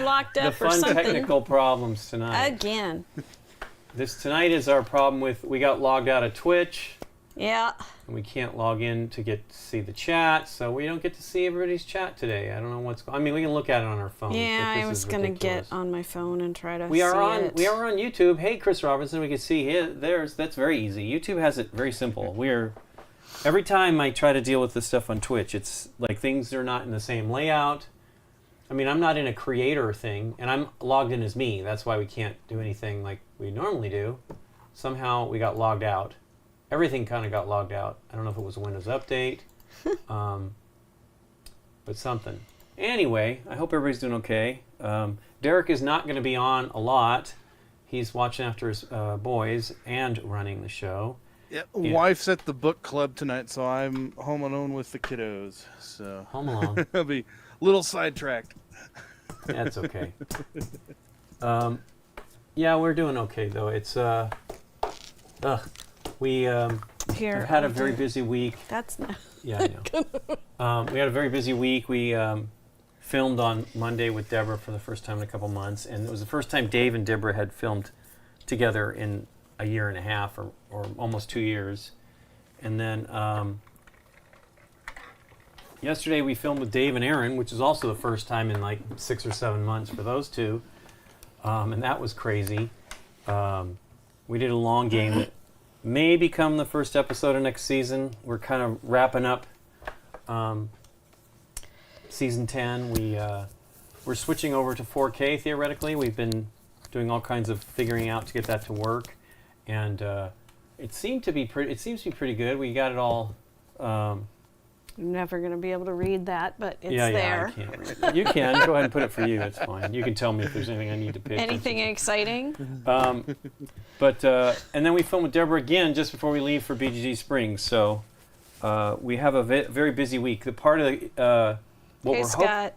locked the up or fun something. technical problems tonight. Again. Tonight is our problem with, we got logged out of Twitch. Yeah. And we can't log in to get to see the chat, so we don't get to see everybody's chat today. I don't know what's going on. I mean, we can look at it on our phone. Yeah, I was going to get on my phone and try to see it. We are on YouTube. Hey, Chris Robinson, we can see that's very easy. YouTube has it very simple. Every time I try to deal with this stuff on Twitch, it's like things are not in the same layout. I mean, I'm not in a creator thing, and I'm logged in as me. That's why we can't do anything like we normally do. Somehow we got logged out. Everything kind of got logged out. I don't know if it was a Windows update, but something. Anyway, I hope everybody's doing okay. Derek is not going to be on a lot. He's watching after his boys and running the show. Yeah, wife's at the book club tonight, so I'm home alone with the kiddos. So home alone. I'll be a little sidetracked. That's okay. Yeah, we're doing okay though. It's we have had a very busy week. That's not. Yeah, I know. We had a very busy week. We filmed on Monday with Deborah for the first time in a couple months, and it was the first time Dave and Deborah had filmed together in a year and a half or almost 2 years. And then yesterday we filmed with Dave and Aaron, which is also the first time in like 6 or 7 months for those two. And that was crazy. We did a long game that may become the first episode of next season. We're kind of wrapping up season 10. We're switching over to 4K theoretically. We've been doing all kinds of figuring out to get that to work, and it seems to be pretty good. We got it all. I'm never going to be able to read that, but it's there. there. I can't read it. You can go ahead and put it for you. It's fine. You can tell me if there's anything I need to pay Anything exciting? But and then we filmed with Deborah again just before we leave for BGG Springs. So we have a very busy week. The part of the Hey, Scott.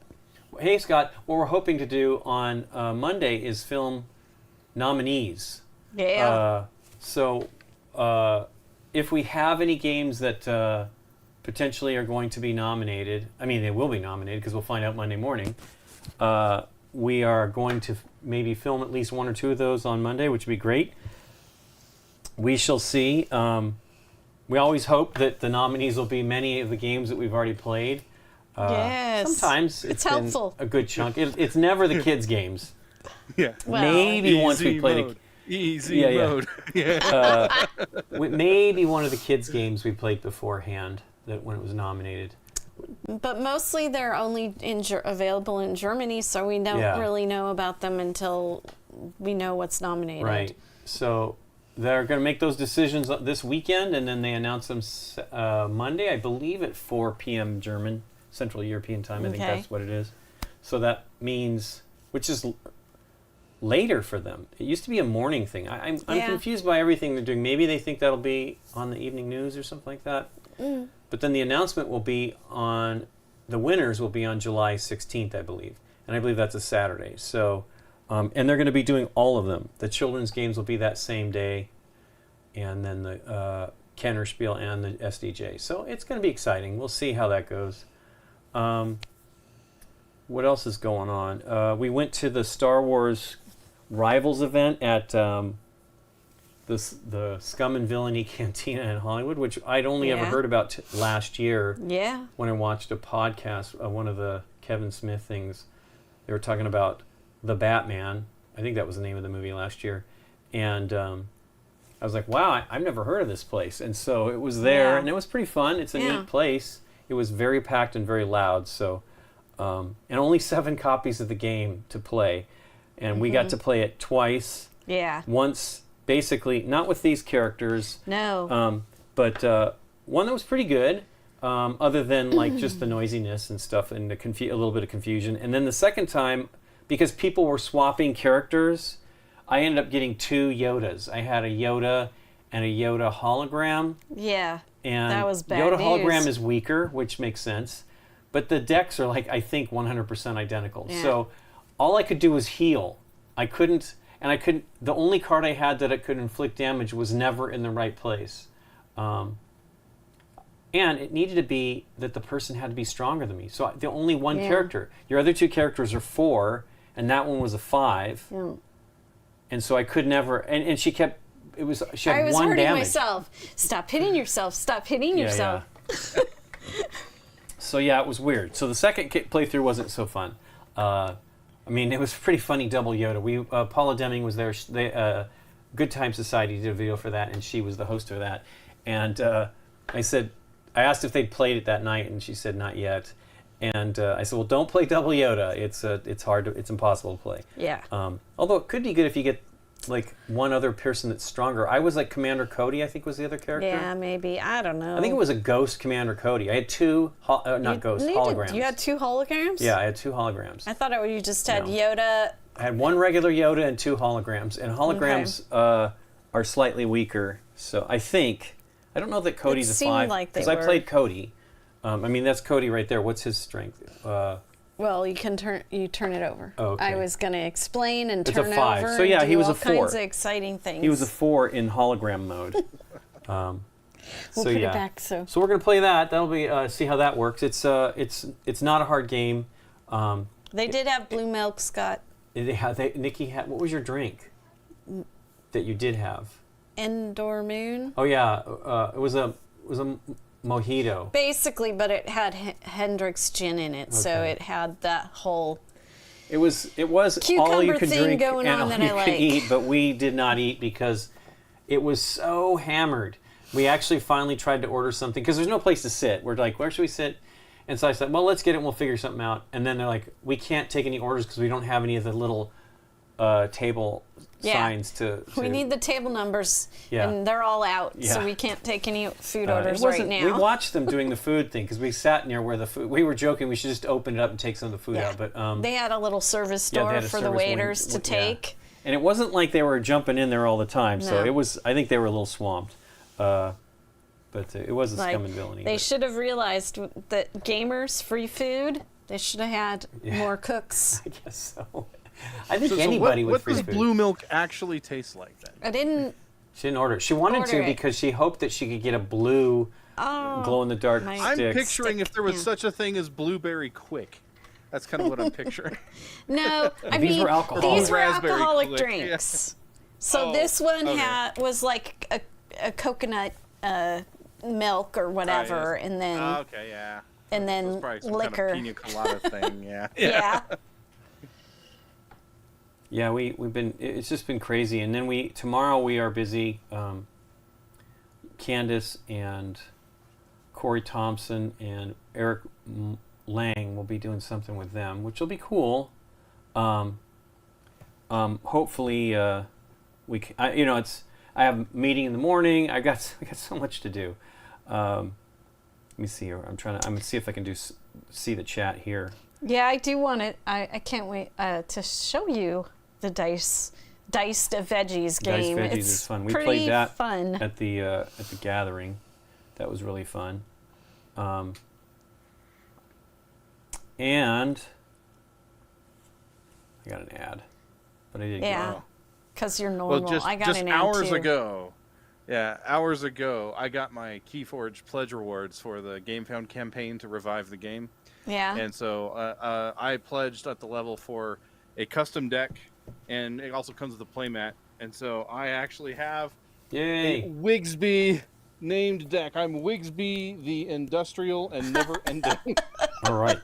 Hey, Scott. What we're hoping to do on Monday is film nominees. Yeah. So if we have any games that potentially are going to be nominated, I mean, they will be nominated because we'll find out Monday morning. We are going to maybe film at least 1 or 2 of those on Monday, which would be great. We shall see. We always hope that the nominees will be many of the games that we've already played. Yes. Sometimes it's been helpful. a good chunk. It's never the kids' games. Yeah. Well, maybe once we played Easy mode. maybe one of the kids' games we played beforehand that when it was nominated. But mostly they're only available in Germany, so we don't really know about them until we know what's nominated. Right. So they're going to make those decisions this weekend, and then they announce them Monday, I believe, at 4 p.m. German, Central European Time. I think that's what it is. So that means, which is later for them. It used to be a morning thing. I'm confused by everything they're doing. Maybe they think that'll be on the evening news or something like that. Mm. But then the announcement will be the winners will be on July 16th, I believe. And I believe that's a Saturday. So, and they're going to be doing all of them. The children's games will be that same day. And then the Kennerspiel and the SDJ. So it's going to be exciting. We'll see how that goes. What else is going on? We went to the Star Wars Rivals event at the Scum and Villainy Cantina in Hollywood, which I'd only ever heard about last year. Yeah. When I watched a podcast, one of the Kevin Smith things, they were talking about The Batman. I think that was the name of the movie last year. And I was like, wow, I've never heard of this place. And so it was there, and it was pretty fun. It's a neat place. It was very packed and very loud. So, and only 7 copies of the game to play. And we got to play it twice. Yeah. Once, basically, not with these characters. No. But one that was pretty good, other than like just the noisiness and stuff and a little bit of confusion. And then the second time, because people were swapping characters, I ended up getting 2 Yodas. I had a Yoda and a Yoda hologram. Yeah. And that was bad Yoda hologram is weaker, which makes sense. But the decks are like, I think, 100% identical. Yeah. So all I could do was heal. I couldn't, the only card I had that it could inflict damage was never in the right place. And it needed to be that the person had to be stronger than me. So the only one character. Your other 2 characters are 4, and that one was a 5. Yeah. And so I could never. And she kept. She had I was one hurting damage. myself. Stop hitting yourself. Stop hitting yourself. Yeah. So yeah, it was weird. So the second playthrough wasn't so fun. I mean, it was a pretty funny double Yoda. Paula Deming was there. Good Time Society did a video for that, and she was the host of that. And I asked if they'd played it that night, and she said not yet. And I said, well, don't play double Yoda. It's hard. It's impossible to play. Yeah. Although it could be good if you get like one other person that's stronger. I was like Commander Cody, I think was the other character. Yeah, maybe. I don't know. I think it was a ghost Commander Cody. I had two, holograms. You had 2 holograms? Yeah, I had 2 holograms. I thought you just had Yoda. I had 1 regular Yoda and 2 holograms. And holograms are slightly weaker. So I don't know that Cody's a 5. Because I played Cody. I mean, that's Cody right there. What's his strength? Well, you turn it over. Oh, okay. I was going to explain and It's turn a 5. over. So yeah, and he was all a 4. kinds of exciting things. He was a 4 in hologram mode. We'll put it back. So we're gonna play that. That'll be see how that works. It's not a hard game. they did have blue milk, Scott. Nikki had. What was your drink that you did have? Indoor Moon. Oh yeah, it was a mojito. Basically, but it had Hendrick's gin in it, so it had that whole. It was cucumber all you could thing drink going and on all that you I could like. eat, but we did not eat because it was so hammered. We actually finally tried to order something because there's no place to sit. We're like, where should we sit? And so I said, well, let's get it and we'll figure something out. And then they're like, we can't take any orders because we don't have any of the little table signs to. We need the table numbers, and they're all out, so we can't take any food orders right now. We watched them doing the food thing because we sat near where the food. We were joking we should just open it up and take some of the food out, but they had a little service door for the waiters to take. And it wasn't like they were jumping in there all the time, so it was. I think they were a little swamped, but it was a scum and villainy. They should have realized that gamers free food. They should have had more cooks. I guess so. I think anybody would free food. What does blue milk actually taste like then? She didn't order it. She wanted to because she hoped that she could get a blue glow-in-the-dark stick. I'm picturing if there was such a thing as blueberry quick. That's kind of what I'm picturing. No, I mean, these were alcoholic drinks. So this one was like a coconut milk or whatever, and then and then liquor. Kind of pina colada thing, yeah. Yeah, we've been. It's just been crazy, and then tomorrow we are busy. Candace and Corey Thompson and Eric Lang will be doing something with them, which will be cool. Hopefully, we can, I have a meeting in the morning. I got so much to do. Let me see here. I'm gonna see if I can see the chat here. Yeah, I do want it. I can't wait to show you the Diced Veggies game. Diced Veggies is fun. We played that at the gathering. That was really fun. And I got an ad, but I didn't. Yeah, because you're normal. Well, I got an ad hours too. ago. Yeah, hours ago, I got my Keyforge pledge rewards for the GameFound campaign to revive the game. Yeah. And so I pledged at the level for a custom deck, and it also comes with a playmat. And so I actually have a Wigsby named deck. I'm Wigsby the Industrial and Never Ending. All right.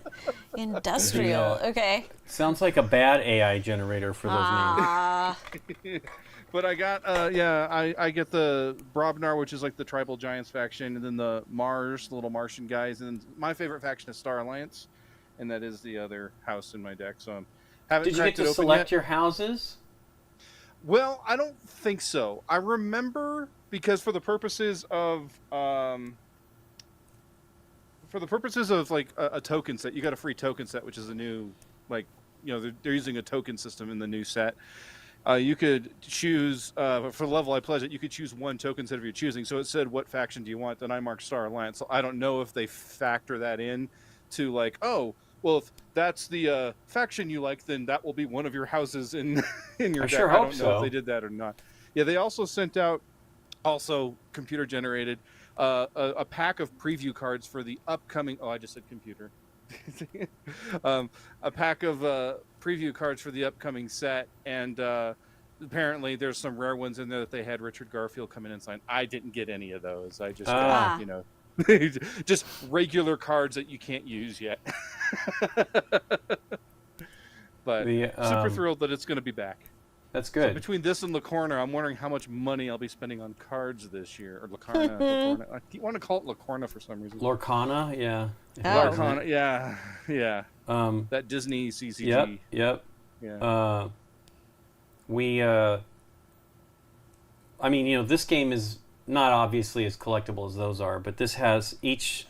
Industrial. Okay. Sounds like a bad AI generator for those names. But I got, I get the Brobnar, which is like the Tribal Giants faction, and then the Mars, the little Martian guys, and my favorite faction is Star Alliance, and that is the other house in my deck. So I haven't Did you get to select your houses? Well, I don't think so. I remember because for the purposes of like a token set, you got a free token set, which is a new, like, they're using a token system in the new set. You could choose, for the level I pledged it, you could choose one token set of your choosing. So it said, what faction do you want? Then I marked Star Alliance. So I don't know if they factor that in to like, oh, well, if that's the faction you like, then that will be one of your houses in your deck. Sure I don't know so. if they did that or not. Yeah, they also sent out, also computer generated, a pack of preview cards for the upcoming, I just said computer. a pack of preview cards for the upcoming set, and apparently there's some rare ones in there that they had Richard Garfield come in and sign. I didn't get any of those. I just got, just regular cards that you can't use yet. But super thrilled that it's going to be back. That's good. So between this and La Corna, I'm wondering how much money I'll be spending on cards this year. Or Lacarna. Lacorna. I want to call it La Corna for some reason. Lorcana, yeah. Lorcana, yeah. That Disney CCG. Yep. Yeah. I mean, this game is not obviously as collectible as those are, but this has each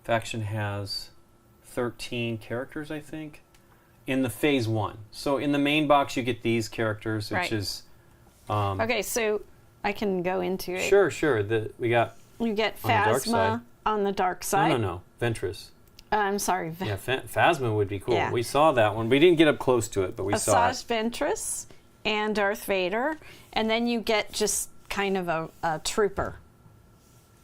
faction has 13 characters, I think, in the phase 1. So in the main box, you get these characters, which is... okay, so I can go into it. Sure. You get Phasma on the dark side. No. Ventress. I'm sorry. Yeah, Phasma would be cool. Yeah. We saw that one. We didn't get up close to it, but we saw it. Asajj Ventress and Darth Vader. And then you get just kind of a trooper.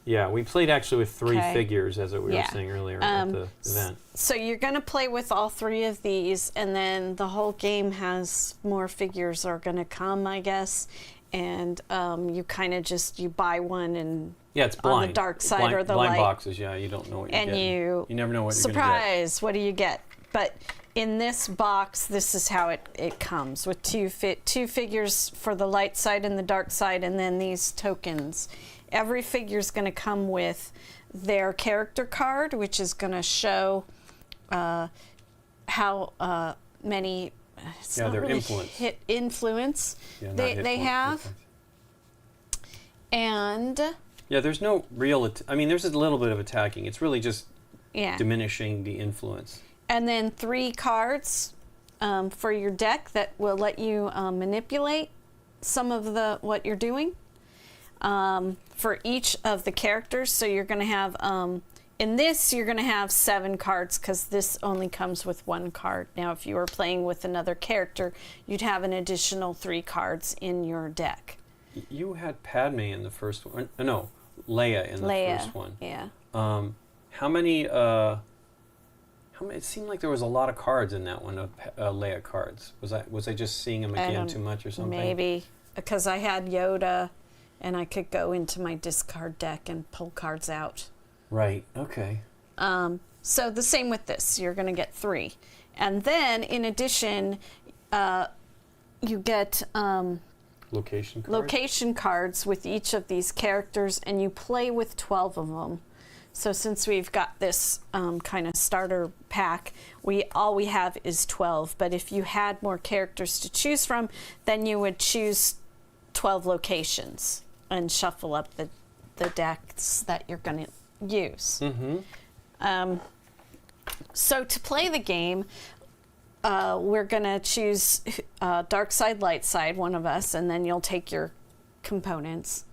Yeah, we played actually with 3 figures, as we were saying earlier at the event. So you're going to play with all 3 of these, and then the whole game has more figures are going to come, I guess. And you kind of you buy one and it's blind. On the dark side or the blind light. Boxes, you don't know what you're getting. And you never know what you're going to get. Surprise, what do you get? But in this box, this is how it comes, with 2 figures for the light side and the dark side, and then these tokens. Every figure is going to come with their character card, which is going to show how many their influence they have. And there's no real... there's a little bit of attacking. It's really just diminishing the influence. And then 3 cards for your deck that will let you manipulate some of what you're doing. For each of the characters. So you're going to have, in this, you're going to have 7 cards because this only comes with 1 card. Now, if you were playing with another character, you'd have an additional 3 cards in your deck. You had Padme in the first one. No, Leia in the first one. Yeah. How many, it seemed like there was a lot of cards in that one, of Leia cards. Was I just seeing them again too much or something? Maybe, because I had Yoda, and I could go into my discard deck and pull cards out. Right, okay. So the same with this. You're going to get 3. And then, in addition, you get location cards with each of these characters, and you play with 12 of them. So since we've got this kind of starter pack, all we have is 12. But if you had more characters to choose from, then you would choose 12 locations and shuffle up the decks that you're going to use. Mm-hmm. So to play the game, we're going to choose dark side, light side, one of us, and then you'll take your components.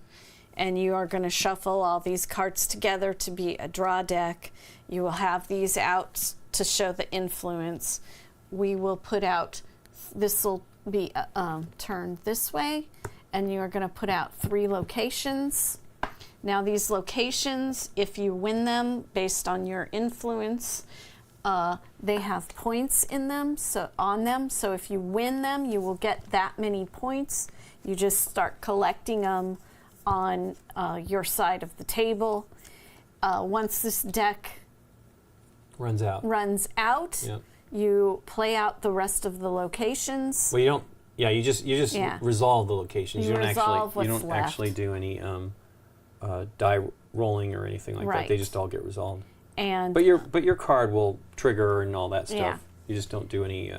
And you are going to shuffle all these cards together to be a draw deck. You will have these out to show the influence. We will put out, this will be turned this way, and you are going to put out 3 locations. Now these locations, if you win them based on your influence, they have points in them, on them. So if you win them, you will get that many points. You just start collecting them on your side of the table. Once this deck runs out, yep. You play out the rest of the locations. Well, you don't. Yeah, you just resolve the locations. You don't actually do any die rolling or anything like that. They just all get resolved. But your card will trigger and all that stuff. Yeah. You just don't do any.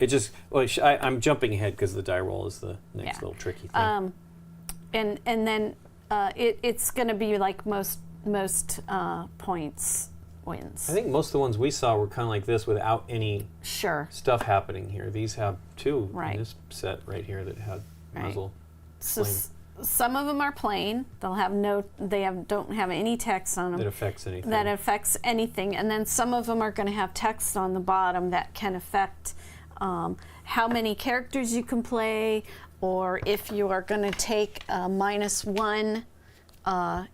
I'm jumping ahead because the die roll is the next little tricky thing. And then it's going to be like most points wins. I think most of the ones we saw were kind of like this without any stuff happening here. These have 2 in this set right here that had muzzle. So some of them are plain. They'll have don't have any text on them that affects anything. And then some of them are going to have text on the bottom that can affect how many characters you can play, or if you are going to take -1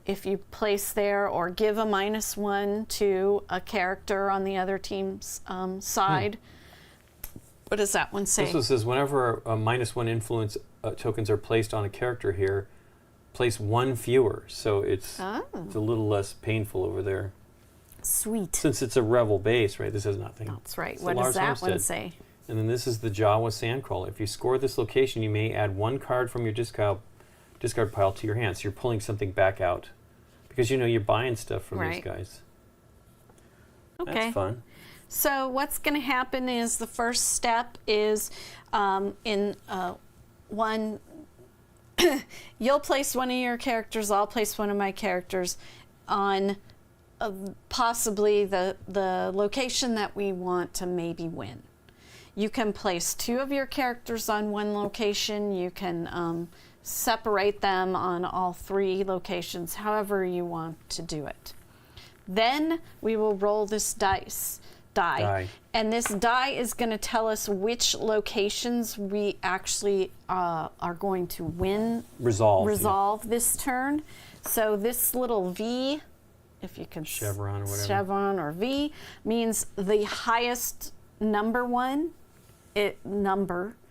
if you place there or give a -1 to a character on the other team's side. What does that one say? This one says whenever a -1 influence tokens are placed on a character here, place 1 fewer. So it's a little less painful over there. Sweet. Since it's a Revel base, right? This has nothing. That's right. What does that one say? And then this is the Jawa Sandcrawler. If you score this location, you may add 1 card from your discard pile to your hand. So you're pulling something back out. Because you're buying stuff from these guys. Okay. That's fun. So what's going to happen is the first step is you'll place one of your characters, I'll place one of my characters on possibly the location that we want to maybe win. You can place 2 of your characters on one location. You can separate them on all 3 locations, however you want to do it. Then we will roll this die. And this die is going to tell us which locations we actually are going to win. Resolve this turn. So this little V, if you can... Chevron or whatever. Chevron or V means the highest number one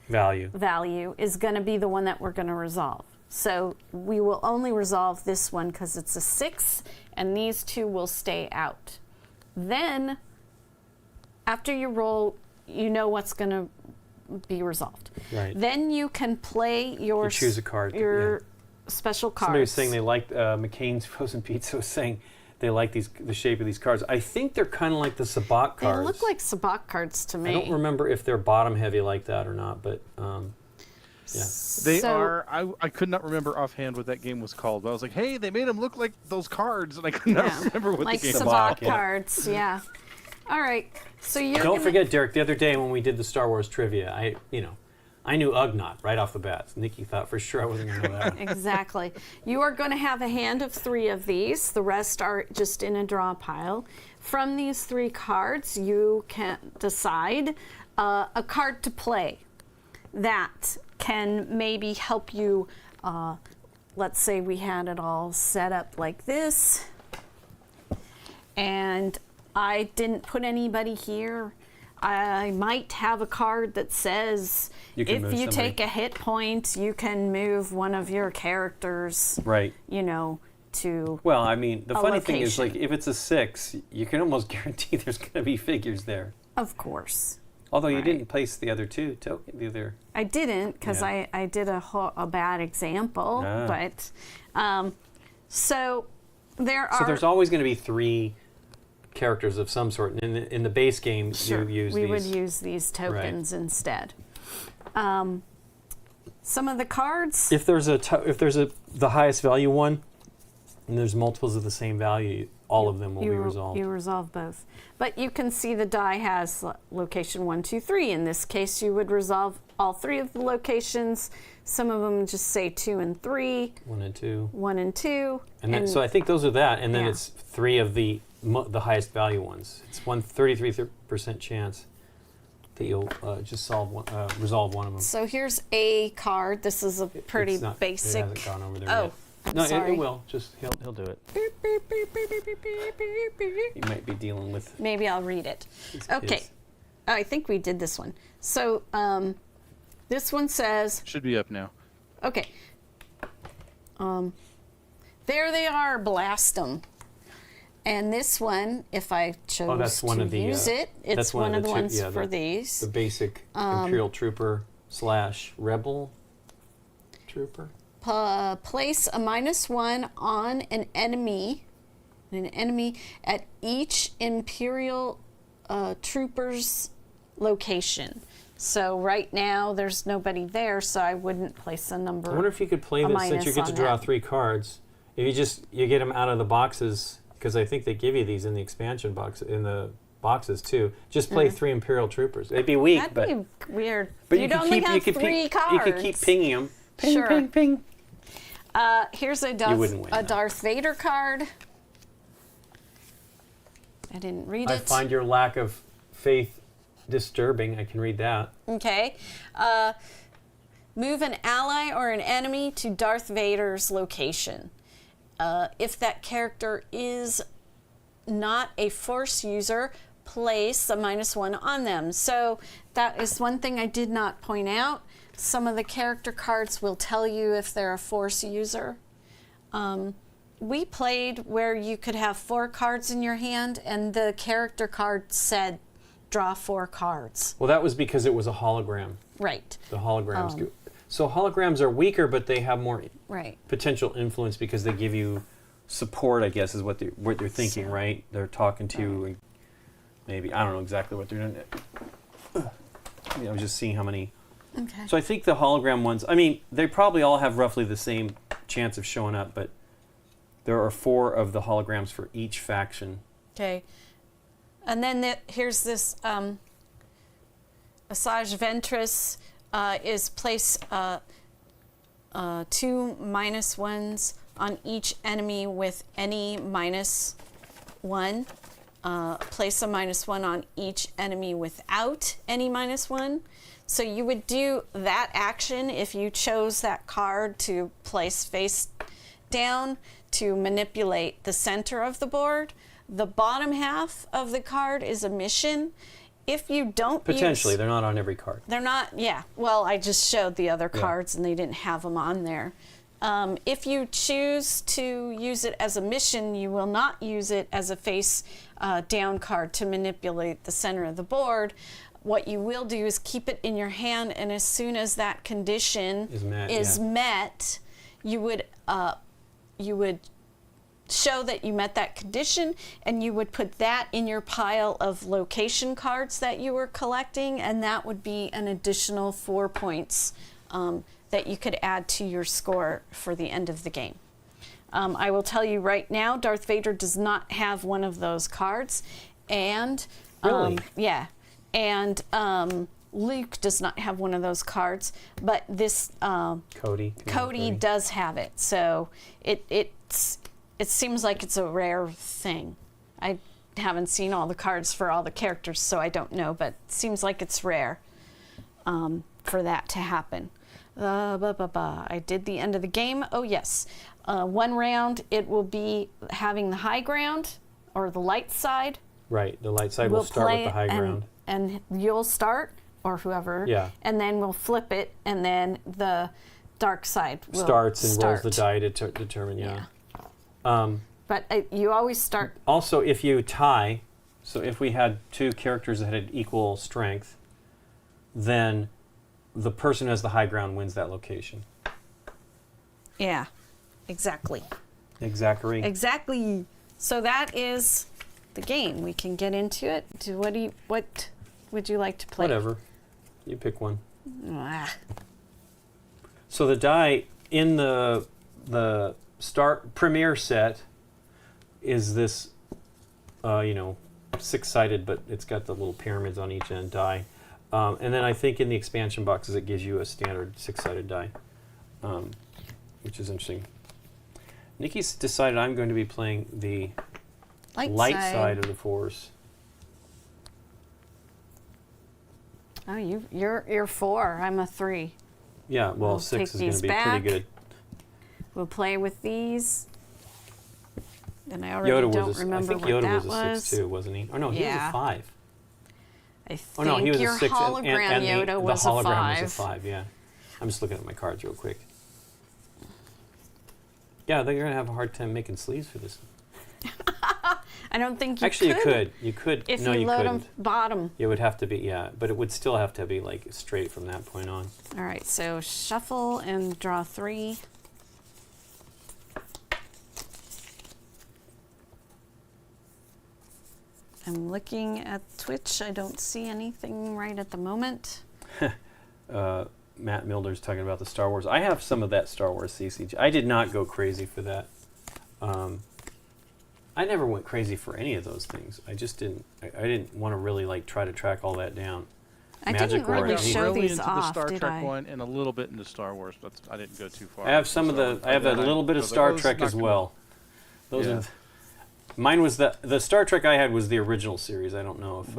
value is going to be the one that we're going to resolve. So we will only resolve this one because it's a 6, and these 2 will stay out. Then, after you roll, you know what's going to be resolved. Right. Then you can play your... You choose a card. Your special cards. Somebody was saying they liked... McCain's Frozen Pizza was saying they like the shape of these cards. I think they're kind of like the Sabacc cards. They look like Sabacc cards to me. I don't remember if they're bottom heavy like that or not, but yeah. They are. I could not remember offhand what that game was called. But I was like, hey, they made them look like those cards, and I could not remember what like the game was Sabacc called. cards, yeah. All right, so you're Don't forget, Derek, the other day when we did the Star Wars trivia, I knew Ugnaught right off the bat. Nikki thought for sure I wasn't going to know that. Exactly. You are going to have a hand of 3 of these. The rest are just in a draw pile. From these 3 cards, you can decide a card to play that can maybe help you. Let's say we had it all set up like this, and I didn't put anybody here. I might have a card that says if you take a hit point, you can move one of your characters. Right. To. Well, I mean, the funny location. thing is, like, if it's a 6, you can almost guarantee there's going to be figures there. Of course. Although you didn't place the other 2 I didn't because I did a bad example, but so there are. So there's always going to be 3 characters of some sort. In the base game, you use we would use these tokens instead. Some of the cards. If there's the highest value one, and there's multiples of the same value, all of them will be resolved. You resolve both, but you can see the die has location 1, 2, 3. In this case, you would resolve all 3 of the locations. Some of them just say 2 and 3. 1 and 2. 1 and 2. And then, so I think those are that, and then it's 3 of the highest value ones. It's 33% chance that you'll just resolve one of them. So here's a card. This is a pretty basic. It hasn't gone over there yet. No, it will. Just he'll do it. You might be dealing with. Maybe I'll read it. Okay. Oh, I think we did this one. So this one says. Should be up now. Okay. There they are. Blast them. And this one, if I chose to use it, it's one of the ones for these. The basic Imperial Trooper / Rebel Trooper. Place a -1 on an enemy at each Imperial Trooper's location. So right now there's nobody there, so I wouldn't place a number. I wonder if you could play this since you get to draw 3 cards. If you get them out of the boxes, because I think they give you these in the expansion box in the boxes too. Just play 3 Imperial Troopers. It'd be weak, That'd be weird. But You'd only have 3 cards. You could keep pinging them. Ping, sure. ping, ping. Here's a Darth Vader card. I didn't read it. I find your lack of faith disturbing. I can read that. Okay. Move an ally or an enemy to Darth Vader's location. if that character is not a Force user, place a -1 on them. So that is one thing I did not point out. Some of the character cards will tell you if they're a Force user. We played where you could have 4 cards in your hand, and the character card said, draw 4 cards. Well, that was because it was a hologram. Right. The holograms. So holograms are weaker, but they have more potential influence because they give you support, I guess, is what they're thinking, right? They're talking to you, and maybe, I don't know exactly what they're doing. I was just seeing how many. Okay. So I think the hologram ones, I mean, they probably all have roughly the same chance of showing up, but there are 4 of the holograms for each faction. Okay. And then here's this Asajj Ventress is place 2 -1s on each enemy with any -1. Place a -1 on each enemy without any -1. So you would do that action if you chose that card to place face down to manipulate the center of the board. The bottom half of the card is a mission. If you don't Potentially, they're not on every card. They're not, yeah. Well, I just showed the other cards and they didn't have them on there. If you choose to use it as a mission, you will not use it as a face down card to manipulate the center of the board. What you will do is keep it in your hand, and as soon as that condition is met, you would show that you met that condition, and you would put that in your pile of location cards that you were collecting, and that would be an additional 4 points that you could add to your score for the end of the game. I will tell you right now, Darth Vader does not have one of those cards, and really? Yeah, and Luke does not have one of those cards, but this Cody does have it. So it seems like it's a rare thing. I haven't seen all the cards for all the characters, so I don't know, but it seems like it's rare for that to happen. I did the end of the game. Oh, yes. 1 round, it will be having the high ground or the light side. Right. The light side will start with the high ground. And you'll start, or whoever. Yeah. And then we'll flip it, and then the dark side will starts and rolls the die to determine, yeah. But you always start. Also, if you tie, so if we had 2 characters that had equal strength, then the person who has the high ground wins that location. Yeah, exactly. Exactly. So that is the game. We can get into it. What would you like to play? Whatever. You pick one. So the die in the start premiere set is this 6-sided, but it's got the little pyramids on each end die. And then I think in the expansion boxes it gives you a standard 6-sided die, which is interesting. Nikki's decided I'm going to be playing the light side of the Force. Oh, you're 4. I'm a 3. Yeah, well, we'll 6 is going to be pretty good. We'll play with these. And I already don't remember what that was. I think Yoda was a 6 too, wasn't he? Oh no, he was a 5. I think he was your a 6, hologram and Yoda was the hologram a 5. was a 5, yeah. I'm just looking at my cards real quick. Yeah, they're going to have a hard time making sleeves for this. I don't think you Actually, could. you could. If no, you load couldn't. them bottom. It would have to be, yeah, but it would still have to be like straight from that point on. All right, so shuffle and draw 3. I'm looking at Twitch. I don't see anything right at the moment. Matt Milder's talking about the Star Wars. I have some of that Star Wars CCG. I did not go crazy for that. I never went crazy for any of those things. I just didn't. I didn't want to really try to track all that down. I didn't really show these off, the Star did Trek I? one and a little bit into Star Wars, but I didn't go too far. I have some of the. I have a little bit of Star Trek as well. Those are. Mine was the Star Trek I had was the original series. I don't know if.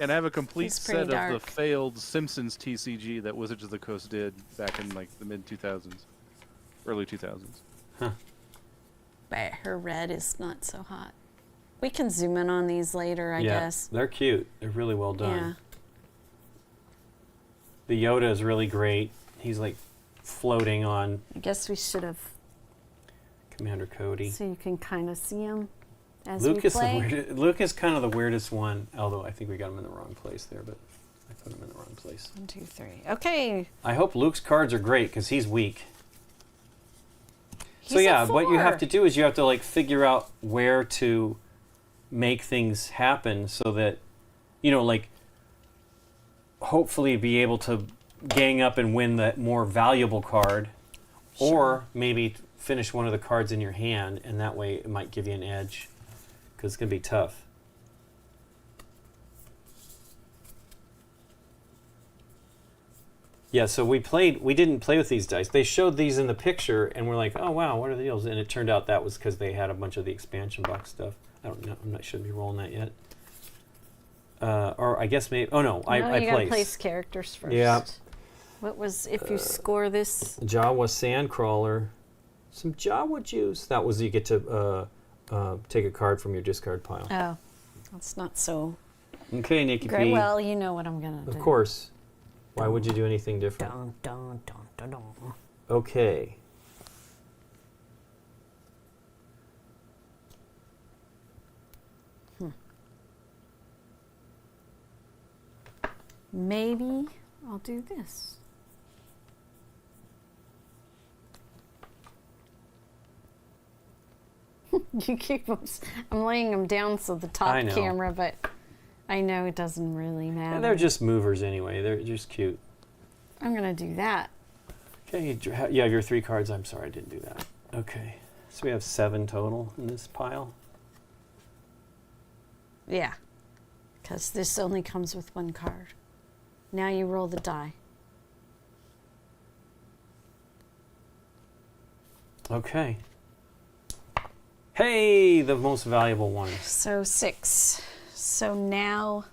And I have a complete set of the failed Simpsons TCG that Wizards of the Coast did back in the mid 2000s, early 2000s. Huh. But her red is not so hot. We can zoom in on these later, I guess. They're cute. They're really well done. Yeah. The Yoda is really great. He's like floating on. I guess we should have. Commander Cody. So you can kind of see him as Luke we is play. Luke is kind of the weirdest one, although I think we got him in the wrong place there, but I put him in the wrong place. 1, 2, 3. Okay. I hope Luke's cards are great because he's weak. He's so yeah, a 4. what you have to do is you have to like figure out where to make things happen so that, you know, like hopefully be able to gang up and win the more valuable card, or maybe finish one of the cards in your hand, and that way it might give you an edge because it's going to be tough. Yeah, so we didn't play with these dice. They showed these in the picture, and we're like, oh wow, what are the deals? And it turned out that was because they had a bunch of the expansion box stuff. I don't know. I'm not shouldn't be rolling that yet. Or I guess maybe. Oh no, I you placed. gotta place characters first. Yeah. What was if you score this? Jawa Sandcrawler, some Jawa juice. That was you get to take a card from your discard pile. Oh, that's not so. Okay, Nikki Great. P. Well, you know what I'm gonna do. Of course. Why would you do anything different? Dun, dun, dun, dun, dun. Okay. Maybe I'll do this. You keep them. I'm laying them down so the top camera, but I know it doesn't really matter. Yeah, they're just movers anyway. They're just cute. I'm gonna do that. Okay, you have your 3 cards. I'm sorry, I didn't do that. Okay, so we have 7 total in this pile. Yeah, because this only comes with 1 card. Now you roll the die. Okay. Hey, the most valuable one. So 6. So now,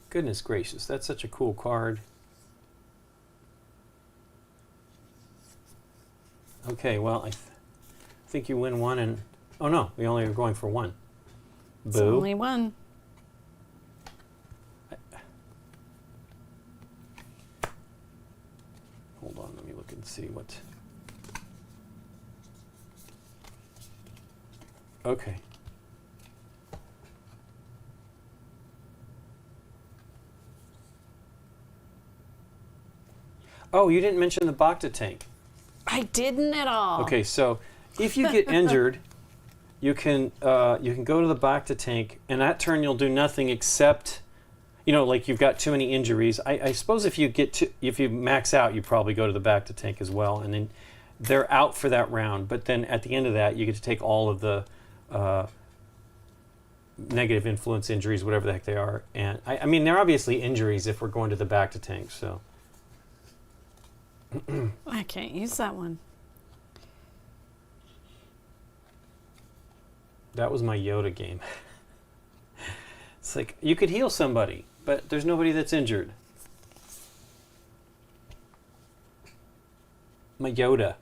goodness gracious, that's such a cool card. Okay, well, I think you win 1 and... Oh no, we only are going for 1. Boo. It's only 1. Hold on, let me look and see what... Okay. Oh, you didn't mention the Bacta tank. I didn't at all. Okay, so if you get injured, you can go to the Bacta tank, and that turn you'll do nothing except, you know, like you've got too many injuries. I suppose if you max out, you probably go to the Bacta tank as well, and then they're out for that round. But then at the end of that, you get to take all of the negative influence injuries, whatever the heck they are. And I mean, they're obviously injuries if we're going to the Bacta tank. So I can't use that one. that was my Yoda game. It's like you could heal somebody, but there's nobody that's injured. My Yoda.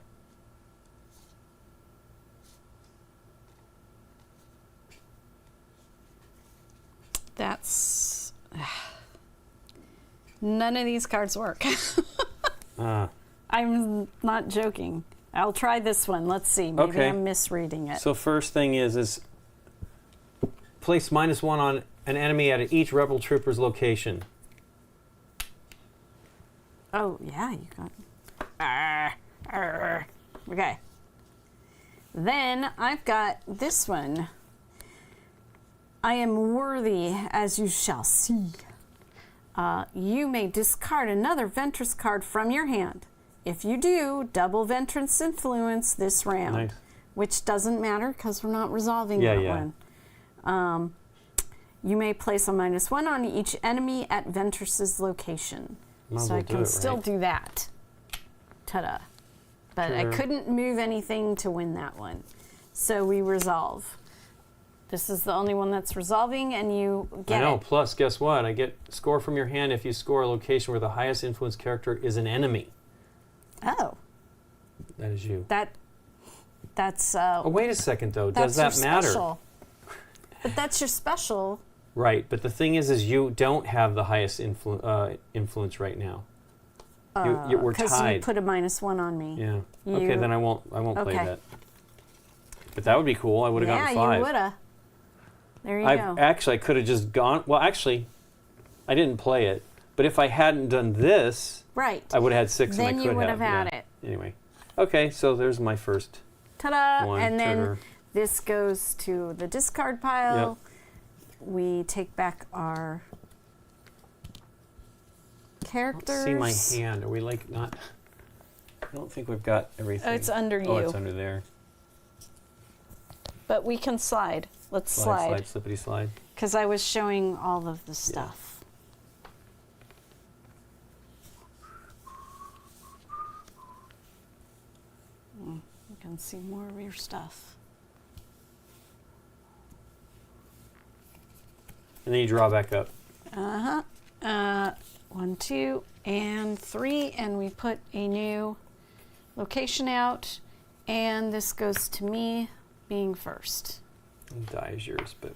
That's... None of these cards work. I'm not joking. I'll try this one. Let's see. Maybe I'm misreading it. So first thing is place -1 on an enemy at each rebel trooper's location. Oh, yeah, you got... Okay. Then I've got this one. I am worthy, as you shall see. You may discard another Ventress card from your hand. If you do, double Ventress influence this round. Nice. Which doesn't matter because we're not resolving that one. You may place a -1 on each enemy at Ventress's location. So I can still do that. Ta-da. But I couldn't move anything to win that one. So we resolve. This is the only one that's resolving, and you get I know. it. Plus, guess what? I get score from your hand if you score a location where the highest influence character is an enemy. Oh. That is you. That's. Oh, wait a second, though. Does that matter? Special. But that's your special. Right, but the thing is you don't have the highest influence right now. We're tied. Because you put a -1 on me. Yeah. Okay, then I won't play that. But that would be cool. I would have gotten 5. Yeah, you would have. There you go. Actually, I could have just gone. Well, actually, I didn't play it. But if I hadn't done this, right, I would have had 6, then and I could have. Then you would have had it. Anyway. Okay, so there's my first. Ta-da! One, and then this goes to the discard pile. Yep. We take back our characters. I don't see my hand. Are we like not? I don't think we've got everything. Oh, it's under you. Oh, it's under there. But we can slide. Let's slide. Slippity slide. Because I was showing all of the stuff. Yeah. You can see more of your stuff. And then you draw back up. 1, 2, and 3, and we put a new location out, and this goes to me being first. And die is yours, but.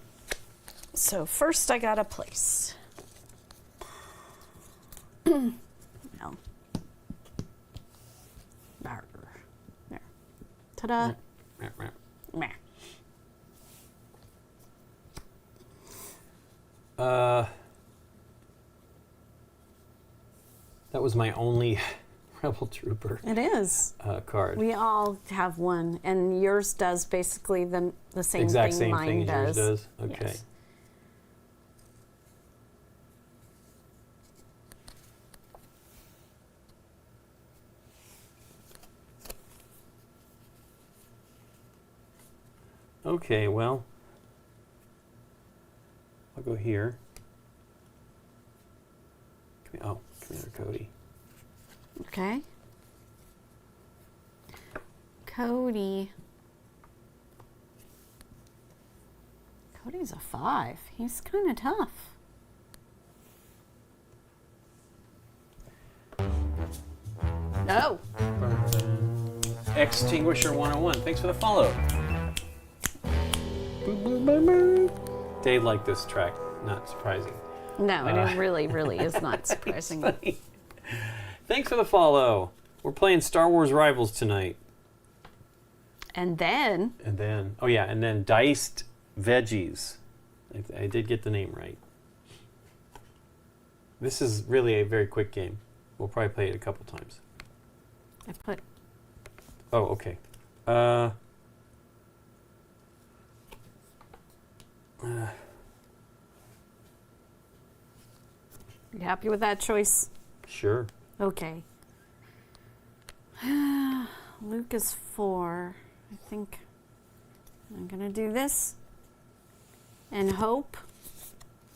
So first I got a place. No. There. Ta-da. Meh. That was my only Rebel Trooper. It is. Card. We all have one, and yours does basically the same exact thing same mine thing does. as yours does? Okay. Yes. Okay, well, I'll go here. Come here, Cody. Okay. Cody's a 5. He's kind of tough. No. Extinguisher 101. Thanks for the follow. Dave liked this track. Not surprising. No, it really is not surprising. Thanks for the follow. We're playing Star Wars Rivals tonight. And then, oh yeah, and then Diced Veggies. I did get the name right. This is really a very quick game. We'll probably play it a couple times. I put... Oh, okay. You happy with that choice? Sure. Okay. Luke is 4. I think I'm going to do this and hope.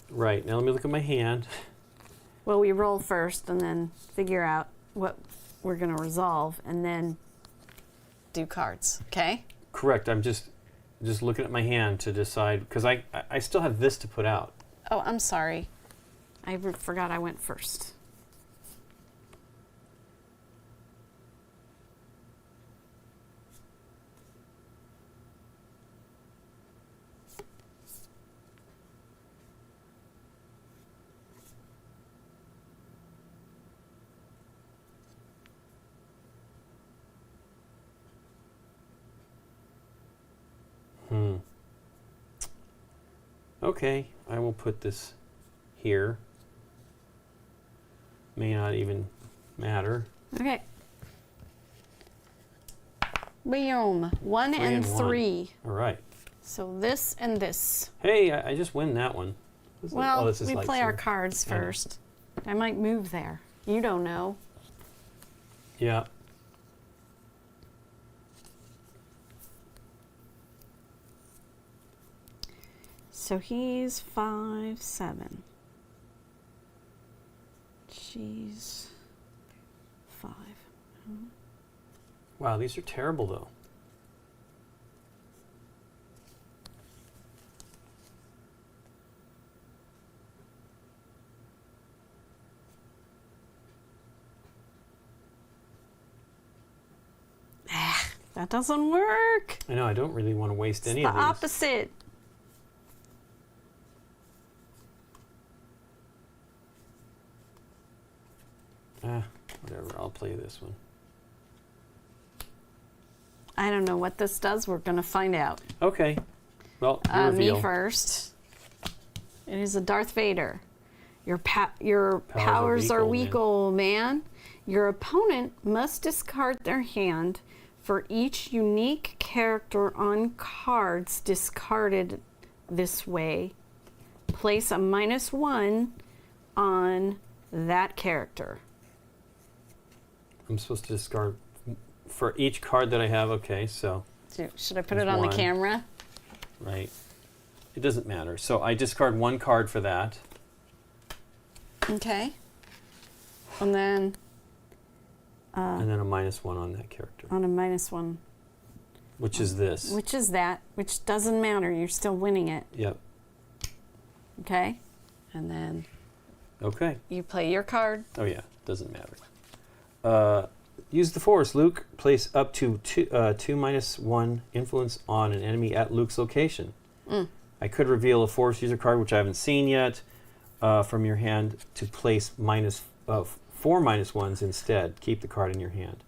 Right. Now let me look at my hand. Well, we roll first and then figure out what we're going to resolve and then do cards. Okay? Correct. I'm just looking at my hand to decide because I still have this to put out. Oh, I'm sorry. I forgot I went first. Okay, I will put this here. May not even matter. Okay. Boom. 1 and 3. All right. So this and this. Hey, I just win that one. Well, we play our cards first. I might move there. You don't know. Yeah. So he's 5, 7. She's 5. Wow, these are terrible though. That doesn't work. I know, I don't really want to waste any of these. The opposite. Whatever, I'll play this one. I don't know what this does. We're going to find out. Okay. Well, you reveal. Me first. It is a Darth Vader. Your powers are weak, old man. Your opponent must discard their hand for each unique character on cards discarded this way. Place a -1 on that character. I'm supposed to discard for each card that I have. Okay, so. Should I put it on the camera? Right. It doesn't matter. So I discard 1 card for that. Okay. And then. And then a -1 on that character. On a -1. Which is this. Which is that. Which doesn't matter. You're still winning it. Yep. Okay. And then. Okay. You play your card. Oh yeah. Doesn't matter. Use the Force, Luke. Place up to 2 -1 influence on an enemy at Luke's location. I could reveal a Force user card, which I haven't seen yet, from your hand to place 4 -1s instead. Keep the card in your hand.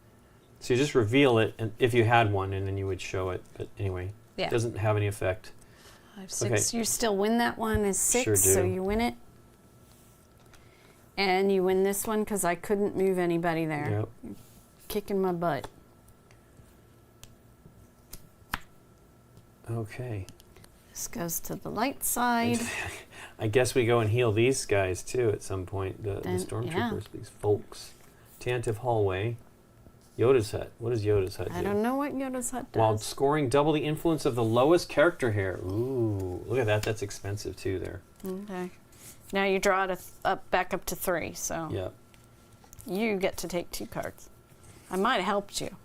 So you just reveal it, and if you had one, and then you would show it. But anyway, it doesn't have any effect. 5, 6. Okay. You still win that one is 6, sure do. So you win it. And you win this one because I couldn't move anybody there. Yep. You're kicking my butt. Okay. This goes to the light side. I guess we go and heal these guys too at some point. The stormtroopers, these folks. Tantive hallway. Yoda's hut. What does Yoda's hut do? I don't know what Yoda's hut does. While scoring double the influence of the lowest character here. Ooh, look at that. That's expensive too there. Okay. Now you draw it back up to 3, so yep. You get to take 2 cards. I might have helped you.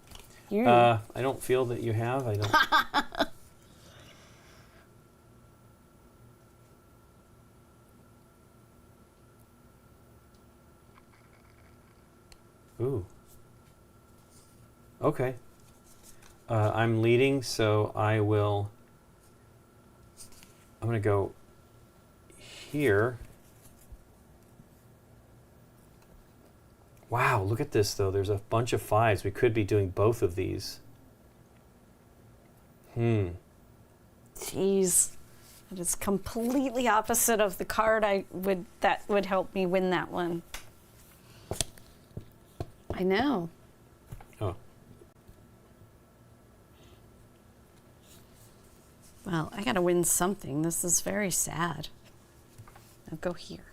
I don't feel that you have. I don't. Ooh. Okay. I'm leading, so I'm going to go here. Wow, look at this, though. There's a bunch of 5s. We could be doing both of these. Jeez. It is completely opposite of the card that would help me win that one. I know. Oh. Well, I gotta win something. This is very sad. I'll go here.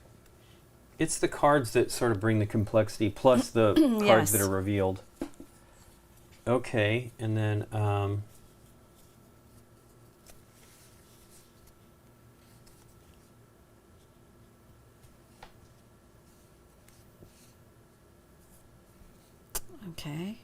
It's the cards that sort of bring the complexity, plus the cards that are revealed. Okay, and then okay.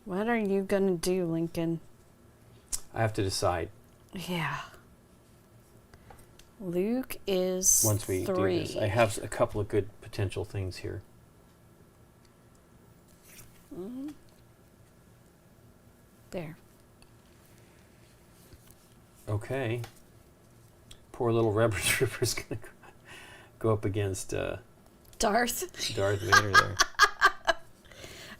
What are you gonna do, Lincoln? I have to decide. Yeah. Luke is once we 3. do this. I have a couple of good potential things here. There. Okay. Poor little Rebel Trooper's gonna go up against Darth Vader there.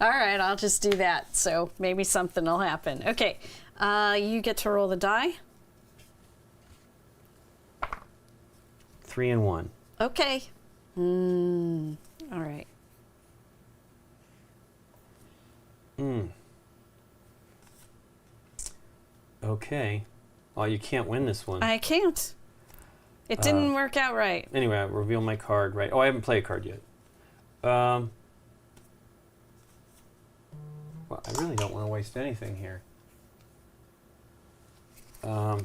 All right, I'll just do that. So maybe something will happen. Okay, you get to roll the die. 3 and 1. Okay. All right. Okay. Well, you can't win this one. I can't. It didn't work out right. Anyway, I reveal my card, right? Oh, I haven't played a card yet. Well, I really don't want to waste anything here. I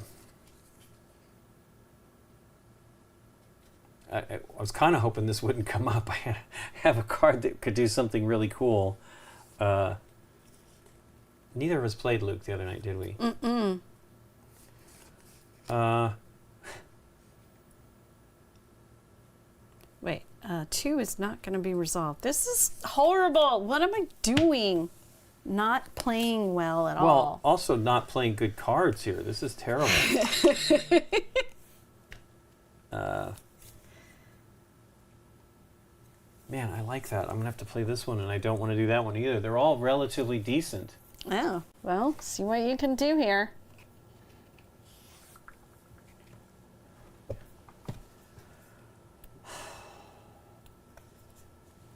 was kind of hoping this wouldn't come up. I have a card that could do something really cool. Neither of us played Luke the other night, did we? Mm-mm. Wait, 2 is not going to be resolved. This is horrible. What am I doing? Not playing well at all. Well, also not playing good cards here. This is terrible. Man, I like that. I'm going to have to play this one, and I don't want to do that one either. They're all relatively decent. Oh, well, see what you can do here.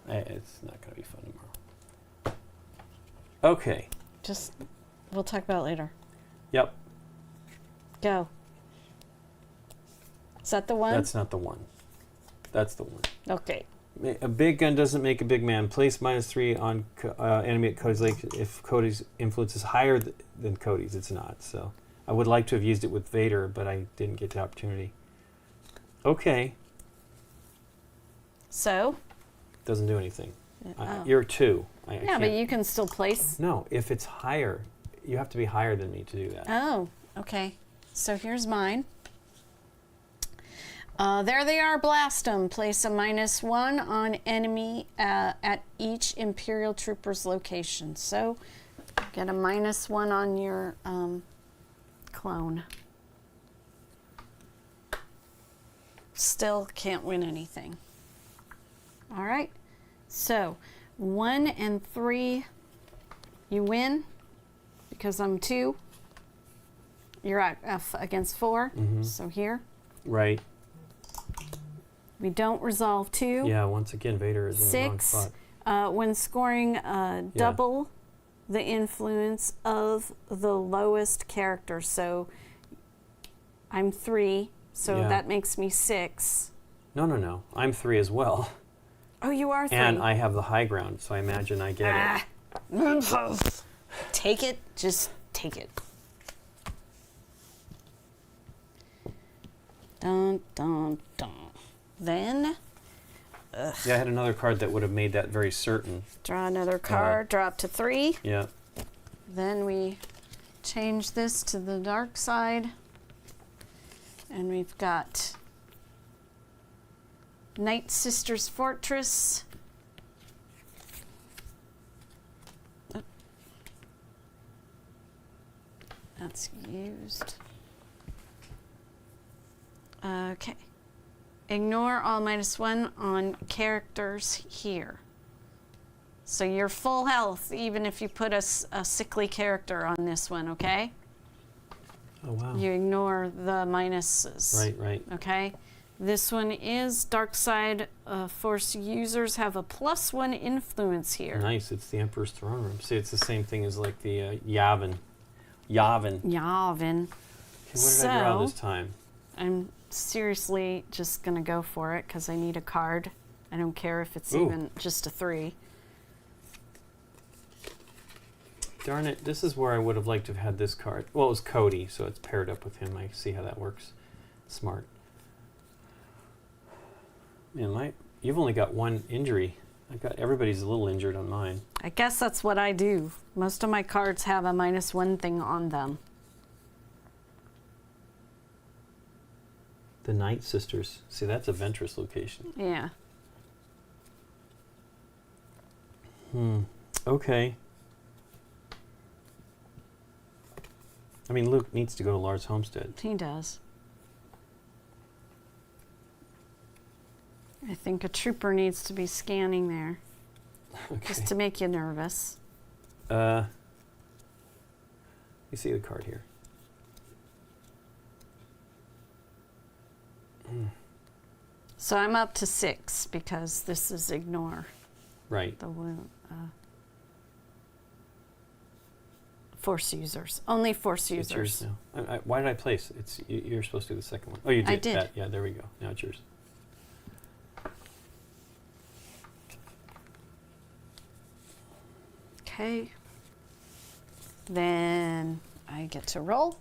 It's not going to be fun tomorrow. Okay. We'll talk about it later. Yep. Go. Is that the one? That's not the one. That's the one. Okay. A big gun doesn't make a big man. Place -3 on enemy at Cody's Lake if Cody's influence is higher than Cody's. It's not. So I would like to have used it with Vader, but I didn't get the opportunity. Okay. So? Doesn't do anything. You're 2. Yeah, but you can still place. No, if it's higher, you have to be higher than me to do that. Oh, okay. So here's mine. There they are, blast them. Place a -1 on enemy at each Imperial Trooper's location. So get a -1 on your clone. Still can't win anything. All right. So 1 and 3, you win because I'm 2. You're at F against 4. Mm-hmm. So here. Right. We don't resolve 2. Yeah, once again, Vader is in the wrong 6. spot. When scoring, double the influence of the lowest character. So I'm 3, so that makes me 6. No. I'm 3 as well. Oh, you are 3. And I have the high ground, so I imagine I get it. Take it. Just take it. Dun, dun, dun. Then... Yeah, I had another card that would have made that very certain. Draw another card. Drop to 3. Yeah. Then we change this to the dark side. And we've got... Night Sister's Fortress. Oh. That's used. Okay. Ignore all -1 on characters here. So you're full health, even if you put a sickly character on this one, okay? Oh, wow. You ignore the minuses. Right. Okay? This one is Dark Side Force users have a +1 influence here. Nice. It's the Emperor's Throne Room. See, it's the same thing as like the Yavin. Okay, what did I draw this time? I'm seriously just going to go for it because I need a card. I don't care if it's even just a 3. Darn it. This is where I would have liked to have had this card. Well, it was Cody, so it's paired up with him. I see how that works. Smart. Man, you've only got 1 injury. Everybody's a little injured on mine. I guess that's what I do. Most of my cards have a -1 thing on them. The Night Sisters. See, that's a Ventress location. Yeah. Okay. I mean, Luke needs to go to Lars Homestead. He does. I think a trooper needs to be scanning there. Okay. Just to make you nervous. You see the card here. So I'm up to 6 because this is ignore. Right. The Force users. Only Force users. It's yours now. Why did I place? You're supposed to do the second one. Oh, you did. I did. Yeah, there we go. Now it's yours. Okay. Then I get to roll.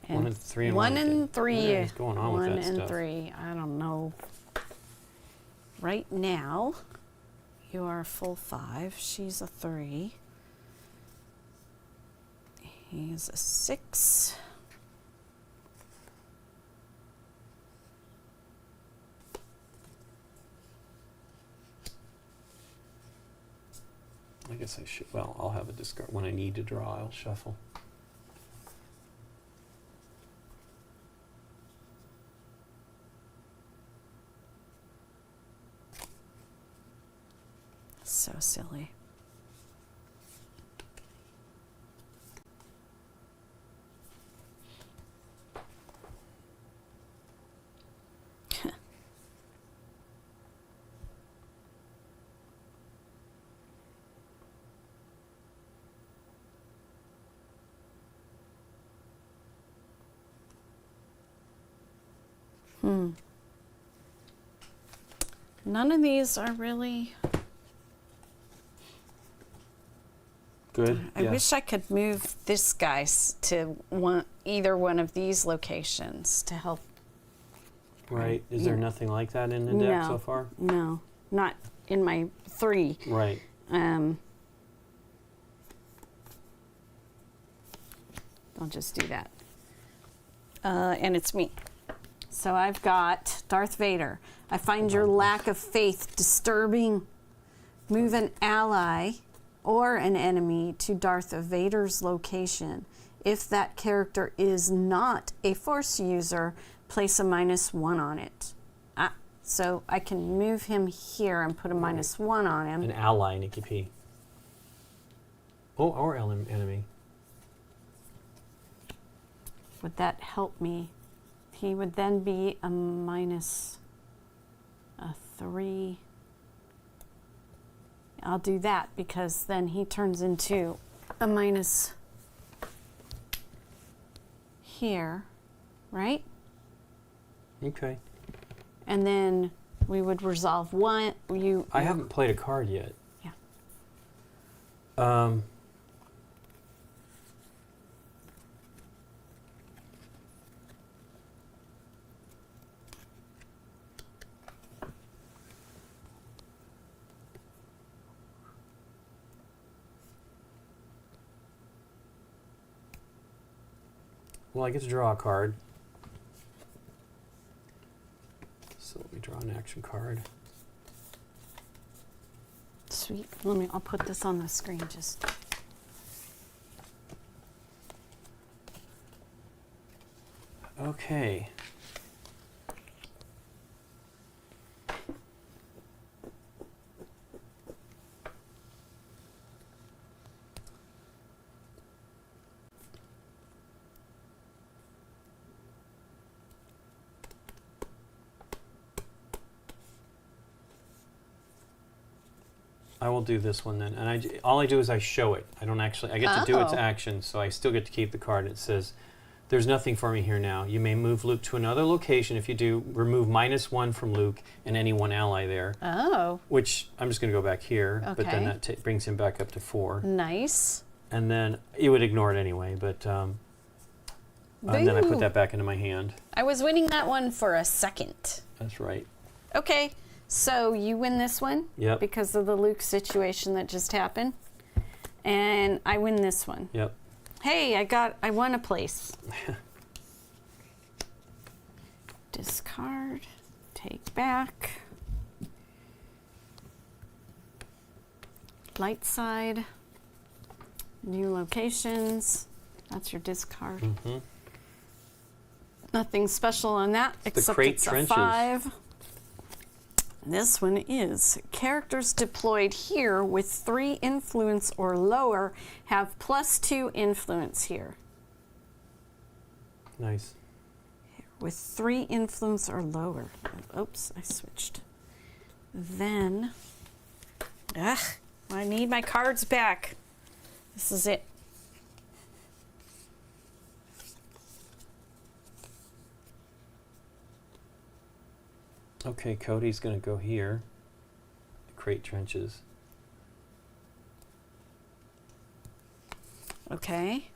And 1 and 3 and 1 and 3. What is going on with that stuff? 1 and 3. I don't know. Right now, you are a full 5. She's a 3. He's a 6. I guess I should. Well, I'll have a discard. When I need to draw, I'll shuffle. So silly. None of these are really good. I wish I could move this guy to either one of these locations to help. Right. Is there nothing like that in the deck so far? No, not in my 3. Right. I'll just do that. And it's me. So I've got Darth Vader. I find your lack of faith disturbing. Move an ally or an enemy to Darth Vader's location. If that character is not a Force user, place a -1 on it. So I can move him here and put a -1 on him. An ally, Nikki P. Oh, or enemy. Would that help me? He would then be a -3. I'll do that because then he turns into a minus here, right? Okay. And then we would resolve one. I haven't played a card yet. Yeah. Well, I get to draw a card. So let me draw an action card. Sweet. I'll put this on the screen just. Okay. I will do this one then, and all I do is I show it. I don't actually. I get to do its action, so I still get to keep the card. It says, "There's nothing for me here now. You may move Luke to another location. If you do, remove -1 from Luke and any one ally there." Oh. Which I'm just going to go back here, Okay. but then that brings him back up to 4. Nice. And then you would ignore it anyway, but and then I put that back into my hand. I was winning that one for a second. That's right. Okay. So you win this one because of the Luke situation that just happened. And I win this one. Yep. Hey, I won a place. Discard, take back. Light side, new locations. That's your discard. Mm-hmm. Nothing special on that except crate it's trenches. a 5. This one is characters deployed here with 3 influence or lower have +2 influence here. Nice. With 3 influence or lower. Oops, I switched. Then, I need my cards back. This is it. Okay, Cody's going to go here. Crate trenches. Okay.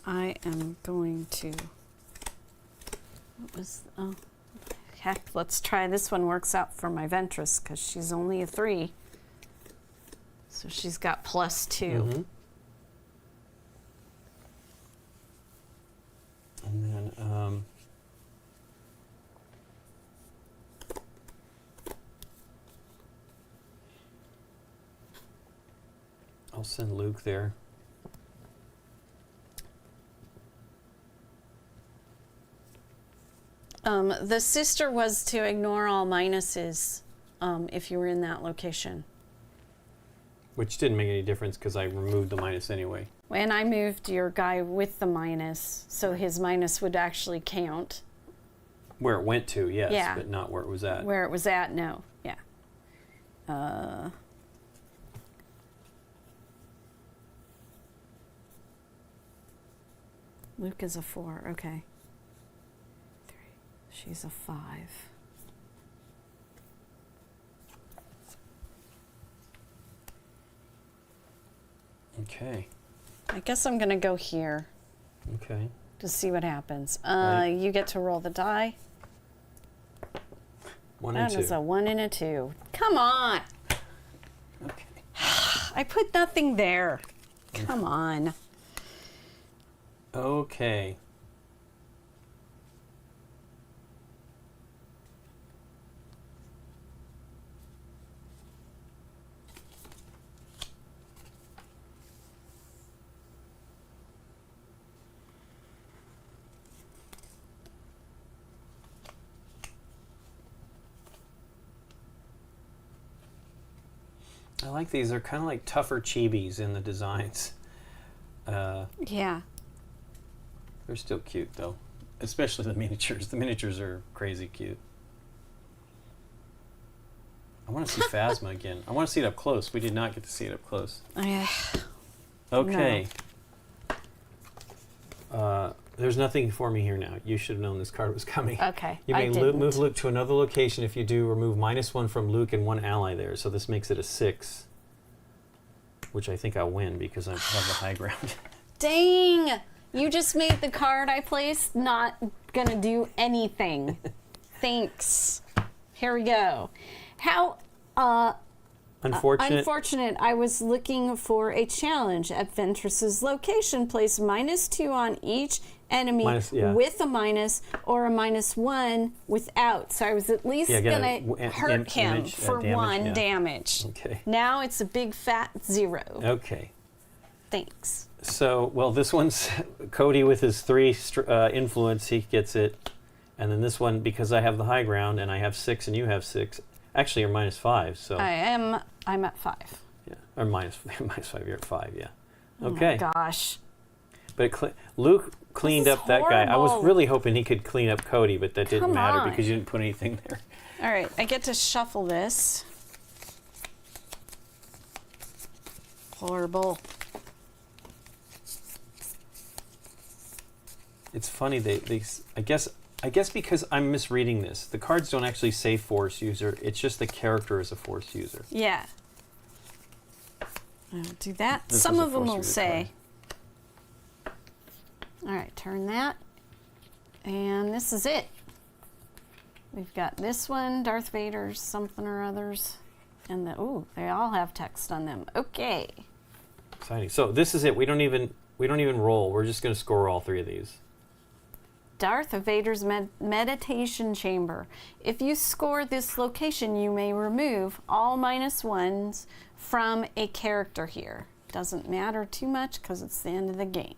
I am going to. Heck, let's try this one. Works out for my Ventress because she's only a 3. So she's got +2. Mm-hmm. send Luke there. The sister was to ignore all minuses if you were in that location. Which didn't make any difference because I removed the minus anyway. And I moved your guy with the minus, so his minus would actually count. Where it went to, yes, but not where it was at. Where it was at, no. Yeah. Luke is a 4, okay. 3. She's a 5. Okay. I guess I'm going to go here. Okay. To see what happens. Right. You get to roll the die. 1 and 2. That is a 1 and a 2. Come on! Okay. I put nothing there. Come on. Okay. I like these. They're kind of like tougher chibis in the designs. Yeah. They're still cute, though. Especially the miniatures. The miniatures are crazy cute. I want to see Phasma again. I want to see it up close. We did not get to see it up close. Okay. There's nothing for me here now. You should have known this card was coming. Okay. You may move Luke to another location. If you do, remove -1 from Luke and 1 ally there. So this makes it a 6, which I think I'll win because I have the high ground. Dang! You just made the card I placed not gonna do anything. Thanks. Here we go. How unfortunate. I was looking for a challenge at Ventress's location. Place -2 on each enemy with a minus or a -1 without. So I was at least gonna hurt him for damage, 1 damage. Okay. Now it's a big fat 0. Okay. Thanks. So, well, this one's Cody with his 3 influence, he gets it. And then this one, because I have the high ground and I have 6 and you have 6, actually you're -5, so. I'm at 5. Yeah, or -5, you're at 5, yeah. Oh Okay. my gosh. But Luke cleaned up that guy. I was really hoping he could clean up Cody, but that didn't matter because you didn't put anything there. All right, I get to shuffle this. Horrible. It's funny, I guess because I'm misreading this. The cards don't actually say force user. It's just the character is a force user. Yeah. I'll do that. Some of them will say. All right, turn that. And this is it. We've got this one, Darth Vader's something or others. And they all have text on them. Okay. Exciting. So this is it. We don't even roll. We're just going to score all 3 of these. Darth Vader's meditation chamber. If you score this location, you may remove all -1s from a character here. Doesn't matter too much because it's the end of the game.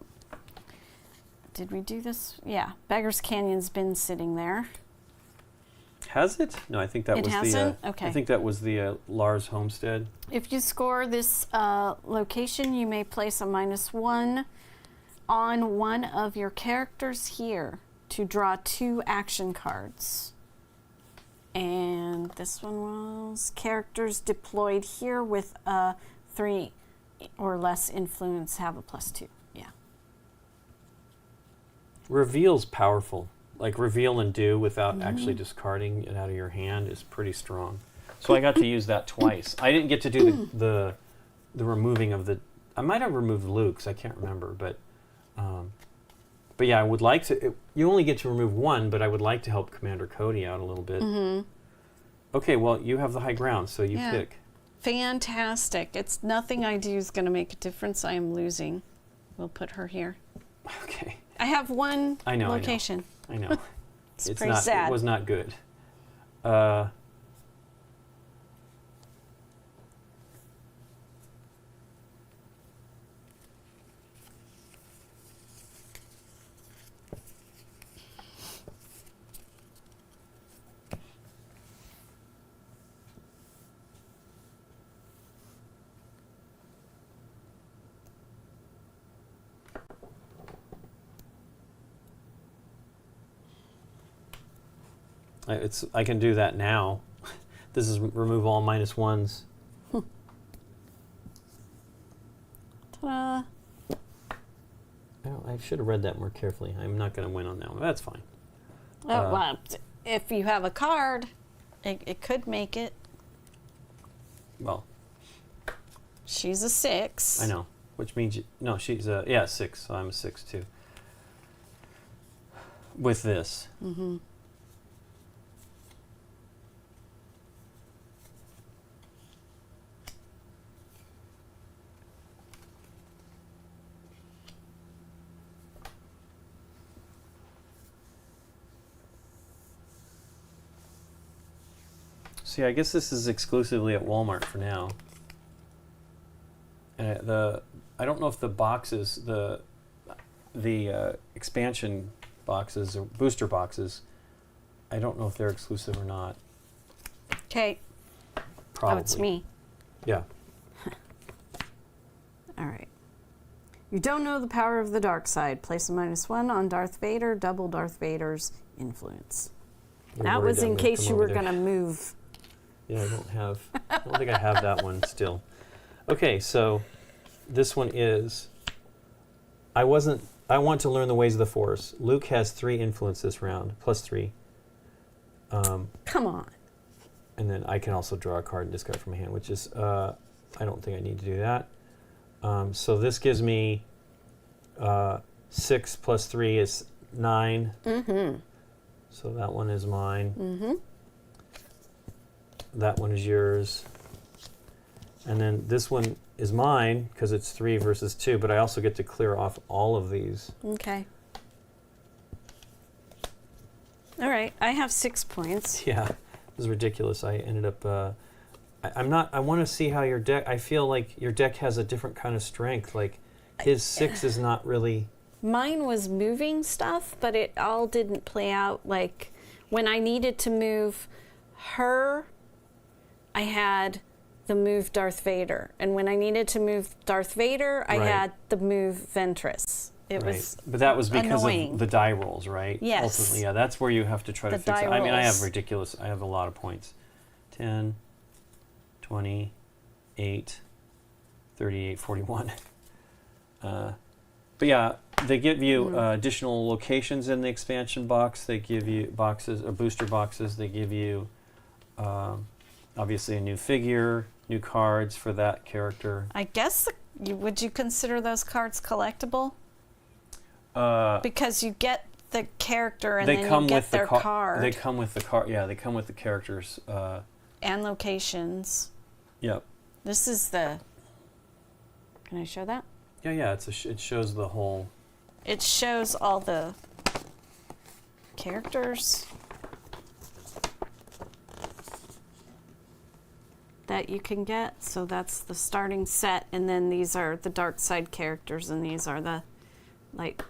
Did we do this? Yeah. Beggar's Canyon's been sitting there. Has it? No, I think that was hasn't? Okay. I think that was the Lars Homestead. If you score this location, you may place a -1 on one of your characters here to draw 2 action cards. And this one was characters deployed here with a 3 or less influence have a +2. Yeah. Reveal's powerful. Like reveal and do without actually discarding it out of your hand is pretty strong. So I got to use that twice. I didn't get to do the removing of the. I might have removed Luke's. I can't remember, but yeah, I would like to. You only get to remove 1, but I would like to help Commander Cody out a little bit. Okay, well you have the high ground, so you pick. Fantastic! It's nothing I do is going to make a difference. I am losing. We'll put her here. Okay. I have 1 location. I know. It's pretty sad. It was not good. I can do that now. This is remove all -1s. Ta-da. I should have read that more carefully. I'm not going to win on that one. That's fine. Oh, well, if you have a card, it could make it. Well, she's a 6. I know, which means she's a 6. So I'm a 6 too. With this. Mm-hmm. See, I guess this is exclusively at Walmart for now. I don't know if the boxes, the expansion boxes or booster boxes, I don't know if they're exclusive or not. Okay. Probably. Oh, it's me. Yeah. All right. You don't know the power of the dark side. Place a -1 on Darth Vader. Double Darth Vader's influence. That was in case you were going to move. Yeah, I don't think I have that one still. Okay, so this one is, I want to learn the ways of the Force. Luke has 3 influence this round, +3. Come on. And then I can also draw a card and discard from my hand, which is, I don't think I need to do that. So this gives me 6 + 3 is 9. Mm-hmm. So that one is mine. Mm-hmm. That one is yours. And then this one is mine because it's 3 versus 2, but I also get to clear off all of these. Okay. All right, I have 6 points. Yeah, this is ridiculous. I ended up, I want to see how your deck, I feel like your deck has a different kind of strength. Like his 6 is not really. Mine was moving stuff, but it all didn't play out. Like when I needed to move her, I had the move Darth Vader. And when I needed to move Darth Vader, I had the move Ventress. It was But that was because annoying. of the die rolls, right? Yes. Ultimately, yeah, that's where you have to try to fix it. I mean, I have a lot of points. 10, 20, 8, 38, 41. But yeah, they give you additional locations in the expansion box. They give you boxes, or booster boxes. They give you obviously a new figure, new cards for that character. I guess, would you consider those cards collectible? Because you get the character and then you get their card. They come with the card. Yeah, they come with the characters. And locations. Yep. This is the... Can I show that? Yeah, it shows the whole... It shows all the characters that you can get. So that's the starting set, and then these are the dark side characters, and these are the, like...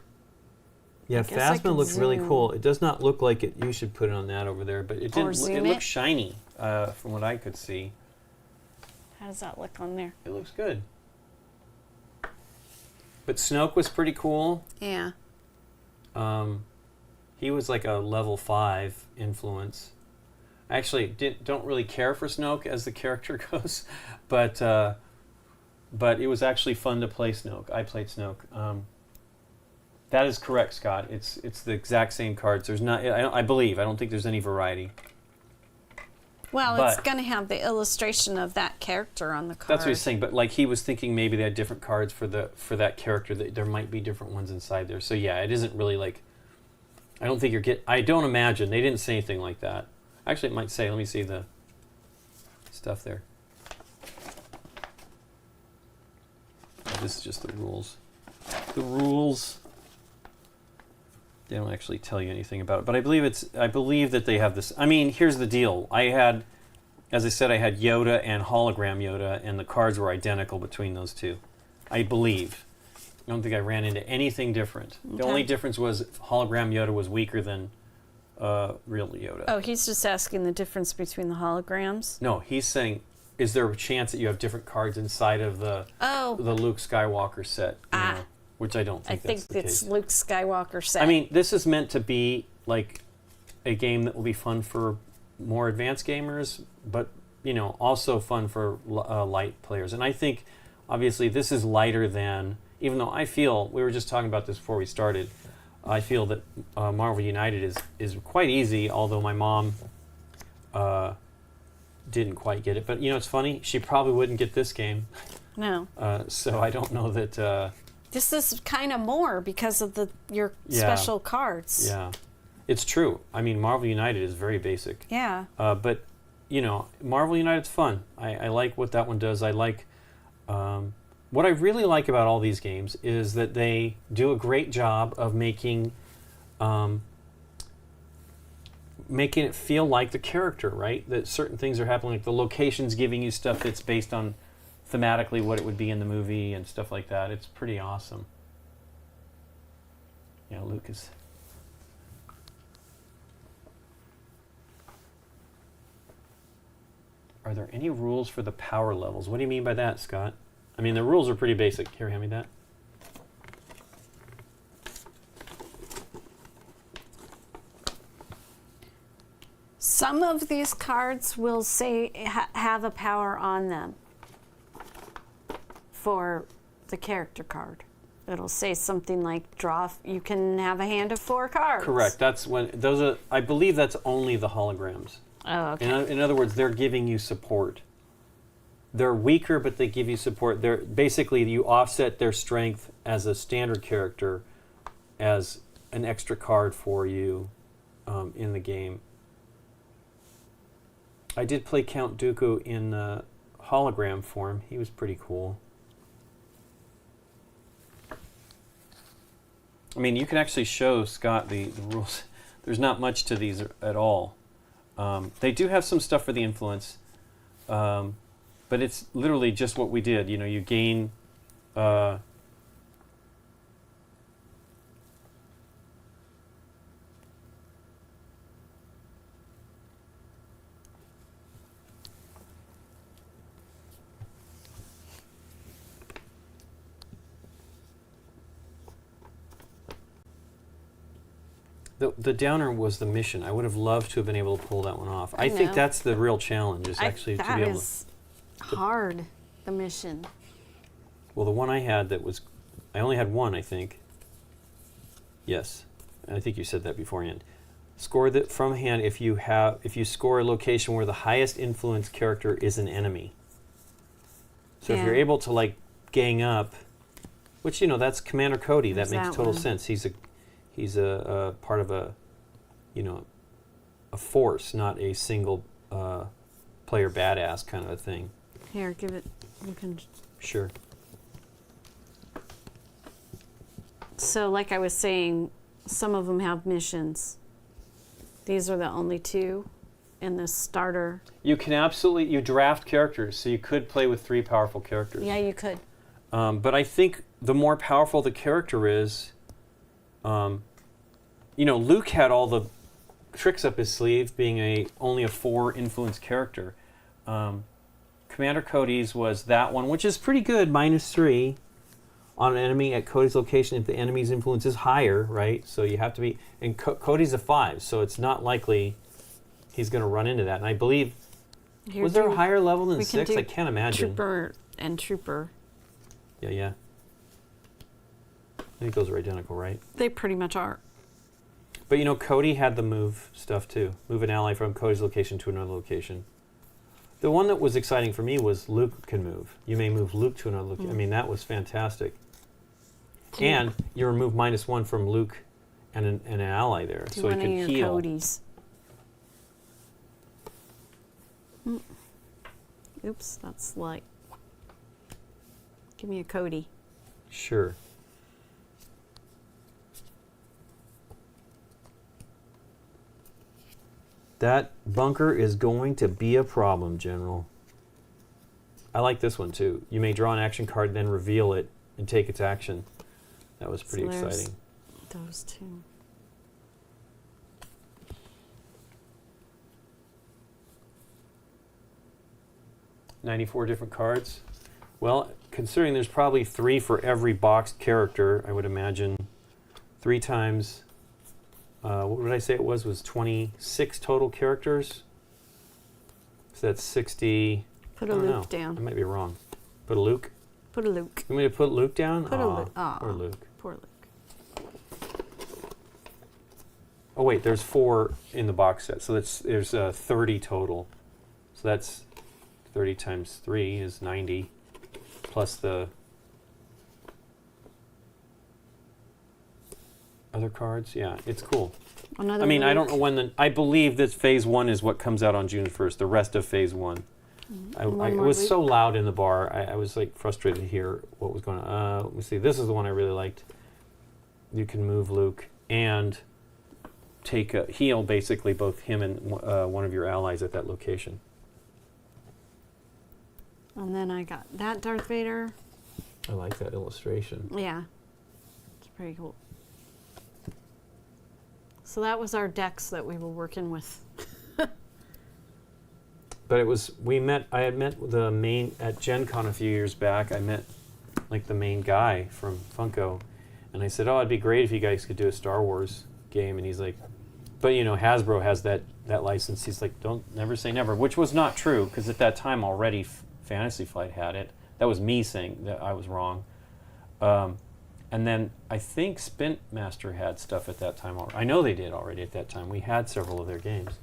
Yeah, Phasma looks really cool. It does not look like it. You should put it on that over there, but it didn't. It looks shiny from what I could see. How does that look on there? It looks good. But Snoke was pretty cool. Yeah. He was like a level 5 influence. I actually don't really care for Snoke as the character goes, but it was actually fun to play Snoke. I played Snoke. That is correct, Scott. It's the exact same cards. There's not. I believe. I don't think there's any variety. Well, it's going to have the illustration of that character on the card. That's what he's saying. But like he was thinking, maybe they had different cards for that character. That there might be different ones inside there. So yeah, it isn't really like. I don't think I don't imagine they didn't say anything like that. Actually, it might say. Let me see the stuff there. This is just the rules. The rules. They don't actually tell you anything about it, but I believe that they have this. I mean, here's the deal. As I said, I had Yoda and hologram Yoda, and the cards were identical between those two. I believe. I don't think I ran into anything different. Okay. The only difference was hologram Yoda was weaker than real Yoda. Oh, he's just asking the difference between the holograms? No, he's saying, is there a chance that you have different cards inside of the Luke Skywalker set? Which I don't think that's the case. I think it's Luke Skywalker set. I mean, this is meant to be like a game that will be fun for more advanced gamers, but also fun for light players. And I think, obviously, this is lighter than. Even though I feel, we were just talking about this before we started, I feel that Marvel United is quite easy. Although my mom didn't quite get it, but it's funny. She probably wouldn't get this game. No. So I don't know that. This is kind of more because of your special cards. Yeah, it's true. I mean, Marvel United is very basic. Yeah. But Marvel United's fun. I like what that one does. I like. What I really like about all these games is that they do a great job of making it feel like the character, right? That certain things are happening, like the locations giving you stuff that's based on thematically what it would be in the movie and stuff like that. It's pretty awesome. Yeah, Lucas. Are there any rules for the power levels? What do you mean by that, Scott? I mean, the rules are pretty basic. Here, hand me that. Some of these cards will say have a power on them for the character card. It'll say something like you can have a hand of 4 cards. Correct. That's when those are. I believe that's only the holograms. Oh, okay. In other words, they're giving you support. They're weaker, but they give you support. They're basically, you offset their strength as a standard character as an extra card for you in the game. I did play Count Dooku in hologram form. He was pretty cool. I mean, you can actually show Scott the rules. There's not much to these at all. They do have some stuff for the influence. But it's literally just what we did. You gain. The downer was the mission. I would have loved to have been able to pull that one off. I think that's the real challenge, is actually to be able to. Hard, the mission. Well, the one I had I only had one, I think. Yes, I think you said that beforehand. Score that from hand if you score a location where the highest influence character is an enemy. So if you're able to gang up, which that's Commander Cody. That makes total sense. He's a part of a force, not a single player badass kind of a thing. Here, give it. You can. Sure. So, like I was saying, some of them have missions. These are the only 2 in this starter. You can you draft characters, so you could play with 3 powerful characters. Yeah, you could. But I think the more powerful the character is, Luke had all the tricks up his sleeve, being only a 4 influence character. Commander Cody's was that one, which is pretty good, -3 on an enemy at Cody's location if the enemy's influence is higher, right? So you have to be, and Cody's a 5, so it's not likely he's going to run into that. And I believe, was there a higher level than 6? I can't imagine. Trooper and Trooper. Yeah. I think those are identical, right? They pretty much are. But Cody had the move stuff too. Move an ally from Cody's location to another location. The one that was exciting for me was Luke can move. You may move Luke to another location. I mean, that was fantastic. And you remove -1 from Luke and an ally there, so he can heal. Cody's. Oops, that's light. Give me a Cody. Sure. That bunker is going to be a problem, General. I like this one too. You may draw an action card, then reveal it and take its action. That was pretty exciting. Those 2. $94 different cards. Well, considering there's probably 3 for every boxed character, I would imagine 3 times what did I say it was 26 total characters. So that's 60. Put a Luke down. I might be wrong. Put a Luke? Put a Luke. You want me to put Luke down? Put a Luke. Poor Luke. Poor Luke. Oh wait, there's 4 in the box set, so there's 30 total. So that's 30 times 3 is 90, plus the other cards. Yeah, it's cool. Another I mean, Luke. I don't know when I believe that Phase 1 is what comes out on June 1st. The rest of Phase 1. It was so loud in the bar. I was like frustrated to hear what was going on. Let me see. This is the one I really liked. You can move Luke and heal basically both him and one of your allies at that location. And then I got that Darth Vader. I like that illustration. Yeah, it's pretty cool. So that was our decks that we were working with. But I had met the main, at Gen Con a few years back, I met like the main guy from Funko. And I said, oh, it'd be great if you guys could do a Star Wars game. And he's like, but Hasbro has that license. He's like, never say never, which was not true, because at that time already Fantasy Flight had it. That was me saying that I was wrong. And then I think Spin Master had stuff at that time. I know they did already at that time. We had several of their games.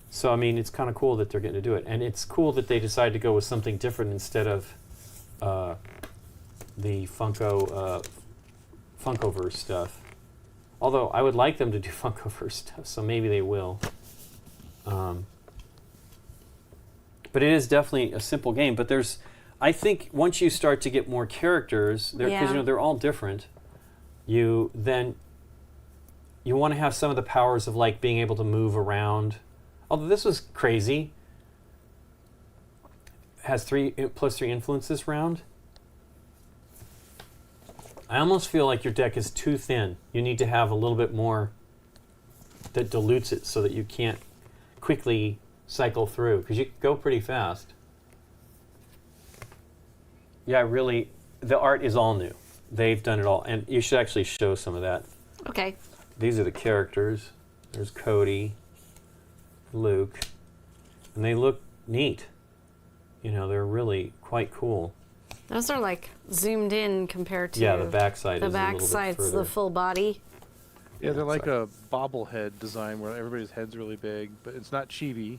So, I mean, it's kind of cool that they're getting to do it. And it's cool that they decided to go with something different instead of the Funkoverse stuff. Although, I would like them to do Funkoverse stuff, so maybe they will. But it is definitely a simple game. But I think once you start to get more characters, because they're all different, you want to have some of the powers of like being able to move around. Although this was crazy. Has +3 influences round. I almost feel like your deck is too thin. You need to have a little bit more that dilutes it so that you can't quickly cycle through, because you go pretty fast. Yeah, really, the art is all new. They've done it all, and you should actually show some of that. Okay. These are the characters. There's Cody, Luke, and they look neat. They're really quite cool. Those are like zoomed in compared to the backside. The backside's the full body. Yeah, they're like a bobblehead design where everybody's head's really big, but it's not chibi,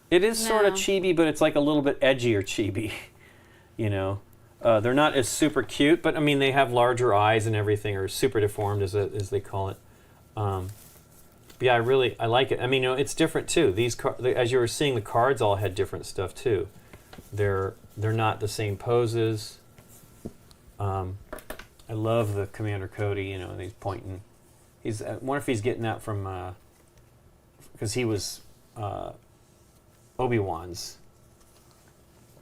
It is sort of chibi, but it's like a little bit edgier chibi, They're not as super cute, but I mean, they have larger eyes and everything, or super deformed as they call it. But yeah, I like it. I mean, it's different too. These as you were seeing, the cards all had different stuff too. They're not the same poses. I love the Commander Cody. He's pointing. I wonder if he's getting that from because he was Obi-Wan's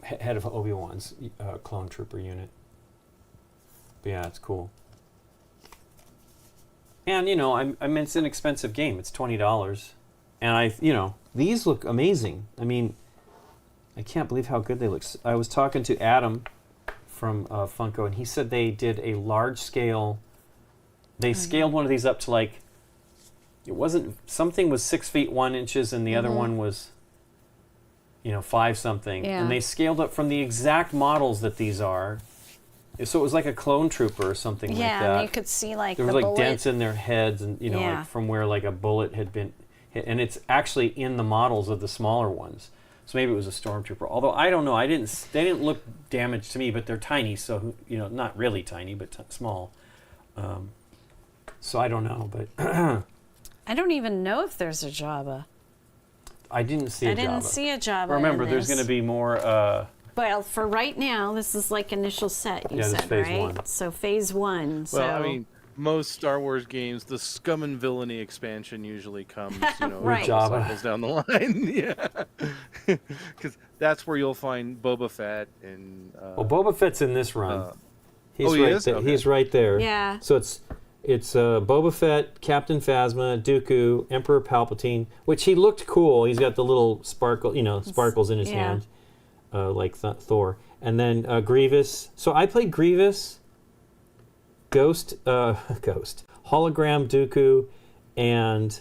head of Obi-Wan's clone trooper unit. But yeah, it's cool. And I mean, it's an expensive game. It's $20, and these look amazing. I mean, I can't believe how good they look. I was talking to Adam from Funko, and he said they did a large scale. They scaled one of these up to like. It wasn't, something was 6 feet 1 inches, and the other one was 5 something. Yeah. And they scaled up from the exact models that these are. So it was like a clone trooper or something like that. Yeah, and you could see like there the was like bullet. dents in their heads, and like from where like a bullet had been hit. And it's actually in the models of the smaller ones. So maybe it was a stormtrooper. Although I don't know, they didn't look damaged to me, but they're tiny, so not really tiny, but small. So I don't know, but I don't even know if there's a Jabba. I didn't see a Jabba. I didn't see a Jabba. Remember, there's going to be more. Well, for right now, this is like initial set. You this said, is phase right? 1. So phase 1. Well, I mean, most Star Wars games, the Scum and Villainy expansion usually comes, right. cycles down the line. Yeah, because that's where you'll find Boba Fett and. Well, Boba Fett's in this run. He is? Okay. He's right there. Yeah. So it's Boba Fett, Captain Phasma, Dooku, Emperor Palpatine, which he looked cool. He's got the little sparkles in his hand, like Thor. And then Grievous. So I played Grievous, Ghost, Hologram Dooku, and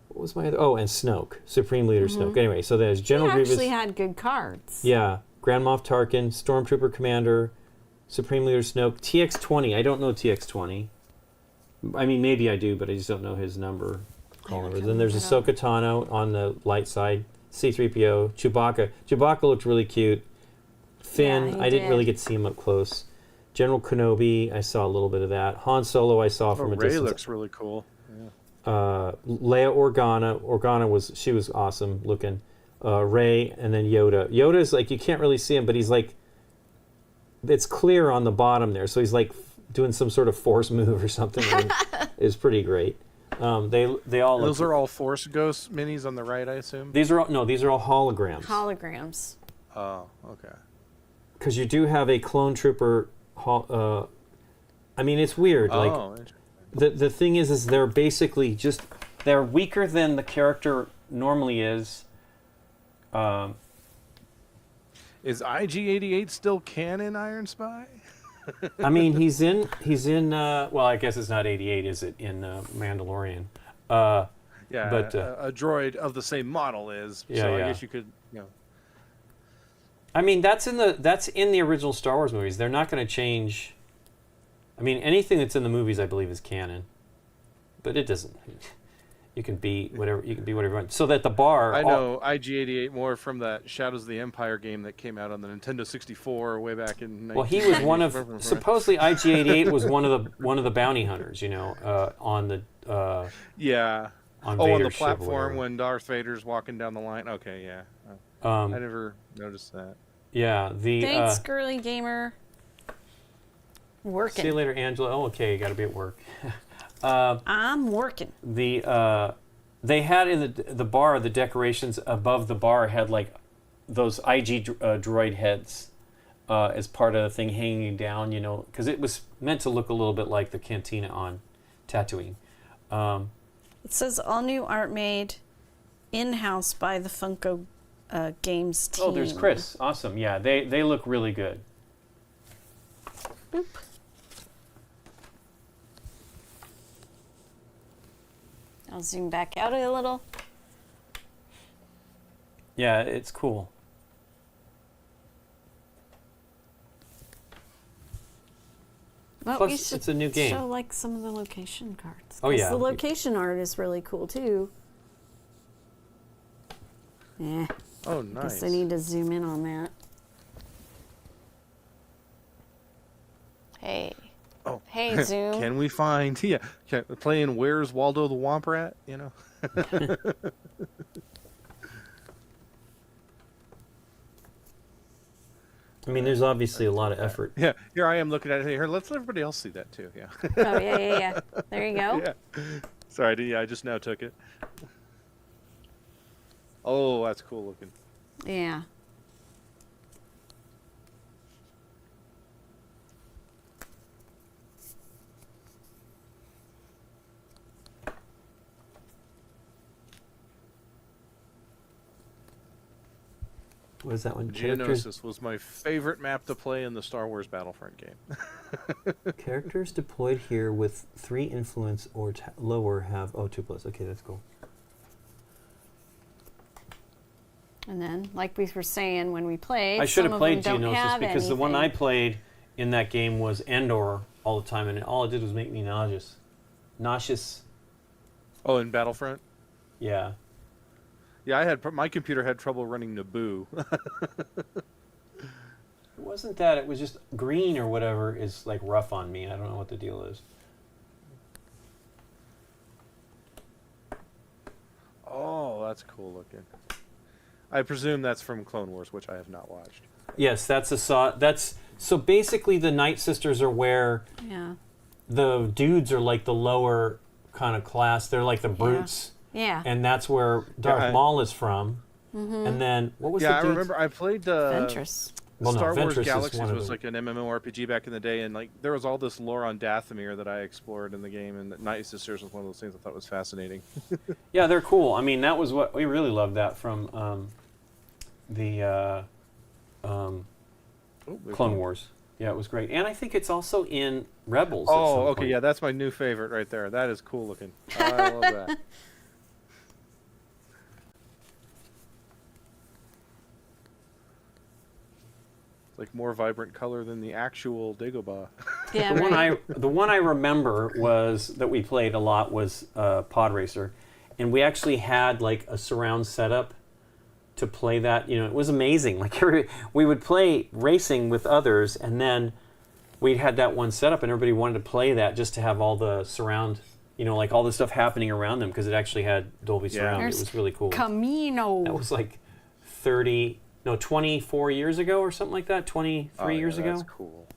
what was my other? Oh, and Snoke, Supreme Leader Snoke. Anyway, so there's General Grievous. Actually had good cards. Yeah, Grand Moff Tarkin, Stormtrooper Commander, Supreme Leader Snoke, TX-20. I don't know TX-20. I mean, maybe I do, but I just don't know his number. Then there's Ahsoka Tano on the light side, C-3PO, Chewbacca. Chewbacca looked really cute. Finn, I didn't really get to see him up close. General Kenobi, I saw a little bit of that. Han Solo, I saw from a distance. Rey looks really cool. Leia Organa. She was awesome looking. Rey, and then Yoda. Yoda's like, you can't really see him, but he's like, it's clear on the bottom there, so he's like doing some sort of force move or something. It's pretty great. They all. Those are all Force Ghost minis on the right, I assume. These are all holograms. Holograms. Oh, okay. Because you do have a clone trooper. I mean, it's weird. The thing is they're basically they're weaker than the character normally is. Is IG-88 still canon, Iron Spy? I mean, he's in. Well, I guess it's not 88, is it? In Mandalorian. Yeah, but a droid of the same model is. Yeah, so I guess you could. I mean, that's in the original Star Wars movies. They're not going to change. I mean, anything that's in the movies, I believe, is canon. But it doesn't. You can be whatever you want. So that the bar. I know IG-88 more from that Shadows of the Empire game that came out on the Nintendo 64 way back in. Well, he was one of supposedly IG-88 was one of the bounty hunters. On the. Yeah. On the platform when Darth Vader's walking down the line. Okay, yeah. I never noticed that. Yeah. Thanks, Girly Gamer. Working. See you later, Angela. Oh, okay. You got to be at work. I'm working. They had in the bar, the decorations above the bar had like those IG droid heads as part of the thing hanging down, because it was meant to look a little bit like the cantina on Tatooine. It says all new art made in-house by the Funko Games team. Oh, there's Chris. Awesome. Yeah, they look really good. Boop. I'll zoom back out a little. Yeah, it's cool. Well, plus, it's a new game. Show like some of the location cards. Oh yeah, the location art is really cool too. Yeah. Oh, nice. Guess I need to zoom in on that. Hey. Oh. Hey, Zoom. Can we find playing Where's Waldo the Womp Rat? I mean, there's obviously a lot of effort. Yeah, here I am looking at it. Here, let's let everybody else see that too. Yeah. Oh yeah. There you go. Yeah. Sorry, I just now took it. Oh, that's cool looking. Yeah. What is that one? Geonosis was my favorite map to play in the Star Wars Battlefront game. Characters deployed here with 3 influence or lower have 2+. Okay, that's cool. And then, like we were saying when we played, I should have played Geonosis because the one I played in that game was Endor all the time, and all it did was make me nauseous. Oh, in Battlefront? Yeah. Yeah, my computer had trouble running Naboo. It wasn't that. It was just green or whatever is like rough on me. I don't know what the deal is. Oh, that's cool looking. I presume that's from Clone Wars, which I have not watched. Yes, so basically the Night Sisters are where the dudes are like the lower kind of class. They're like the brutes. Yeah. And that's where Darth Maul is from. Mm-hmm. And then, what was the dude's? I remember I played Ventress. Star Wars Galaxies was like an MMORPG back in the day, and like there was all this lore on Dathomir that I explored in the game, and Night Sisters was one of those things I thought was fascinating. Yeah, they're cool. I mean, that was what we really loved that from the Clone Wars. Yeah, it was great. And I think it's also in Rebels. Oh, okay, yeah, that's my new favorite right there. That is cool looking. I love that. Like more vibrant color than the actual Dagobah. Yeah, the one I remember was that we played a lot was Pod Racer, and we actually had like a surround setup to play that. You know, it was amazing. Like we would play racing with others, and then we had that one setup, and everybody wanted to play that just to have all the surround. You know, like all the stuff happening around them because it actually had Dolby Surround. There's it was really cool. Camino. That was like 24 years ago or something like that. 23 years ago. That's cool.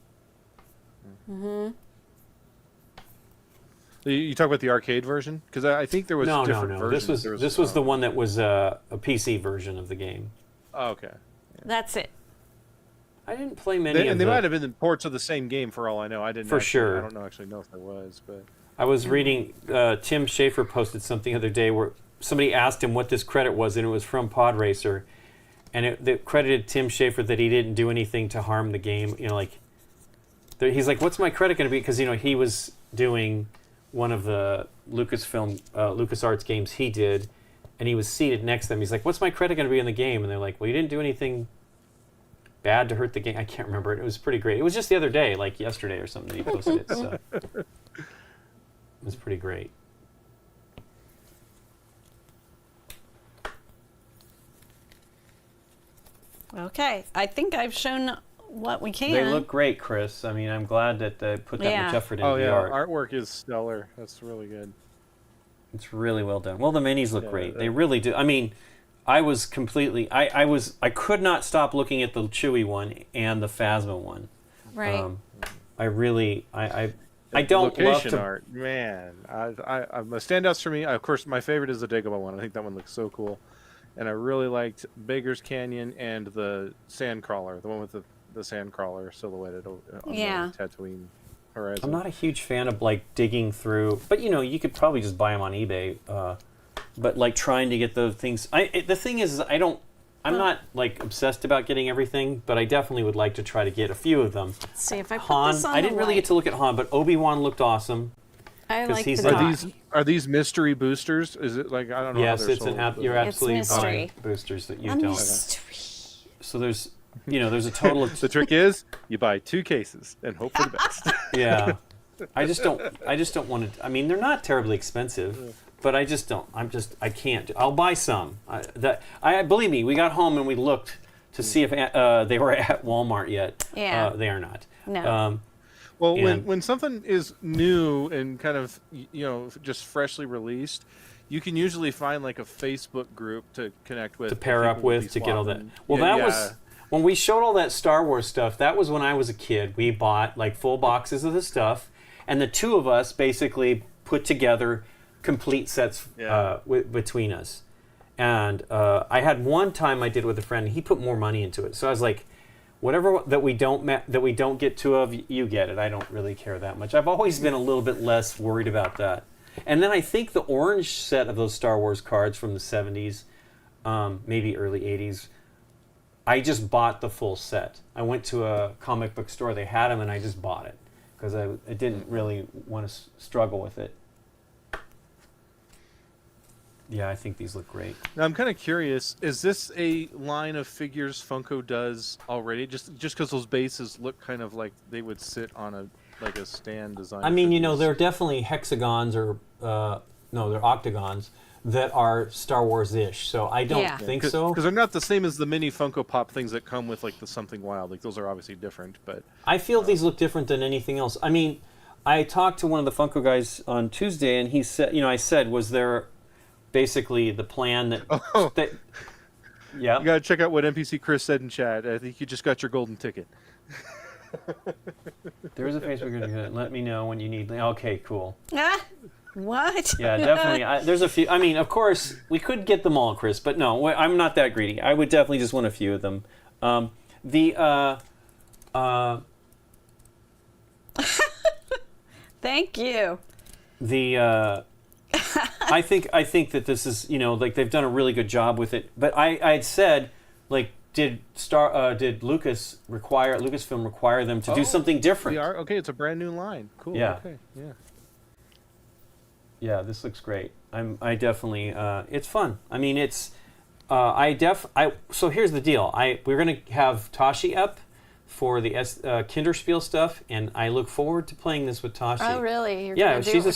Mm-hmm. You talk about the arcade version? Because I think there was different versions. This was the one that was a PC version of the game. Oh, okay. Yeah. That's it. I didn't play many and they might have been the ports of the same game for all I know. I didn't. Sure. I don't know if there was, but I was reading. Tim Schafer posted something the other day where somebody asked him what this credit was, and it was from Pod Racer, and it credited Tim Schafer that he didn't do anything to harm the game. You know, like he's like, "What's my credit going to be?" Because he was doing one of the LucasArts games he did, and he was seated next to them. He's like, "What's my credit going to be in the game?" And they're like, "Well, you didn't do anything bad to hurt the game." I can't remember it. It was pretty great. It was just the other day, like yesterday or something, that he posted it. So it was pretty great. Okay, I think I've shown what we can. They look great, Chris. I mean, I'm glad that they put that much effort into the art. Artwork is stellar. That's really good. It's really well done. Well, the minis look great. They really do. I mean, I was completely. I could not stop looking at the Chewy one and the Phasma one. Right. I don't love to art. Man, my standouts for me. Of course, my favorite is the Dagobah one. I think that one looks so cool, and I really liked Baker's Canyon and the Sandcrawler, the one with the Sandcrawler silhouetted on the Tatooine horizon. I'm not a huge fan of like digging through, but you could probably just buy them on eBay. But like trying to get those things, the thing is, I'm not like obsessed about getting everything, but I definitely would like to try to get a few of them. Let's see if I put Han, this on I didn't really get to look at Han, but Obi-Wan looked awesome. I like Are these mystery boosters? Is it like I don't know? Yes, you're absolutely buying mystery. boosters that you a don't. Mystery. So there's a total of. The trick is you buy 2 cases and hope for the best. Yeah, I just don't want to. I mean, they're not terribly expensive. But I just don't. I can't. I'll buy some. Believe me, we got home and we looked to see if they were at Walmart yet. Yeah. They are not. No. Well, when something is new and kind of just freshly released, you can usually find like a Facebook group to connect with, to pair up with, to get all that. Well, that was when we showed all that Star Wars stuff. That was when I was a kid. We bought like full boxes of the stuff, and the two of us basically put together complete sets between us. And I had one time I did with a friend, and he put more money into it. So I was like, whatever that we don't get 2 of, you get it. I don't really care that much. I've always been a little bit less worried about that. And then I think the orange set of those Star Wars cards from the 70s, maybe early 80s, I just bought the full set. I went to a comic book store, they had them, and I just bought it because I didn't really want to struggle with it. Yeah, I think these look great. Now, I'm kind of curious, is this a line of figures Funko does already? Just because those bases look kind of like they would sit on a stand design. I mean, they're definitely hexagons or they're octagons that are Star Wars-ish. So I don't think so. Because they're not the same as the mini Funko Pop things that come with like the Something Wild. Like those are obviously different, but I feel these look different than anything else. I mean, I talked to one of the Funko guys on Tuesday, and he said, I said, was there basically the plan that yeah, you gotta check out what NPC Chris said in chat. I think you just got your golden ticket. There's a Facebook group. Let me know when you need. Okay, cool. What? Yeah, definitely. There's a few. I mean, of course, we could get them all, Chris, but no, I'm not that greedy. I would definitely just want a few of them. Thank you. I think that this is, like they've done a really good job with it. But I had said, like, did Lucasfilm require them to do something different? Okay. It's a brand new line. Cool. Yeah. Okay. Yeah. Yeah, this looks great. I definitely. It's fun. I mean, it's. So here's the deal. We're gonna have Tashi up for the Kinderspiel stuff, and I look forward to playing this with Tashi. Oh, really? She's a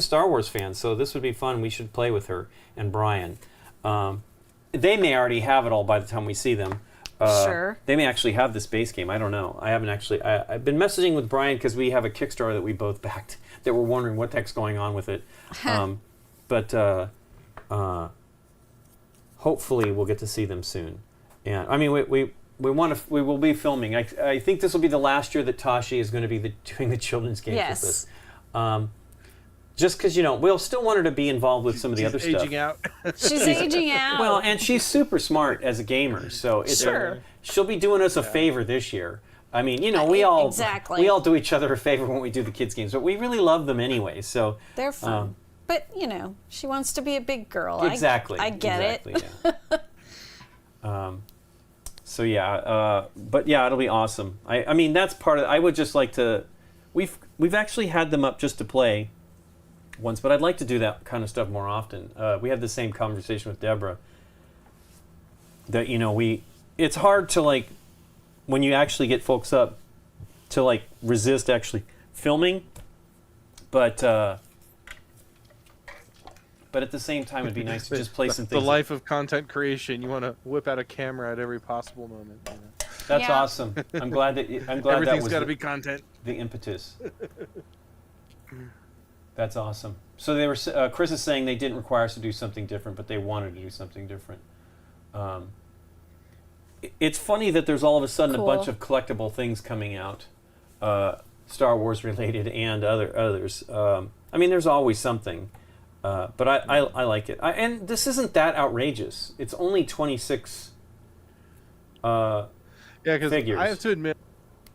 Star Wars fan, so this would be fun. We should play with her and Brian. They may already have it all by the time we see them. Sure. They may actually have this base game. I don't know. I haven't actually. I've been messaging with Brian because we have a Kickstarter that we both backed that we're wondering what the heck's going on with it. But hopefully we'll get to see them soon. And I mean, we will be filming. I think this will be the last year that Tashi is going to be doing the children's games with us. Just because, we'll still want her to be involved with some of the other stuff. Aging out. She's aging out. Well, and she's super smart as a gamer, so she'll be doing us a favor this year. I mean, we all do each other a favor when we do the kids games, but we really love them anyway. So they're fun. But she wants to be a big girl. Exactly. I get it. Yeah. So yeah, but yeah, it'll be awesome. I mean, that's part of. I would just like to. We've actually had them up just to play once, but I'd like to do that kind of stuff more often. We had the same conversation with Deborah. That it's hard to when you actually get folks up to resist actually filming, but at the same time, it'd be nice to just play some things. The life of content creation. You want to whip out a camera at every possible moment. That's awesome. I'm glad everything's got to be content. The impetus. That's awesome. So they were. Chris is saying they didn't require us to do something different, but they wanted to do something different. It's funny that there's all of a sudden a bunch of collectible things coming out, Star Wars related and others. I mean, there's always something. But I like it. And this isn't that outrageous. It's only 26 figures. I have to admit,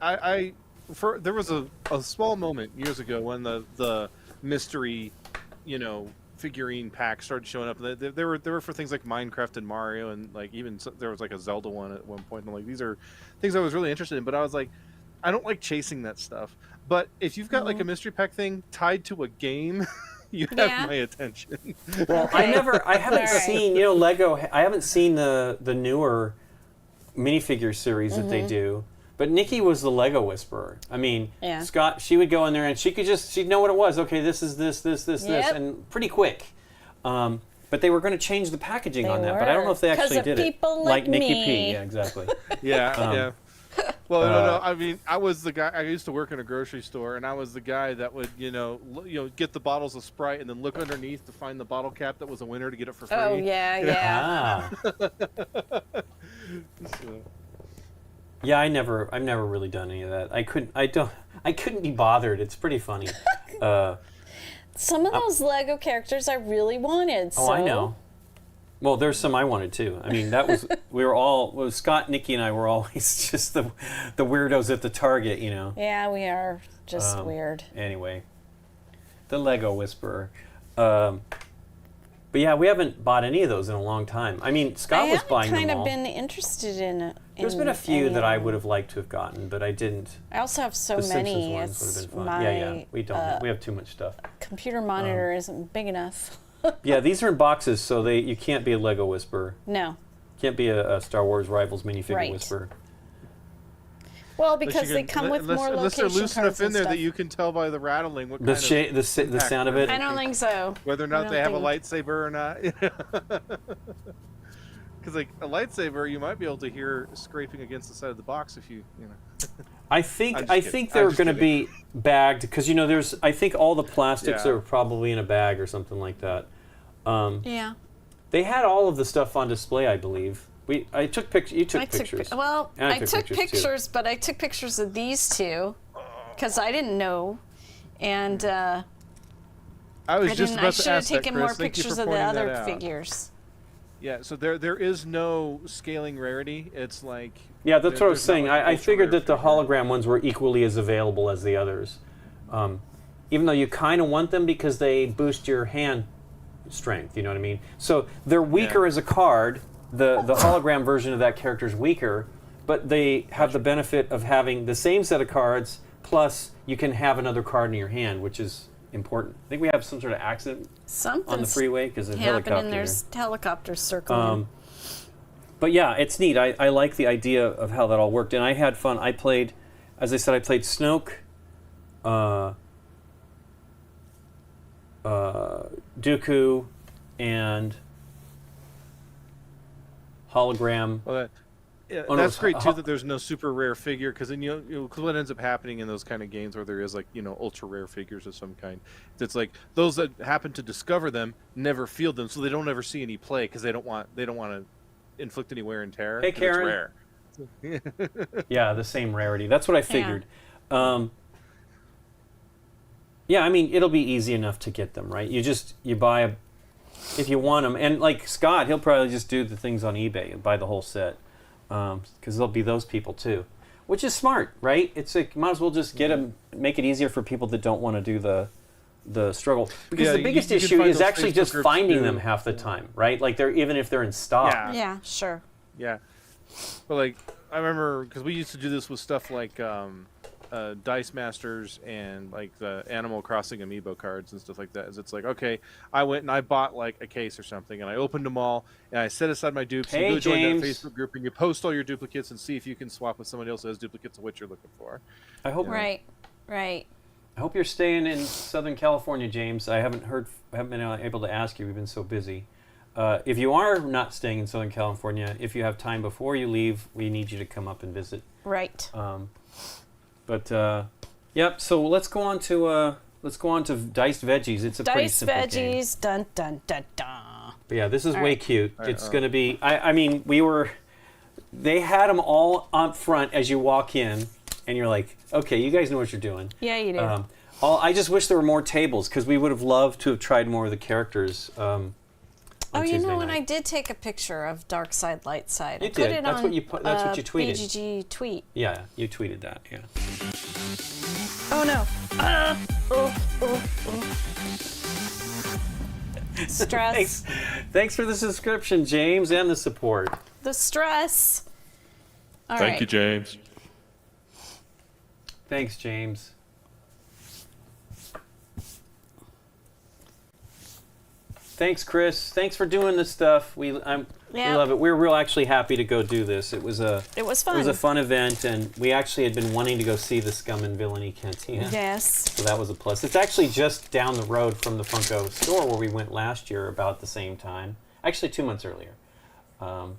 there was a small moment years ago when the mystery, figurine pack started showing up. They were for things like Minecraft and Mario, and even there was a Zelda one at one point. And these are things I was really interested in. But I was like, I don't like chasing that stuff. But if you've got a mystery pack thing tied to a game. You have my attention. Well, I haven't seen, Lego. I haven't seen the newer minifigure series that they do. But Nikki was the Lego whisperer. I mean, Scott, she would go in there and she'd know what it was. Okay, this is this, and pretty quick. But they were going to change the packaging on that. But I don't know if they actually did it. Like Nikki me. P. Yeah, exactly. Yeah. Well, no. I mean, I was the guy. I used to work in a grocery store, and I was the guy that would, get the bottles of Sprite and then look underneath to find the bottle cap that was a winner to get it for free. Oh yeah. Yeah, I've never really done any of that. I couldn't be bothered. It's pretty funny. Some of those Lego characters I really wanted. Oh, I know. Well, there's some I wanted too. I mean, Scott, Nikki, and I were always just the weirdos at the Target, Yeah, we are just weird. Anyway, the Lego Whisperer. But yeah, we haven't bought any of those in a long time. I mean, Scott was buying them all. I haven't kind of been interested in There's been a few that I would have liked to have gotten, but I didn't. I also have so the many. Simpsons ones would have been fun. Yeah, we don't. We have too much stuff. Computer monitor isn't big enough. Yeah, these are in boxes, so you can't be a Lego Whisperer. No. Can't be a Star Wars Rivals minifigure Whisperer. Well, because they come with more location cards. Unless they're loose enough in there stuff. that you can tell by the rattling what the sound of it. I don't think so. Whether or not they have a lightsaber or not. Because a lightsaber, you might be able to hear scraping against the side of the box if you. I think they're going to be bagged because I think all the plastics are probably in a bag or something like that. Yeah. They had all of the stuff on display, I believe. I took pictures. You took pictures. I took pictures, but I took pictures of these two because I didn't know, and I should have taken more pictures of the other figures. Yeah, so there is no scaling rarity. It's like that's what I was saying. I figured that the hologram ones were equally as available as the others, even though you kind of want them because they boost your hand strength. You know what I mean? So they're weaker as a card the hologram version of that character is weaker, but they have the benefit of having the same set of cards, plus you can have another card in your hand, which is important. I think we have some sort of accident on the freeway because of helicopter. And there's helicopters circling. But yeah, it's neat. I like the idea of how that all worked, and I had fun. I played, as I said, I played Snoke, Dooku, and hologram. Well, that's great too. That there's no super rare figure, because then cause what ends up happening in those kind of games where there is like ultra rare figures of some kind, it's like those that happen to discover them never field them, so they don't ever see any play because they don't want to inflict any wear and tear. Hey, Karen. It's rare. Yeah, the same rarity. That's what I figured. Yeah, I mean, it'll be easy enough to get them, right? You buy if you want them, and like Scott, he'll probably just do the things on eBay and buy the whole set, because there'll be those people too, which is smart, right? It's like might as well just get them, make it easier for people that don't want to do the struggle, because the biggest issue is actually just finding them half the time, right? Like even if they're in stock. Yeah, sure. Yeah, but like I remember, because we used to do this with stuff like Dice Masters and like the Animal Crossing amiibo cards and stuff like that. Is it's like, okay, I went and I bought like a case or something, and I opened them all, and I set aside my dupes. Hey, and you go join that James. Facebook group and you post all your duplicates and see if you can swap with somebody else that has duplicates of what you're looking for. I hope. Right. I hope you're staying in Southern California, James. I haven't been able to ask you. We've been so busy. If you are not staying in Southern California, if you have time before you leave, we need you to come up and visit. Right. Yep. So let's go on to Diced Veggies. It's a pretty simple game. Diced Veggies. Dun dun dun dun. But yeah, this is way cute. It's going to be. I mean, they had them all up front as you walk in, and you're like, okay, you guys know what you're doing. Yeah, you do. I just wish there were more tables, because we would have loved to have tried more of the characters. And I did take a picture of Dark Side, Light Side. You did. That's what you tweeted. BGG tweet. Yeah, you tweeted that. Yeah. Oh no. Stress. Thanks for the subscription, James, and the support. The stress. All Thank right. you, James. Thanks, James. Thanks, Chris. Thanks for doing this stuff. We love it. We're real actually happy to go do this. It was fun. It was a fun event, and we actually had been wanting to go see the Scum and Villainy Cantina. Yes. So that was a plus. It's actually just down the road from the Funko store where we went last year about the same time. Actually, 2 months earlier. And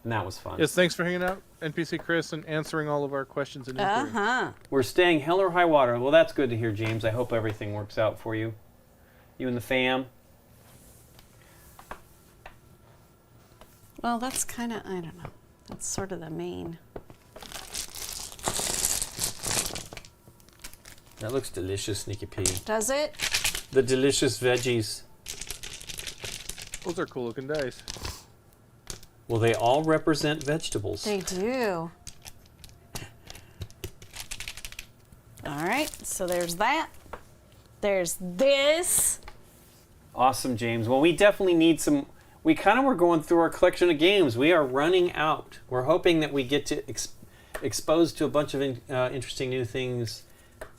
that was fun. Yes, thanks for hanging out, NPC Chris, and answering all of our questions and inquiries. We're staying hell or high water. Well, that's good to hear, James. I hope everything works out for you. You and the fam. Well, that's kind of, I don't know. That's sort of the main. That looks delicious, Nikki P. Does it? The delicious veggies. Those are cool looking dice. Well, they all represent vegetables. They do. All right, so there's that. There's this. Awesome, James. Well, we definitely need some. We kind of were going through our collection of games. We are running out. We're hoping that we get to expose to a bunch of interesting new things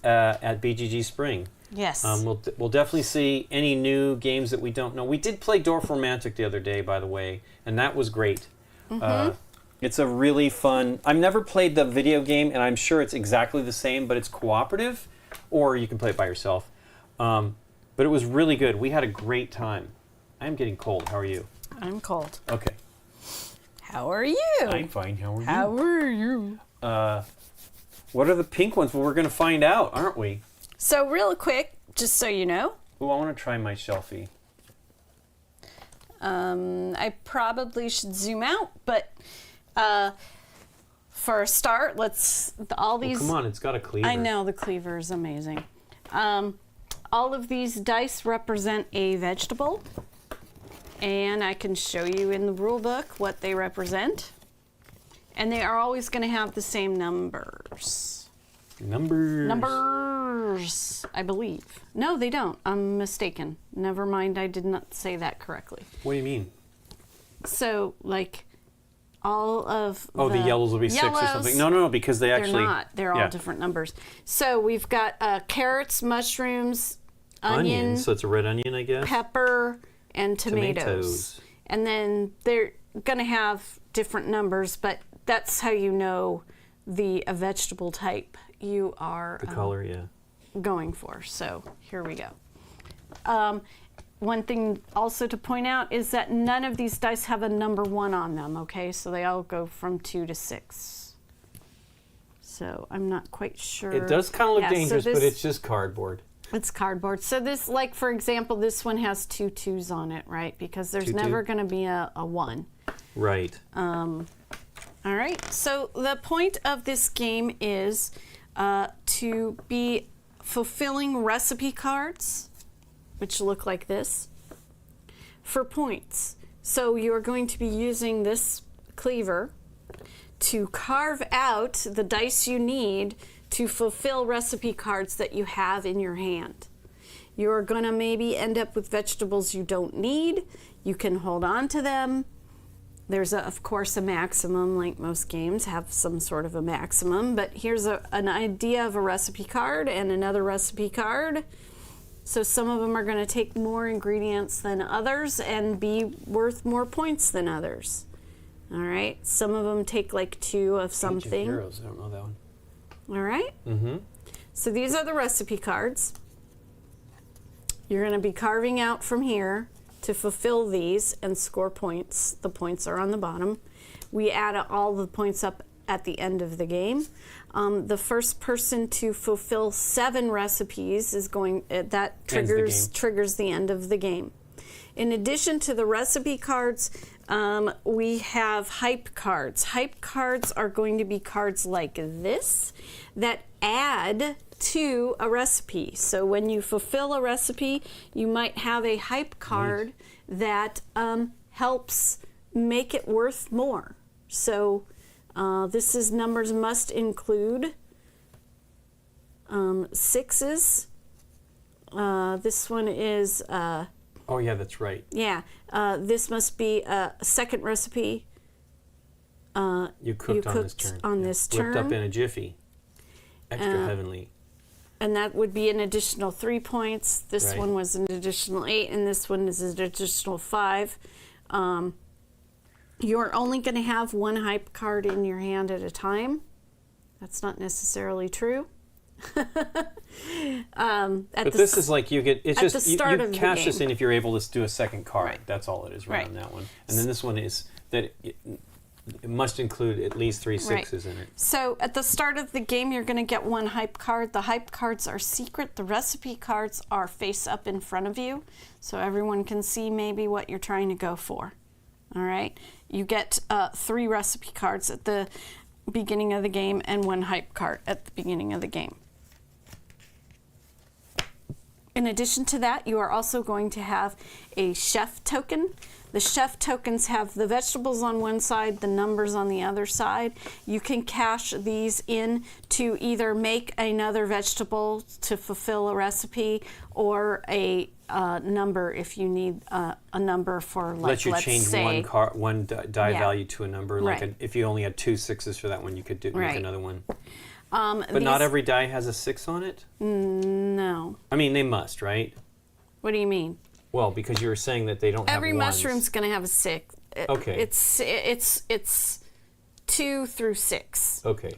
at BGG Spring. Yes. We'll definitely see any new games that we don't know. We did play Dwarf Romantic the other day, by the way, and that was great. Mm-hmm. It's a really fun. I've never played the video game, and I'm sure it's exactly the same, but it's cooperative, or you can play it by yourself. But it was really good. We had a great time. I'm getting cold. How are you? I'm cold. Okay. How are you? I'm fine. How are you? How are you? What are the pink ones? Well, we're going to find out, aren't we? So real quick, just so you know. Oh, I want to try my shelfie. I probably should zoom out, but for a start, all these. Come on, it's got a cleaver. I know, the cleaver is amazing. All of these dice represent a vegetable, and I can show you in the rule book what they represent. And they are always going to have the same numbers. Numbers, I believe. No, they don't. I'm mistaken. Never mind, I did not say that correctly. What do you mean? So, like, all of the yellows will be 6 or something. No, because they actually... They're not. They're all different numbers. So we've got carrots, mushrooms, onions. So it's a red onion, I guess. Pepper, and tomatoes. And then they're going to have different numbers, but that's how you know the vegetable type you are... The color, going for. So here we go. One thing also to point out is that none of these dice have a number 1 on them, okay? So they all go from 2 to 6. So I'm not quite sure. It does kind of look dangerous, but it's just cardboard. It's cardboard. So this, like, for example, this one has 2 2s on it, right? Because there's never going to be a 1. Right. All right. So the point of this game is to be fulfilling recipe cards, which look like this, for points. So you're going to be using this cleaver to carve out the dice you need to fulfill recipe cards that you have in your hand. You're going to maybe end up with vegetables you don't need. You can hold on to them. There's, of course, a maximum, like most games have some sort of a maximum, but here's an idea of a recipe card and another recipe card. So some of them are going to take more ingredients than others and be worth more points than others. All right. Some of them take like 2 of something. Age of Heroes. I don't know that one. All right. Mm-hmm. So these are the recipe cards. You're going to be carving out from here to fulfill these and score points. The points are on the bottom. We add all the points up at the end of the game. The first person to fulfill 7 recipes is going, that triggers the end of the game. In addition to the recipe cards, we have hype cards. Hype cards are going to be cards like this that add to a recipe. So when you fulfill a recipe, you might have a hype card that helps make it worth more. So this is numbers must include 6s. This one is... oh, yeah, that's right. Yeah. This must be a second recipe. You cooked on this turn. Whipped up in a jiffy. Extra heavenly. And that would be an additional 3 points. This one was an additional 8, and this one is an additional 5. You're only going to have 1 hype card in your hand at a time. That's not necessarily true. But this is like you get, it's just, you cash this in if you're able to do a second card. Right. That's all it is on that one. And then this one is that it must include at least 3 6s in it. So at the start of the game, you're going to get 1 hype card. The hype cards are secret. The recipe cards are face up in front of you, so everyone can see maybe what you're trying to go for. All right? You get 3 recipe cards at the beginning of the game and 1 hype card at the beginning of the game. In addition to that, you are also going to have a chef token. The chef tokens have the vegetables on one side, the numbers on the other side. You can cash these in to either make another vegetable to fulfill a recipe, or a number if you need a number for, like, let's change say, one die value to a number. Like if you only had 2 6s for that one, you could make another one. But not every die has a 6 on it? No. I mean, they must, right? What do you mean? Well, because you were saying that they don't have every ones. mushroom's going to have a 6. Okay. It's 2 through 6. Okay.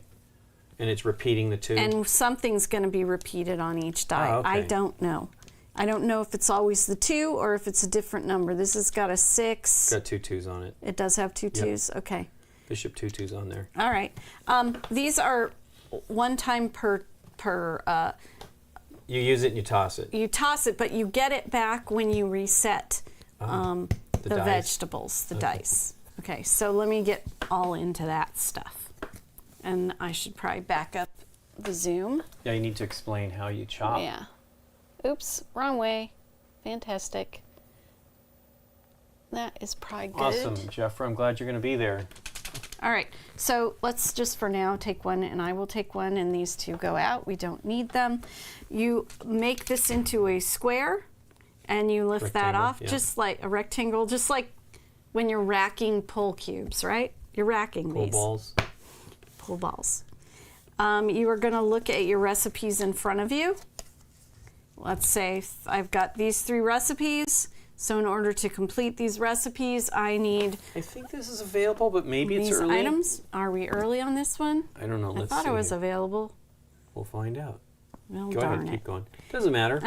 And it's repeating the 2? And something's going to be repeated on each die. Oh, okay. I don't know. I don't know if it's always the 2 or if it's a different number. This has got a 6. Got 2 2s on it. It does have 2 2s? Yep. Okay. Bishop 2 2s on there. All right. These are 1 time per you use it and you toss it. You toss it, but you get it back when you reset the vegetables, the dice. Okay, so let me get all into that stuff. And I should probably back up the Zoom. Yeah, you need to explain how you chop. Yeah. Oops, wrong way. Fantastic. That is probably good. Awesome, Jeffrey. I'm glad you're going to be there. All right, so let's just for now take one, and I will take one, and these 2 go out. We don't need them. You make this into a square, and you lift that off, just like a rectangle, just like when you're racking pull cubes, right? You're racking pull these. balls. Pull balls. You are going to look at your recipes in front of you. Let's say I've got these 3 recipes. So in order to complete these recipes, I need... I think this is available, but maybe it's early. These items. Are we early on this one? I don't know. I thought it was available. We'll find out. Well, Go ahead, keep going. Doesn't matter.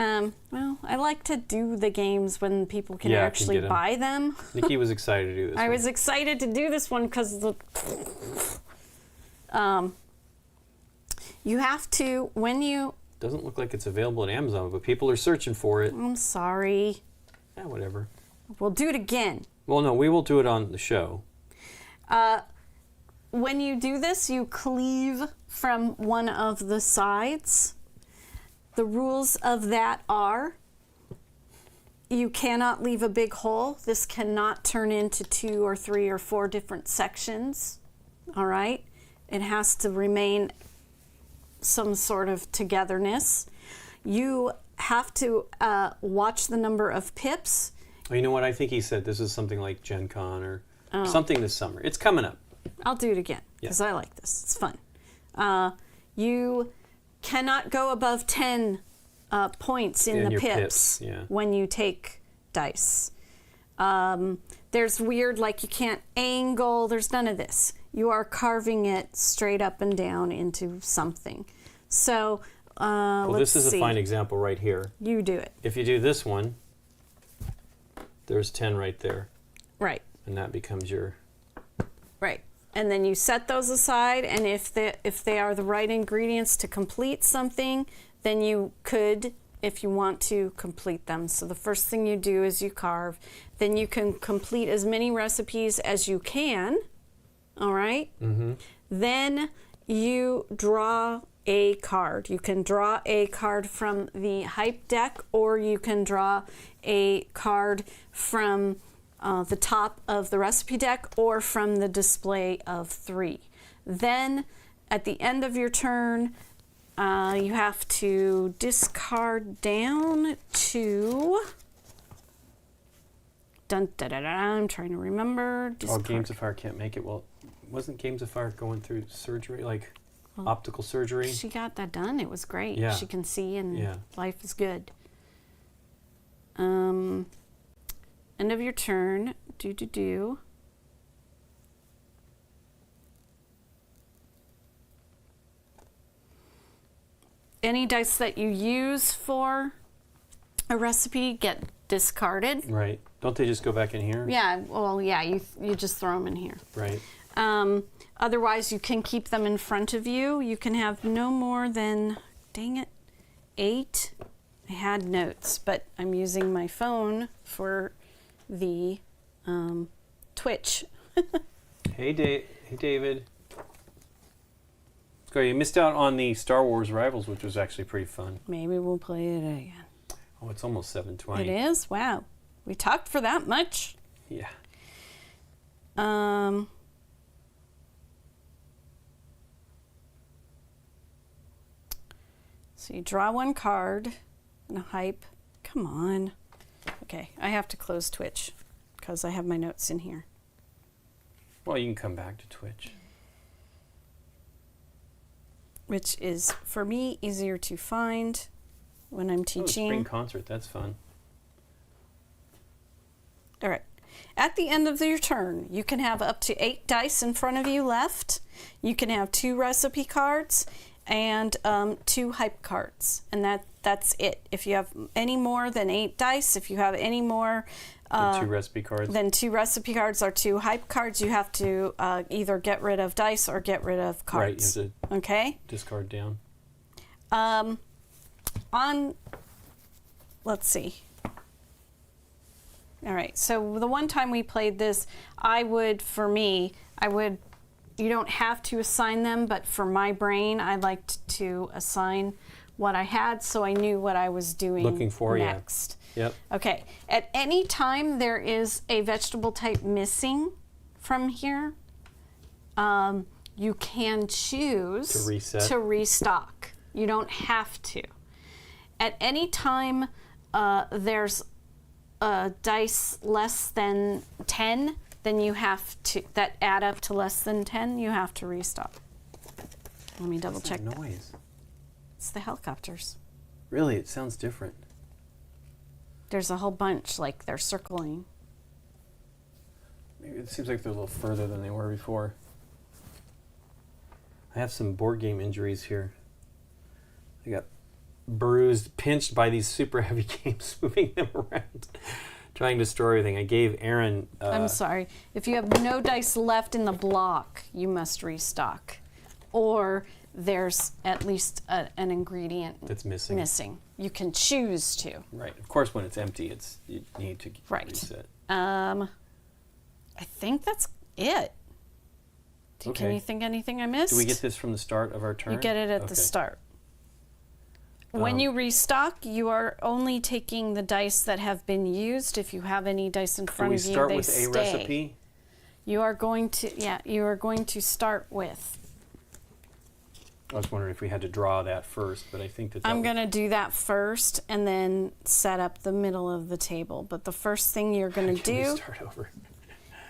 Well, I like to do the games when people can actually buy them. Nikki was excited to do this I was excited to do this one because you have to, when you... Doesn't look like it's available at Amazon, but people are searching for it. I'm sorry. Yeah, whatever. We'll do it again. Well, no, we will do it on the show. When you do this, you cleave from one of the sides. The rules of that are you cannot leave a big hole. This cannot turn into 2 or 3 or 4 different sections. All right? It has to remain some sort of togetherness. You have to watch the number of pips. Oh, you know what? I think he said this is something like Gen Con or something this summer. It's coming up. I'll do it again because I like this. It's fun. You cannot go above 10 points in the pips when you take dice. There's weird, like you can't angle. There's none of this. You are carving it straight up and down into something. So well, let's this is see. a fine example right here. You do it. If you do this one, there's 10 right there. Right. And that becomes your... Right. And then you set those aside, and if they are the right ingredients to complete something, then you could, if you want to, complete them. So the first thing you do is you carve. Then you can complete as many recipes as you can. All right? Mm-hmm. Then you draw a card. You can draw a card from the hype deck, or you can draw a card from the top of the recipe deck or from the display of 3. Then at the end of your turn, you have to discard down to... Dun, da, da, da, I'm trying to remember. Discard. Oh, Games of Fire can't make it. Well, wasn't Games of Fire going through surgery, like optical surgery? She got that done. It was great. Yeah. She can see and life is good. End of your turn. Do. Any dice that you use for a recipe get discarded. Right. Don't they just go back in here? Yeah. Well, yeah. You just throw them in here. Right. Otherwise, you can keep them in front of you. You can have no more than, dang it, 8. I had notes, but I'm using my phone for the Twitch. Hey, David. Let's go. You missed out on the Star Wars Rivals, which was actually pretty fun. Maybe we'll play it again. Oh, it's almost 7:20. It is? Wow. We talked for that much? Yeah. So you draw one card and a hype. Come on. Okay, I have to close Twitch because I have my notes in here. Well, you can come back to Twitch. Which is, for me, easier to find when I'm teaching. Spring concert, that's fun. All right. At the end of your turn, you can have up to 8 dice in front of you left. You can have 2 recipe cards and 2 hype cards, and that's it. If you have any more than 8 dice, if you have any more than 2 recipe cards, then 2 recipe cards or 2 hype cards, you have to either get rid of dice or get rid of cards. Right, you have to okay? discard down. Let's see. All right, so the one time we played this, you don't have to assign them, but for my brain, I liked to assign what I had so I knew what I was doing looking for next. Yep. Okay, at any time there is a vegetable type missing from here, you can choose to restock. You don't have to. At any time there's a dice less than 10, then you have to, that add up to less than 10, you have to restock. Let me double check that. Noise? It's the helicopters. Really, it sounds different. There's a whole bunch, like they're circling. Maybe it seems like they're a little further than they were before. I have some board game injuries here. I got bruised, pinched by these super heavy games, moving them around, trying to store everything. I gave Aaron... I'm sorry. If you have no dice left in the block, you must restock. Or there's at least an ingredient that's missing. You can choose to. Right. Of course, when it's empty, you need to reset. I think that's it. Okay. Can you think anything I missed? Do we get this from the start of our turn? You get it at the start. When you restock, you are only taking the dice that have been used. If you have any dice in front of you, they stay. Do we start with a recipe? You are going to start with. I was wondering if we had to draw that first, but I think that I'm going to do that first and then set up the middle of the table. But the first thing you're going to do start over?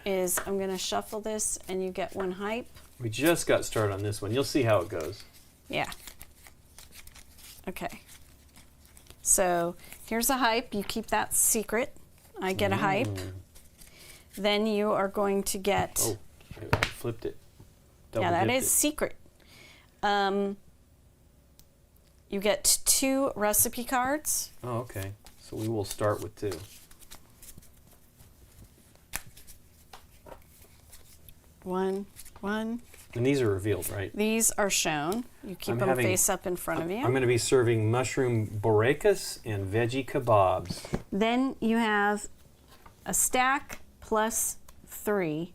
is I'm going to shuffle this and you get one hype. We just got started on this one. You'll see how it goes. Yeah. Okay. So here's a hype. You keep that secret. I get a hype. Then you are going to get... Oh, I flipped it. Yeah, that is secret. You get 2 recipe cards. Oh, okay. So we will start with 2. One. And these are revealed, right? These are shown. You keep them face up in front of you. I'm going to be serving mushroom borekas and veggie kebabs. Then you have a stack plus 3.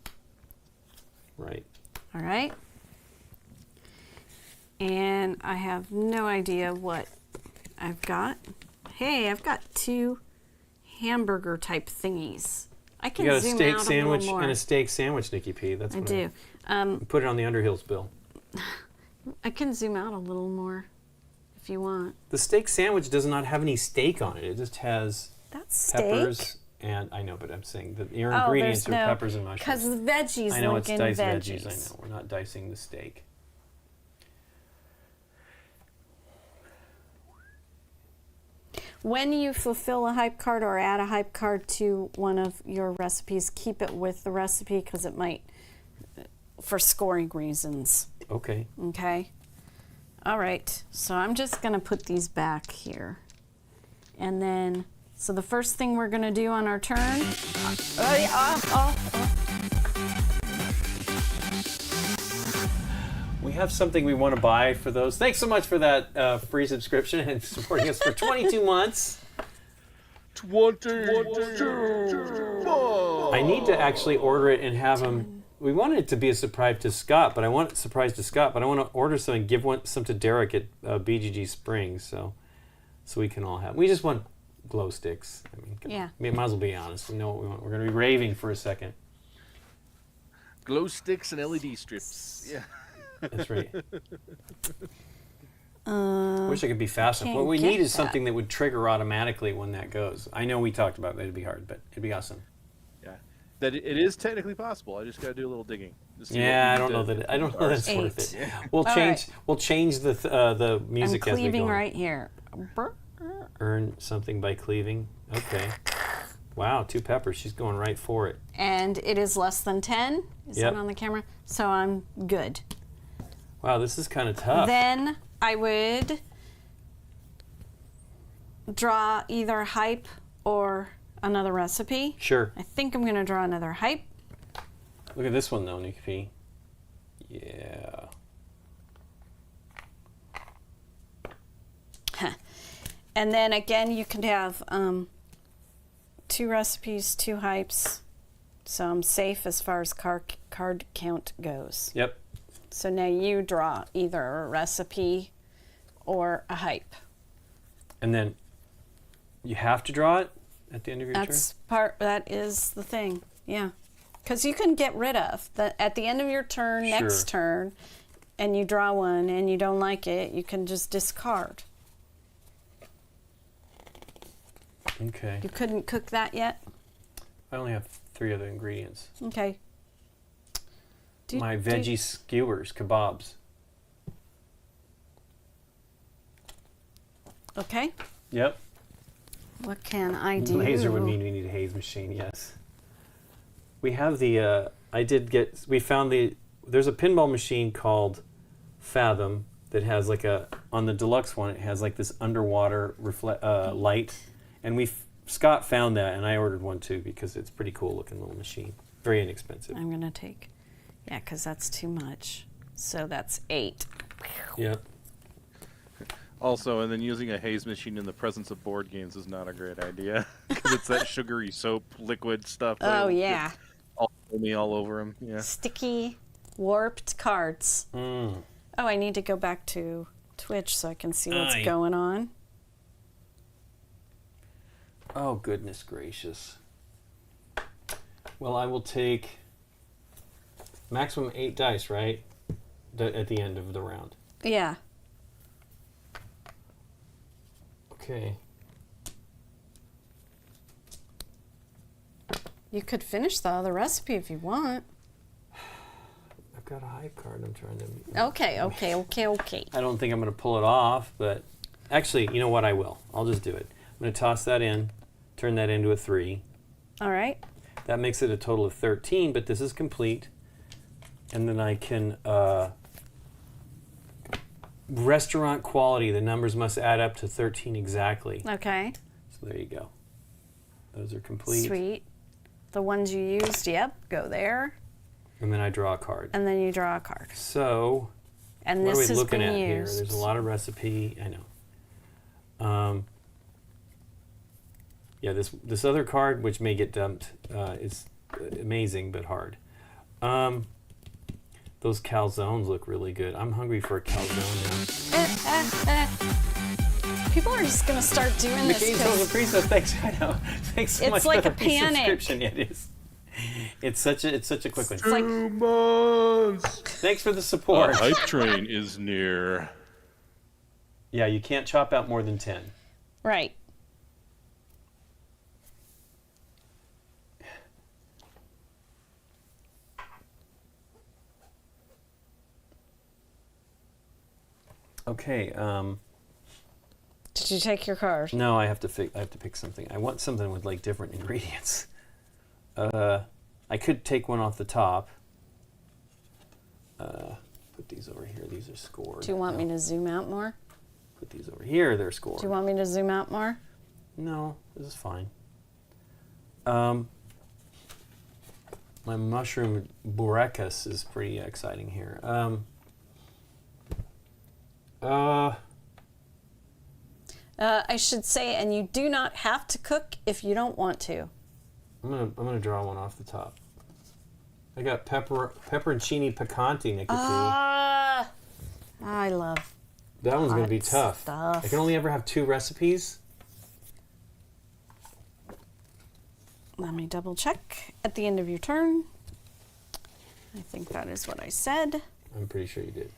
Right. All right. And I have no idea what I've got. Hey, I've got 2 hamburger type thingies. I can zoom out a little more. You got a steak sandwich and a steak sandwich, Nikki P. That's what I do. Put it on the Underhills bill. I can zoom out a little more if you want. The steak sandwich does not have any steak on it. It just has peppers and I know, but I'm saying that your ingredients are peppers and mushrooms. Because the veggies. I know it's diced veggies. I know we're not dicing the steak. When you fulfill a hype card or add a hype card to one of your recipes, keep it with the recipe because it might, for scoring reasons. Okay. Okay. All right. So I'm just going to put these back here. And then, so the first thing we're going to do on our turn. We have something we want to buy for those. Thanks so much for that free subscription and supporting us for 22 months. 22. I need to actually order it and have them. We wanted it to be a surprise to Scott, but I want to order some and give some to Derek at BGG Springs, so we can all have. We just want glow sticks. I mean, we might as well be honest. We know what we want. We're going to be raving for a second. Glow sticks and LED strips. Yeah. That's right. I wish I could be faster. What we need is something that would trigger automatically when that goes. I know we talked about that. It'd be hard, but it'd be awesome. Yeah, that it is technically possible. I just got to do a little digging. Yeah, I don't know that that's worth it. Yeah. We'll change the music I'm as we go. Cleaving right here. Earn something by cleaving. Okay. Wow, 2 peppers. She's going right for it. And it is less than 10. Is that on the camera? So I'm good. Wow, this is kind of tough. Then I would draw either hype or another recipe. Sure. I think I'm going to draw another hype. Look at this one, though, Nikki P. Yeah. And then, again, you can have 2 recipes, 2 hypes. So I'm safe as far as card count goes. Yep. So now you draw either a recipe or a hype. And then you have to draw it at the end of your turn? That is the thing, yeah. Because you can get rid of, at the end of your turn, next turn, and you draw one and you don't like it, you can just discard. Okay. You couldn't cook that yet? I only have 3 other ingredients. Okay. My veggie skewers, kebabs. Okay. Yep. What can I do? Laser would mean we need a haze machine, yes. We have the, there's a pinball machine called Fathom that has like on the deluxe one, it has like this underwater light. And Scott found that, and I ordered one too because it's a pretty cool looking little machine. Very inexpensive. I'm going to take, because that's too much. So that's 8. Yep. Also, and then using a haze machine in the presence of board games is not a great idea because it's that sugary soap liquid stuff. Oh, yeah. All over them. Yeah. Sticky, warped cards. Mm. Oh, I need to go back to Twitch so I can see what's going on. Oh, goodness gracious. Well, I will take maximum 8 dice, right? At the end of the round. Yeah. Okay. You could finish the other recipe if you want. I've got a hype card I'm trying to... Okay. I don't think I'm going to pull it off, but... Actually, you know what? I will. I'll just do it. I'm going to toss that in, turn that into a 3. All right. That makes it a total of 13, but this is complete. And then I can... restaurant quality, the numbers must add up to 13 exactly. Okay. So there you go. Those are complete. Sweet. The ones you used, yep, go there. And then I draw a card. And then you draw a card. So, and what this are we looking at used. here? There's a lot of recipe. I know. Yeah, this other card, which may get dumped, is amazing but hard. Those calzones look really good. I'm hungry for a calzone now. People are just going to start doing this. Nikki Lincoln, thanks. I know. Thanks so much like for a the panic. Subscription. It is. It's such a quick one. 2 months. Thanks for the support. The hype train is near. Yeah, you can't chop out more than 10. Right. Okay. Did you take your card? No, I have to pick something. I want something with like different ingredients. I could take one off the top. Put these over here. These are scored. Do you want me to zoom out more? Put these over here. They're scored. Do you want me to zoom out more? No, this is fine. My mushroom burekas is pretty exciting here. I should say, and you do not have to cook if you don't want to. I'm gonna draw one off the top. I got pepperoncini picante, Nikki. I love that one's gonna be tough. Stuff. I can only ever have 2 recipes. Let me double check at the end of your turn. I think that is what I said. I'm pretty sure you did.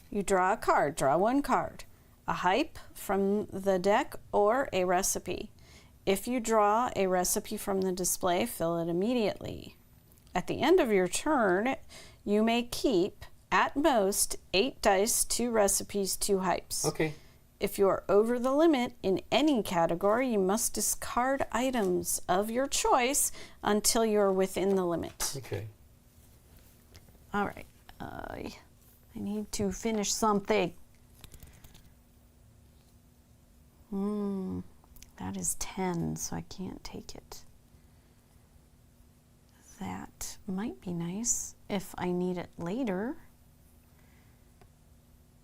You draw a card. Draw 1 card. A hype from the deck or a recipe. If you draw a recipe from the display, fill it immediately. At the end of your turn, you may keep, at most, 8 dice, 2 recipes, 2 hypes. Okay. If you are over the limit in any category, you must discard items of your choice until you're within the limit. Okay. All right. I need to finish something. That is 10, so I can't take it. That might be nice if I need it later.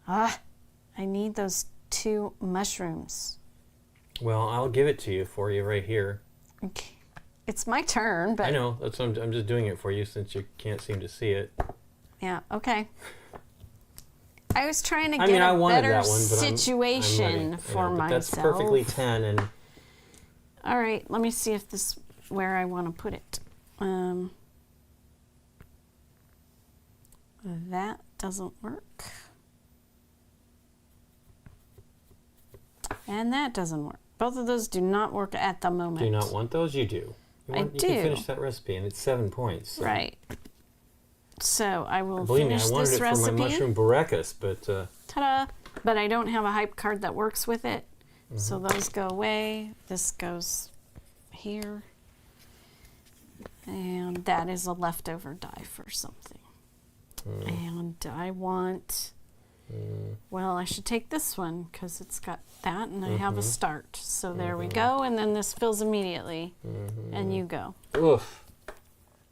I need those 2 mushrooms. Well, I'll give it to you for you right here. Okay. It's my turn, but... I know. That's what I'm just doing it for you since you can't seem to see it. Yeah, okay. I was trying to get a better situation for myself. That's perfectly 10 and... All right, let me see if this where I want to put it. That doesn't work. And that doesn't work. Both of those do not work at the moment. Do you not want those? You do. You can finish that recipe, and it's 7 points. So. Right. So I will Believe finish me, I wanted this it recipe. for my mushroom burekas, but... Ta-da! But I don't have a hype card that works with it. So those go away. This goes here. And that is a leftover die for something. And I want... Well, I should take this one because it's got that, and I have a start. So there we go, and then this fills immediately, and you go. Oof.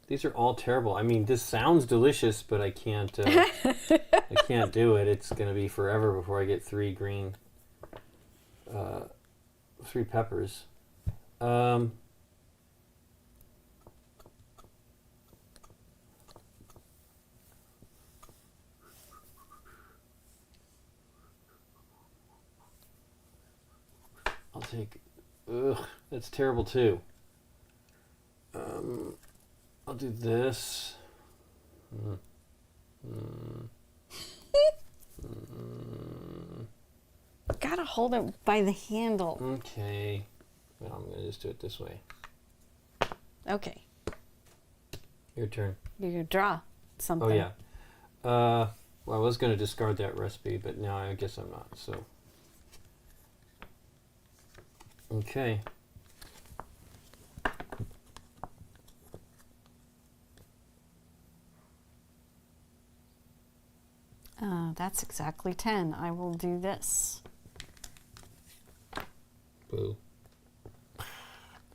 These are all terrible. I mean, this sounds delicious, but I can't. I can't do it. It's going to be forever before I get 3 green, 3 peppers. I'll take. Ugh, that's terrible too. I'll do this. Gotta hold it by the handle. Okay. Well, I'm gonna just do it this way. Okay. Your turn. You draw something. Oh yeah. Well, I was gonna discard that recipe, but now I guess I'm not. So. Okay. That's exactly 10. I will do this. Boo.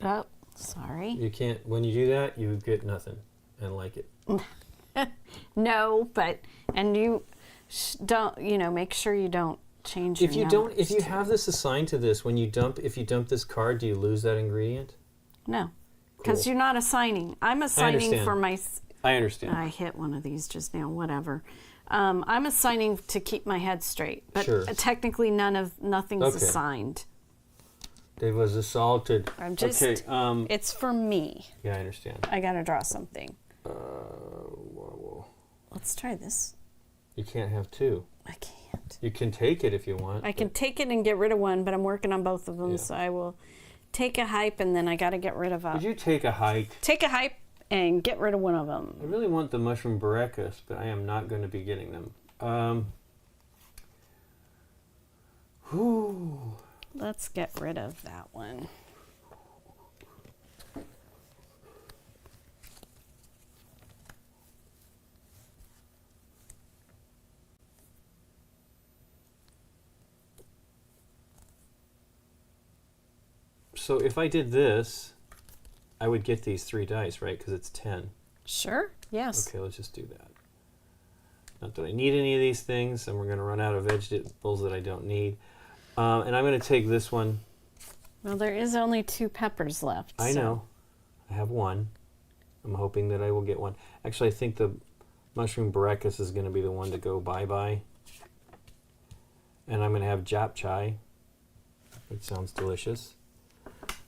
Oh, sorry. You can't. When you do that, you get nothing. And like it. No, but and you don't. Make sure you don't change. If you don't, if you have this assigned to this, when you dump, if you dump this card, do you lose that ingredient? No, because you're not assigning. I'm assigning for my. I understand. I hit one of these just now. Whatever. I'm assigning to keep my head straight, but technically nothing's assigned. Dave was assaulted. I'm just. Okay. It's for me. Yeah, I understand. I gotta draw something. Whoa. Let's try this. You can't have 2. I can't. You can take it if you want. I can take it and get rid of one, but I'm working on both of them, so I will take a hype and then I gotta get rid of a. Would you take a hike? Take a hype and get rid of one of them. I really want the mushroom burekas, but I am not going to be getting them. Let's get rid of that one. So if I did this, I would get these 3 dice, right? Because it's 10. Sure, yes. Okay, let's just do that. Not that I need any of these things, and we're going to run out of vegetables that I don't need. And I'm going to take this one. Well, there is only 2 peppers left. I know. I have 1. I'm hoping that I will get 1. Actually, I think the mushroom burekas is going to be the one to go bye-bye. And I'm going to have japchae, which sounds delicious.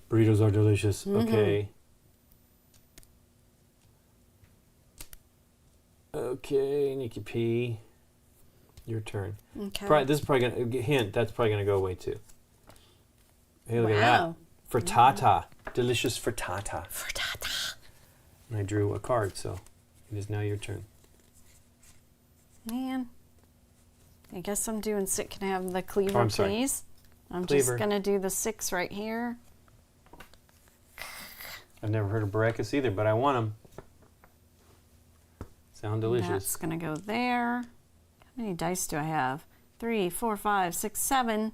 Burritos are delicious. Okay. Okay, Nikki P. Your turn. Okay. This is probably going to, hint, that's probably going to go away too. Hey, look at that. Frittata. Delicious frittata. Frittata. And I drew a card, so it is now your turn. Man. I guess I'm doing 6. Can I have the cleaver, please? I'm cleaver. Just going to do the 6 right here. I've never heard of burekas either, but I want them. Sound delicious. That's going to go there. How many dice do I have? 3, 4, 5, 6, 7.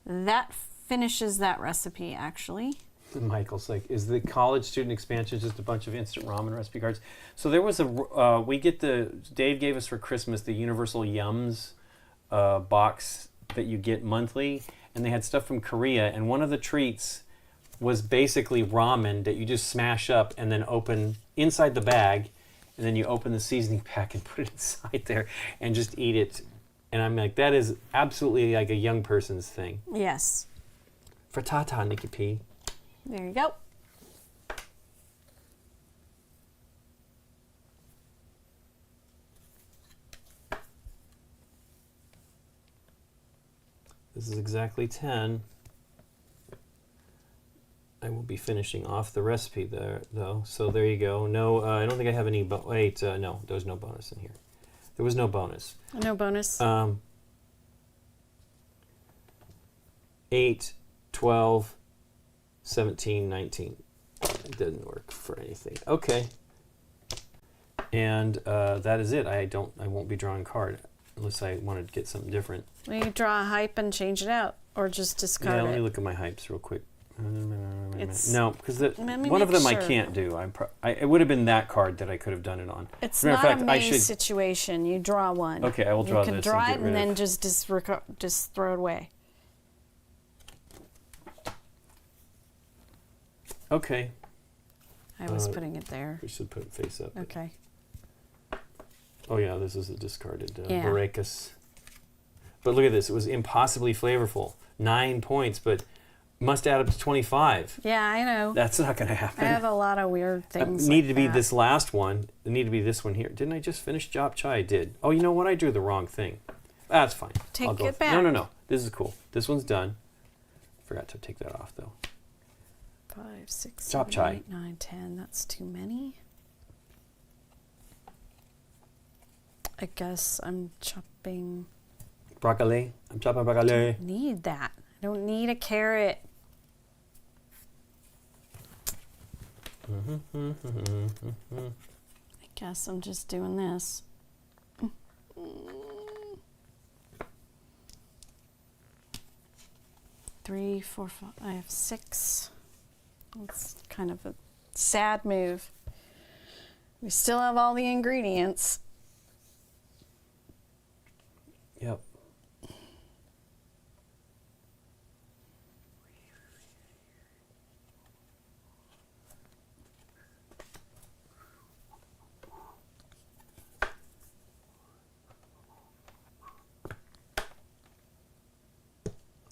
That finishes that recipe, actually. Michael's like, is the college student expansion just a bunch of instant ramen recipe cards? So there was Dave gave us for Christmas the Universal Yums box that you get monthly, and they had stuff from Korea, and one of the treats was basically ramen that you just smash up and then open inside the bag, and then you open the seasoning pack and put it inside there and just eat it. And I'm like, that is absolutely like a young person's thing. Yes. Frittata, Nikki P. There you go. This is exactly 10. I will will be finishing off the recipe there, though. So there you go. No, I don't think I have any. No, there's no bonus in here. There was no bonus. No bonus. 8, 12, 17, 19. It didn't work for anything. Okay. And that is it. I won't be drawing a card unless I wanted to get something different. Well, you draw a hype and change it out, or just discard it. Yeah, let me look at my hypes real quick. No, because one of them I can't do. It would have been that card that I could have done it on. It's not a maze situation. You draw one. Okay, I will draw this. You can draw it and then just throw it away. Okay. I was putting it there. We should put it face up. Okay. Oh yeah, this is a discarded Baracus. But look at this. It was impossibly flavorful. 9 points, but must add up to 25. Yeah, I know. That's not going to happen. I have a lot of weird things. Needed to be this last one. It needed to be this one here. Didn't I just finish Jop Chai? I did. Oh, you know what? I drew the wrong thing. That's fine. Take it back. No. This is cool. This one's done. Forgot to take that off though. 5, 6, Jop 7, Chai. 8, 9, 10. That's too many. I guess I'm chopping. Broccoli. I'm chopping broccoli. I don't need that. I don't need a carrot. I guess I'm just doing this. 3, 4, 5. I have 6. It's kind of a sad move. We still have all the ingredients. Yep.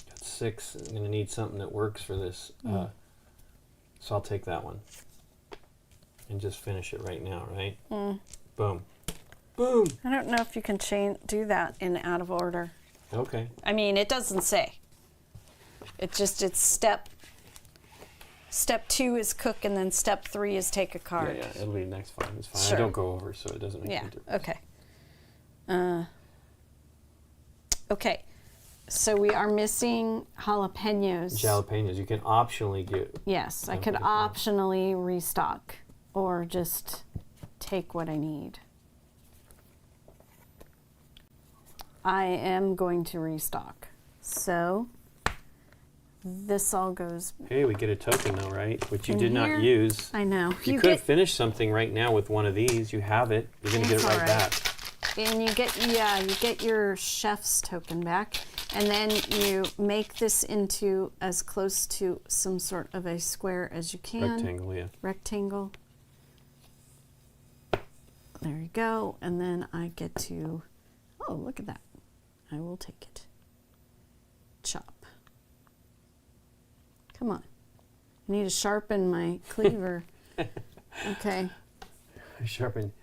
Got 6. I'm going to need something that works for this. So I'll take that one and just finish it right now, right? Boom. Boom. I don't know if you can do that in out of order. Okay. I mean, it doesn't say. It's step 2 is cook, and then step 3 is take a card. Yeah, it'll be next fine. It's fine. Sure. I don't go over, so it doesn't make any difference. Okay. Okay. So we are missing jalapenos. Jalapenos. You can optionally get. Yes, I could optionally restock or just take what I need. I am going to restock. So this all goes. Hey, we get a token though, right? Which you did not use. I know. You could have finished something right now with one of these. You have it. You're going to get it right back. And you get your chef's token back. And then you make this into as close to some sort of a square as you can. Rectangle, yeah. Rectangle. There you go. And then I get to, oh, look at that. I will take it. Chop. Come on. I need to sharpen my cleaver. Okay. Sharpen.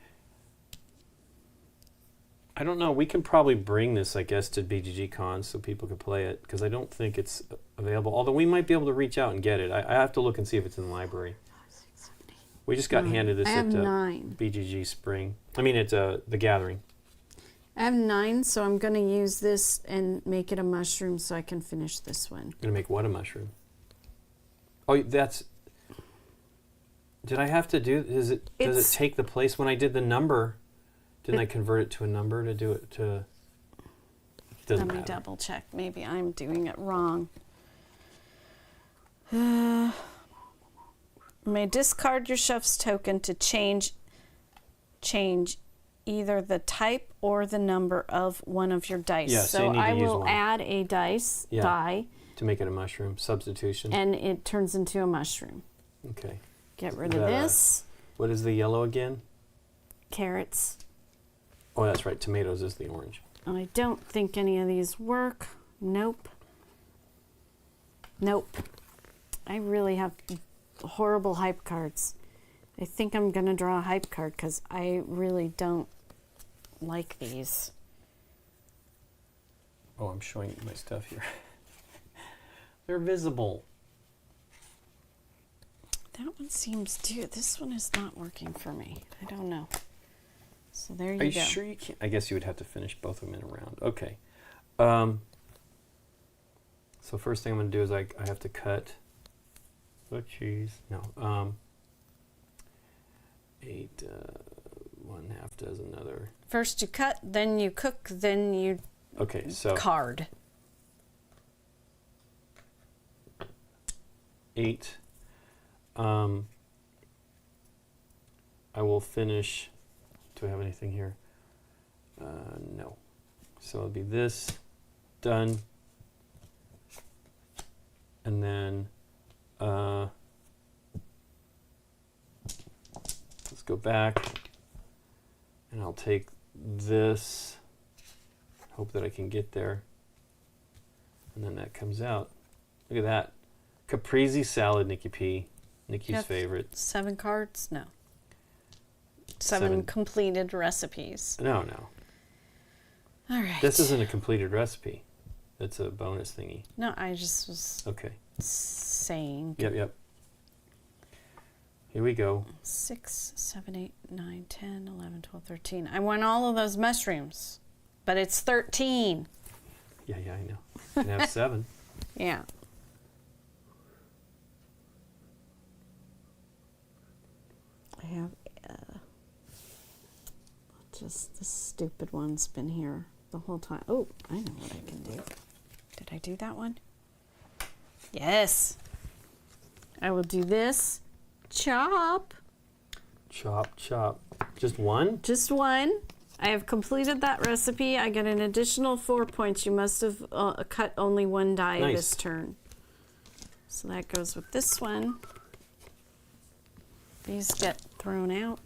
I don't know. We can probably bring this, I guess, to BGG Con so people can play it, because I don't think it's available. Although we might be able to reach out and get it. I have to look and see if it's in the library. We just got handed this at BGG Spring. I mean, at the Gathering. I have 9, so I'm going to use this and make it a mushroom so I can finish this one. Going to make what a mushroom? Oh, that's... Did I have to do... Does it take the place when I did the number... Didn't I convert it to a number to do it to... Let me double check. Maybe I'm doing it wrong. May discard your chef's token to change either the type or the number of one of your dice. Yeah, so I will add a die. To make it a mushroom. Substitution. And it turns into a mushroom. Okay. Get rid of this. What is the yellow again? Carrots. Oh, that's right. Tomatoes is the orange. I don't think any of these work. Nope. I really have horrible hype cards. I think I'm going to draw a hype card because I really don't like these. Oh, I'm showing you my stuff here. They're visible. That one seems to. This one is not working for me. I don't know. So there you go. Are you sure you can't? I guess you would have to finish both of them in a round. Okay. So first thing I'm going to do is I have to cut. Oh, cheese. No. 8, 1/2 does another. First you cut, then you cook, then you card. 8. I will finish. Do I have anything here? No. So it'll be this, done. And then let's go back. And I'll take this. Hope that I can get there. And then that comes out. Look at that. Caprese salad, Nikki P. Nikki's favorite. 7 cards? No. 7 completed recipes. No. All right. This isn't a completed recipe. That's a bonus thingy. No, I just was saying. Yep. Here we go. 6, 7, 8, 9, 10, 11, 12, 13. I want all of those mushrooms, but it's 13. Yeah, I know. You can have 7. Yeah. I have just the stupid one's been here the whole time. Oh, I know what I can do. Did I do that one? Yes. I will do this. Chop. Chop. Just one? Just one. I have completed that recipe. I get an additional 4 points. You must have cut only one die this turn. So that goes with this one. These get thrown out.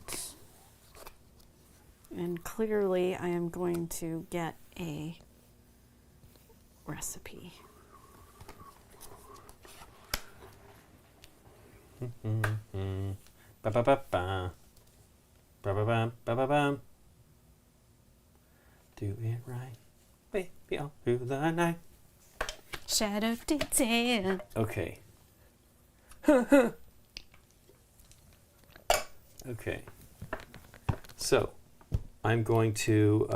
And clearly I am going to get a recipe. Do it right, baby, all through the night. Shadow detail. Okay. Okay. So, I'm going to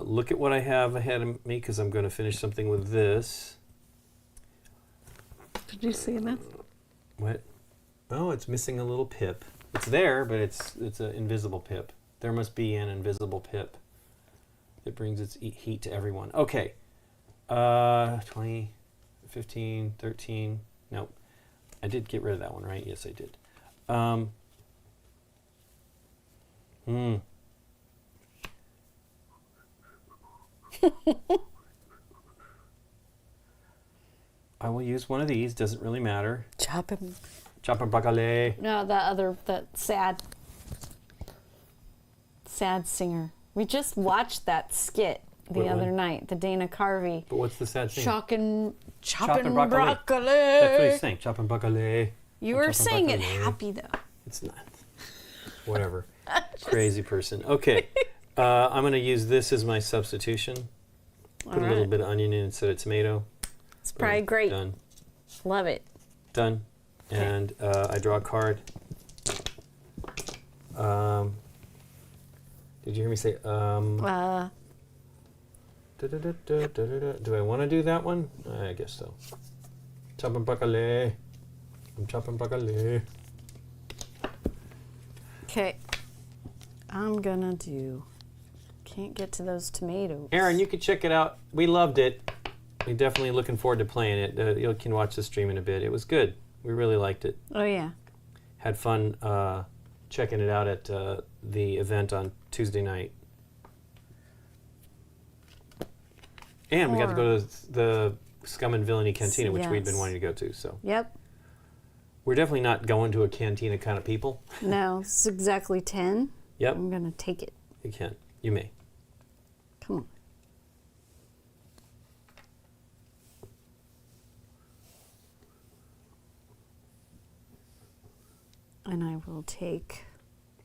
look at what I have ahead of me because I'm going to finish something with this. Did you see that? What? Oh, it's missing a little pip. It's there, but it's an invisible pip. There must be an invisible pip that brings its heat to everyone. Okay. 20, 15, 13. Nope. I did get rid of that one, right? Yes, I did. I will use one of these. Doesn't really matter. Chop him. Chop and bacalé. No, that sad singer. We just watched that skit the other night, the Dana Carvey. But what's the sad singer? Chopping broccoli. That's what he's saying. Chopping broccoli. You were saying it happy though. It's not. Whatever. Crazy person. Okay. I'm going to use this as my substitution. Put a little bit of onion in instead of tomato. It's probably great. Done. Love it. Done. Okay. And I draw a card. Did you hear me say Do I want to do that one? I guess so. Chopping broccoli. I'm chopping broccoli. Okay. I'm gonna do. Can't get to those tomatoes. Aaron, you can check it out. We loved it. We're definitely looking forward to playing it. You can watch the stream in a bit. It was good. We really liked it. Oh yeah. Had fun checking it out at the event on Tuesday night. And we got to go to the Scum and Villainy Cantina, which we'd been wanting to go to. So. Yep. We're definitely not going to a cantina kind of people. No, it's exactly 10. Yep. I'm gonna take it. You can. You may. Come on. And I will take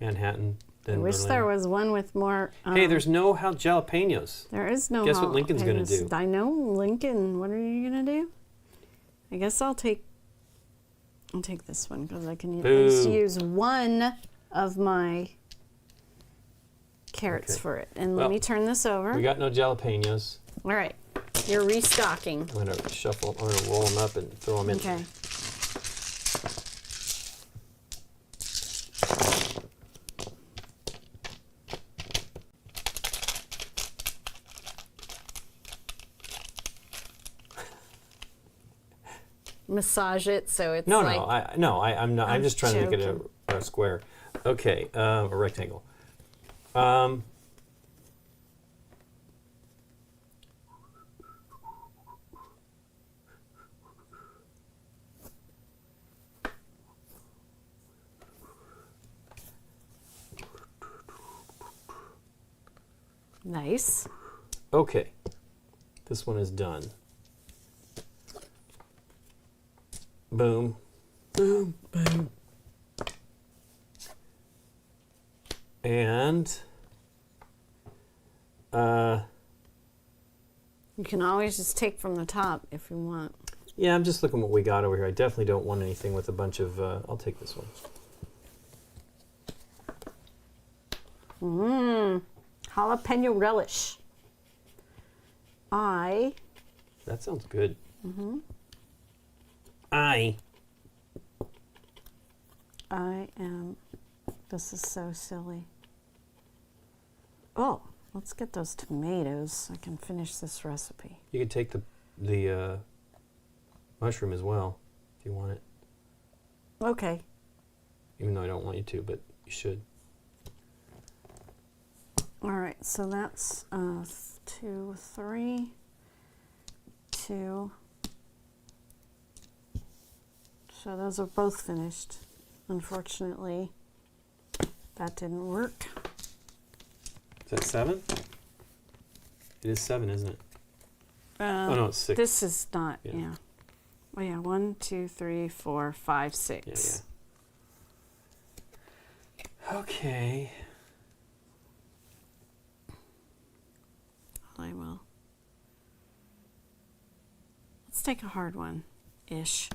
Manhattan. Then I wish Berlin. there was one with more. Hey, there's no jalapenos. There is no. Guess what Lincoln's gonna do? I know, Lincoln. What are you gonna do? I guess I'll take I'll take this one because I can just use one of my carrots for it. And let me turn this over. We got no jalapenos. All right. You're restocking. I'm going to shuffle. I'm going to roll them up and throw them in. Okay. Massage it so it's I'm not. I'm just trying to make it a square. Okay, a rectangle. Nice. Okay, this one is done. Boom. Boom. Boom. And you can always just take from the top if you want. Yeah, I'm just looking what we got over here. I definitely don't want anything with a bunch of I'll take this one. Jalapeno relish. That sounds good. I am. This is so silly. Oh, let's get those tomatoes so I can finish this recipe. You could take the mushroom as well if you want it. Okay. Even though I don't want you to, but you should. All right, so that's 2, 3, 2. So those are both finished. Unfortunately, that didn't work. Is that 7? It is 7, isn't it? Oh no, it's 6. This is not. Yeah. Oh yeah. 1, 2, 3, 4, 5, 6. Yeah. Okay. I will. Let's take a hard one, ish.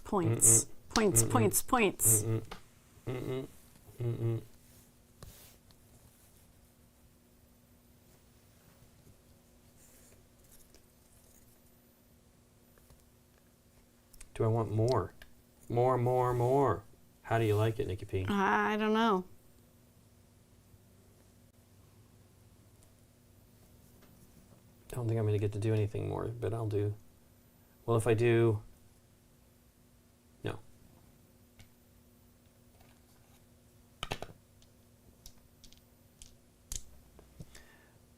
Points. Points. Points. Do I want more? More. How do you like it, Nikki P? I don't know. I don't think I'm going to get to do anything more, but I'll do. Well, if I do. No.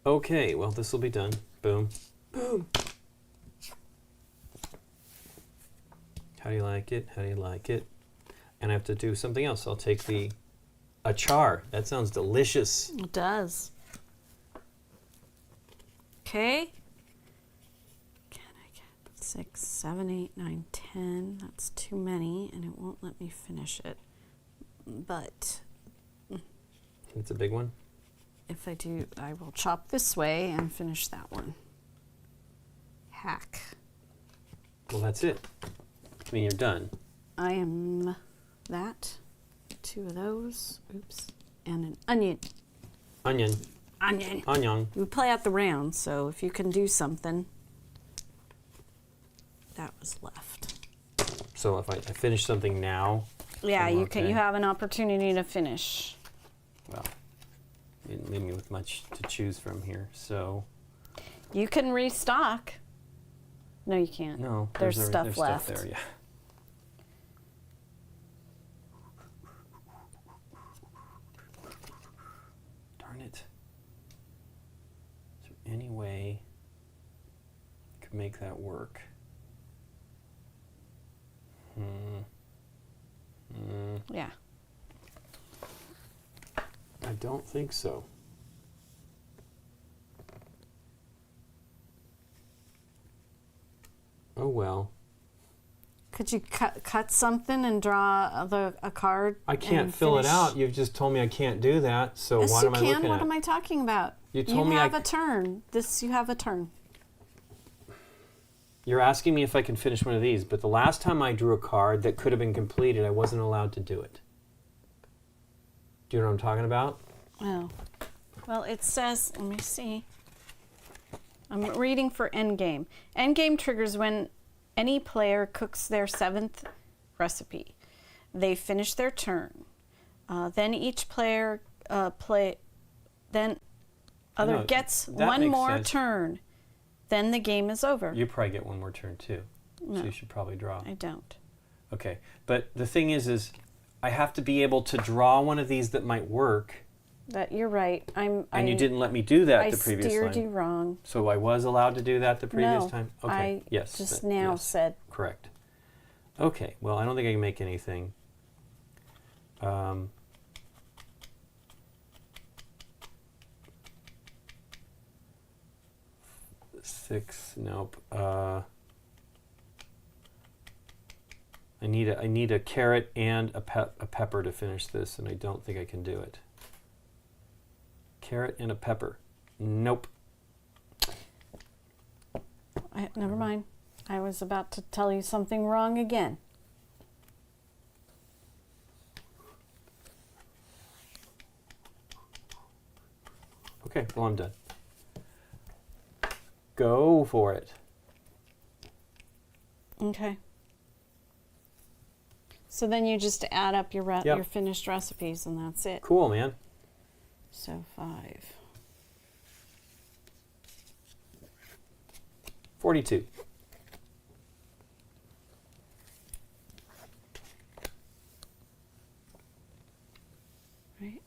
Okay, well, this will be done. Boom. Boom. How do you like it? How do you like it? And I have to do something else. I'll take the achar. That sounds delicious. It does. Okay. Can I get 6, 7, 8, 9, 10? That's too many, and it won't let me finish it. But it's a big one. If I do, I will chop this way and finish that one. Hack. Well, that's it. I mean, you're done. I am that. 2 of those. Oops. And an onion. Onion. Onion. Onion. We play out the round, so if you can do something. That was left. So if I finish something now. Yeah, you can. You have an opportunity to finish. Well, you didn't leave me with much to choose from here, so. You can restock. No, you can't. No, there's stuff left. Stuff there, yeah. Darn it. Is there any way I could make that work? Yeah. I don't think so. Oh well. Could you cut something and draw a card? I can't fill it out. You've just told me I can't do that. So yes, what am I looking at? What am I talking about? You told me you have a turn. You have a turn. You're asking me if I can finish one of these, but the last time I drew a card that could have been completed, I wasn't allowed to do it. Do you know what I'm talking about? Oh. Well, it says, let me see. I'm reading for endgame. Endgame triggers when any player cooks their 7th recipe. They finish their turn. Then each player gets one more turn. Then the game is over. You probably get one more turn too. No, so you should probably draw. I don't. Okay. But the thing is I have to be able to draw one of these that might work. That you're right. And you didn't let me do that the previous time. I steered you wrong. So I was allowed to do that the previous time? Okay. I just now said. Correct. Okay. Well, I don't think I can make anything. 6. Nope. I need a carrot and a pepper to finish this, and I don't think I can do it. Carrot and a pepper. Nope. Never mind. I was about to tell you something wrong again. Okay, well, I'm done. Go for it. Okay. So then you just add up your finished recipes, and that's it. Cool, man. So 5. 42. Right.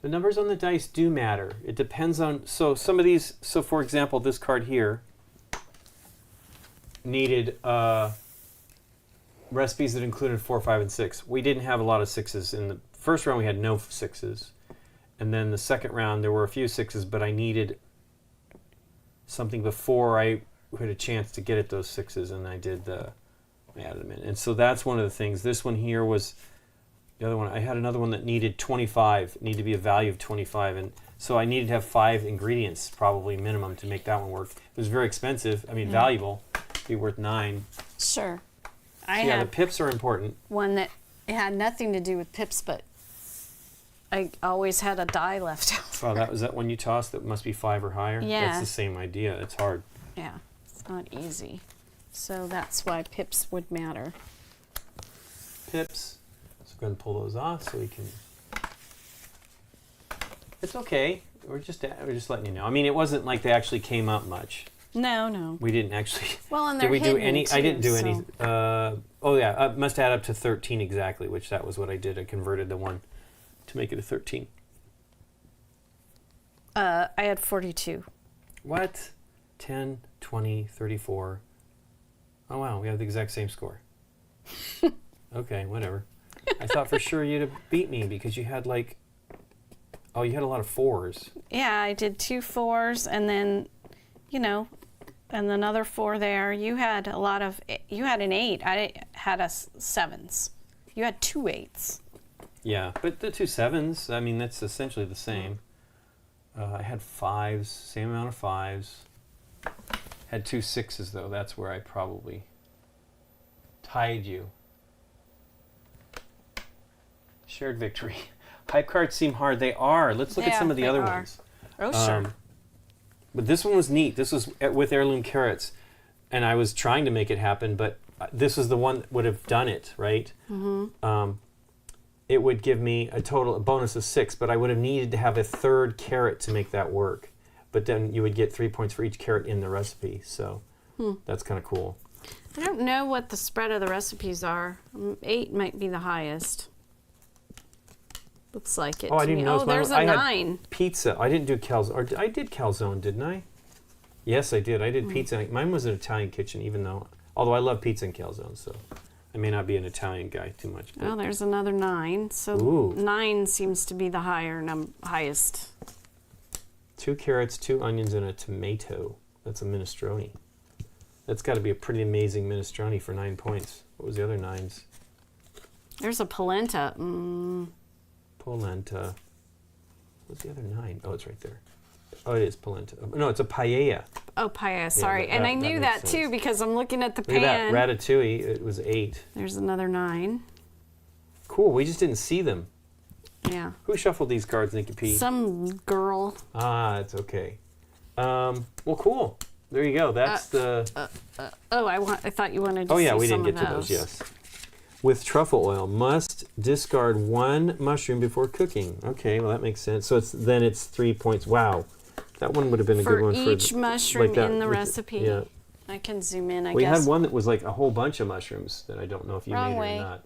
The numbers on the dice do matter. It depends on, so some of these, so for example, this card here needed recipes that included 4, 5, and 6. We didn't have a lot of 6s. In the first round, we had no 6s. And then the second round, there were a few 6s, but I needed something before I had a chance to get at those 6s, and I added them in. And so that's one of the things. This one here was the other one. I had another one that needed 25, needed to be a value of 25, and so I needed to have 5 ingredients, probably minimum, to make that one work. It was very expensive. I mean, valuable. It'd be worth 9. Sure. So yeah, the pips are important. One that it had nothing to do with pips, but I always had a die left over. Oh, was that one you tossed that must be 5 or higher? Yeah. That's the same idea. It's hard. Yeah, it's not easy. So that's why pips would matter. Pips. So go ahead and pull those off so we can... It's okay. We're just letting you know. I mean, it wasn't like they actually came up much. No. We didn't actually... Well, and they're hidden do any? too, I didn't do any... oh, yeah. It must add up to 13 exactly, which that was what I did. I converted the one to make it a 13. I had 42. What? 10, 20, 34. Oh, wow. We have the exact same score. Okay, whatever. I thought for sure you'd have beat me because you had like... Oh, you had a lot of 4s. Yeah, I did 2 4s and then, and another 4 there. You had you had an 8. I had a 7s. You had 2 8s. Yeah, but the 2 7s, I mean, that's essentially the same. I had 5s, same amount of 5s. Had 2 6s, though. That's where I probably tied you. Shared victory. Hype cards seem hard. They are. Let's look at some of the other ones. Oh, sure. But this one was neat. This was with heirloom carrots. And I was trying to make it happen, but this is the one that would have done it, right? Mm-hmm. It would give me a bonus of 6, but I would have needed to have a 3rd carrot to make that work. But then you would get 3 points for each carrot in the recipe. So that's kind of cool. I don't know what the spread of the recipes are. 8 might be the highest. Looks like it. Oh, I didn't know. There's a 9. Pizza. I didn't do calzone. Or I did calzone, didn't I? Yes, I did. I did pizza. Mine was an Italian kitchen, although I love pizza and calzone, so I may not be an Italian guy too much. But. Oh, there's another 9. So 9 seems to be the highest. 2 carrots, 2 onions, and a tomato. That's a minestrone. That's got to be a pretty amazing minestrone for 9 points. What was the other 9s? There's a polenta. Polenta. What's the other 9? Oh, it's right there. Oh, it is polenta. No, it's a paella. Oh, paella, sorry. And I knew that too because I'm looking at the pan. Look at that, ratatouille, it was 8. There's another 9. Cool, we just didn't see them. Yeah. Who shuffled these cards, Nikki P? Some girl. Ah, it's okay. Well, cool. There you go. That's the... I thought you wanted to see some we didn't get of to those, yes. With truffle oil, must discard 1 mushroom before cooking. Okay, well, that makes sense. So it's 3 points. Wow. That one would have been a good one for... each mushroom like in the recipe. Yeah. I can zoom in, I guess. We had one that was like a whole bunch of mushrooms that I don't know if you made it or not.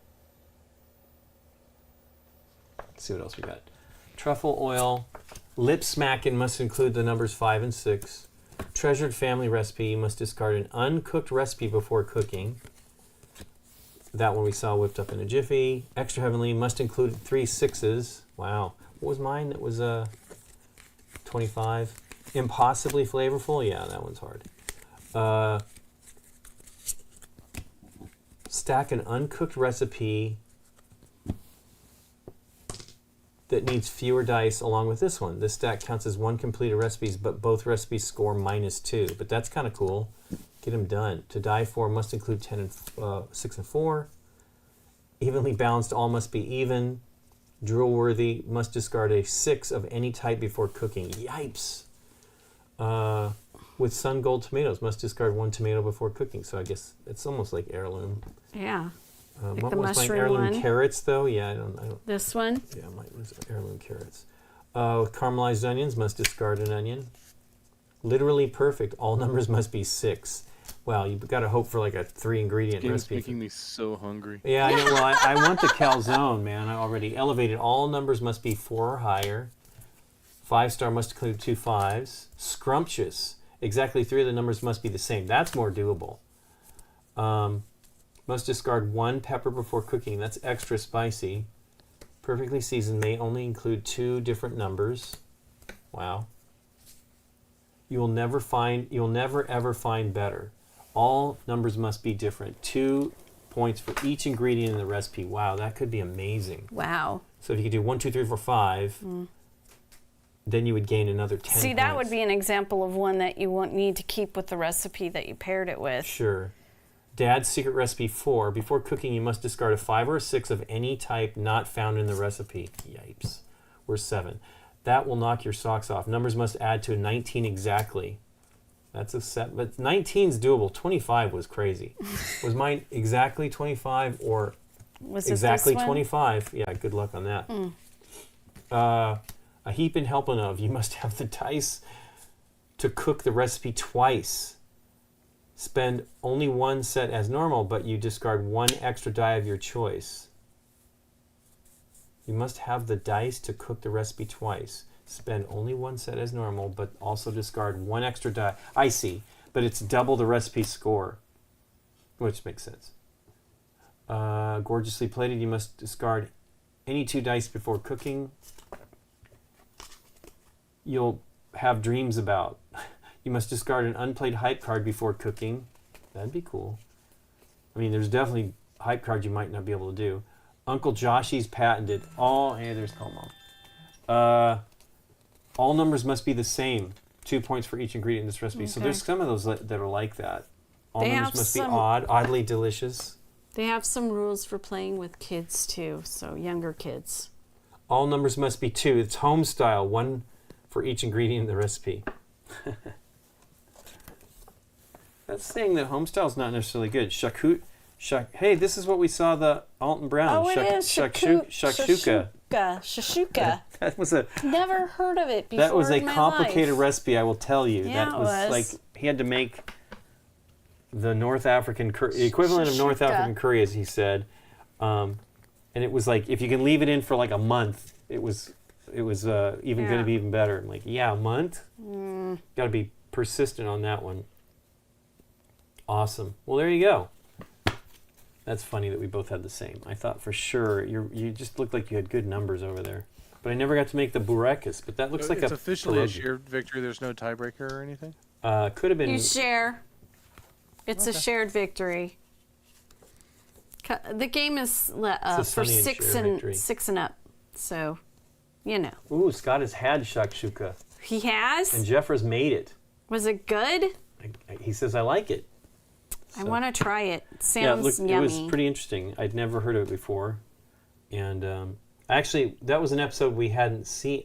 Let's see what else we got. Truffle oil. Lip smacking must include the numbers 5 and 6. Treasured family recipe. You must discard an uncooked recipe before cooking. That one we saw whipped up in a jiffy. Extra heavenly must include 3 6s. Wow. What was mine? That was 25. Impossibly flavorful. Yeah, that one's hard. Stack an uncooked recipe that needs fewer dice along with this one. This stack counts as 1 completed recipes, but both recipes score -2. But that's kind of cool. Get them done. To die for must include 10 and 6 and 4. Evenly balanced, all must be even. Drool worthy must discard a 6 of any type before cooking. Yipes. With sun gold tomatoes must discard 1 tomato before cooking. So I guess it's almost like heirloom. Yeah. Like what the was mushroom my heirloom one. Carrots though? Yeah, I don't. This one? Yeah, mine was heirloom carrots. With caramelized onions must discard an onion. Literally perfect. All numbers must be 6. Wow, you've got to hope for like a 3 ingredient recipe. It's making me so hungry. Yeah, I know. Well, I want the calzone, man. I already elevated. All numbers must be 4 or higher. 5-star must include 2 5s. Scrumptious. Exactly 3 of the numbers must be the same. That's more doable. Must discard 1 pepper before cooking. That's extra spicy. Perfectly seasoned may only include 2 different numbers. Wow. You'll never ever find better. All numbers must be different. 2 points for each ingredient in the recipe. Wow, that could be amazing. Wow. So if you could do 1, 2, 3, 4, 5, then you would gain another 10 See, points. that would be an example of one that you won't need to keep with the recipe that you paired it with. Sure. Dad's secret recipe 4. Before cooking, you must discard a 5 or a 6 of any type not found in the recipe. Yipes. We're 7. That will knock your socks off. Numbers must add to 19 exactly. That's a set, but 19's doable. 25 was crazy. Was mine exactly 25 or was exactly it this one? 25? Yeah, good luck on that. A heap and helping of. You must have the dice to cook the recipe twice. Spend only 1 set as normal, but you discard 1 extra die of your choice. You must have the dice to cook the recipe twice. Spend only 1 set as normal, but also discard 1 extra die. I see, but it's double the recipe score, which makes sense. Gorgeously plated, you must discard any 2 dice before cooking. You'll have dreams about. You must discard an unplayed hype card before cooking. That'd be cool. I mean, there's definitely hype cards you might not be able to do. Uncle Joshy's patented. Hey, there's Como. All numbers must be the same. 2 points for each ingredient in this recipe. Okay. So there's some of those that are like that. All numbers must be oddly delicious. They have some rules for playing with kids too, so younger kids. All numbers must be 2. It's home style. 1 for each ingredient in the recipe. That's saying that homestyle is not necessarily good. Hey, this is what we saw the Alton Brown. Oh, it is shakshuka. Shakshuka. That was never heard of it before. That was a in my complicated life. recipe, I will tell you. Yeah, that was like he had to make the North African equivalent of North African curry, as he said. And it was like if you can leave it in for like a month, it was even going to be even better. I'm like, a month? Got to be persistent on that one. Awesome. Well, there you go. That's funny that we both had the same. I thought for sure you just looked like you had good numbers over there. But I never got to make the burekas, but that looks like it's officially a shared victory. There's no tiebreaker or anything? Could have been. You share. It's a shared victory. The game is for 6 and up. So you know. Ooh, Scott has had shakshuka. He has? And Jeffrey's made it. Was it good? He says, I like it. So. I want to try it. It sounds yummy. It was pretty interesting. I'd never heard of it before. And actually, that was an episode we hadn't seen.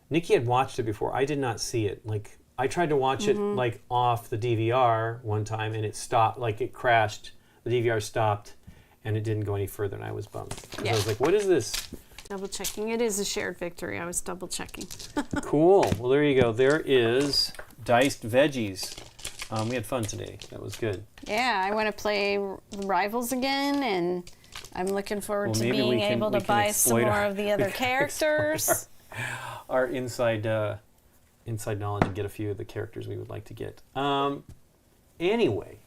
Nikki had watched it before. I did not see it. Like, I tried to watch it like off the DVR one time, and it stopped. Like, it crashed. The DVR stopped, and it didn't go any further, and I was bummed. Yeah. I was like, what is this? Double checking. It is a shared victory. I was double checking. Cool. Well, there you go. There is Diced Veggies. We had fun today. That was good. Yeah, I want to play Rivals again, and I'm looking forward to being able to buy some more of the other characters. Our inside knowledge and get a few of the characters we would like to get. Anyway,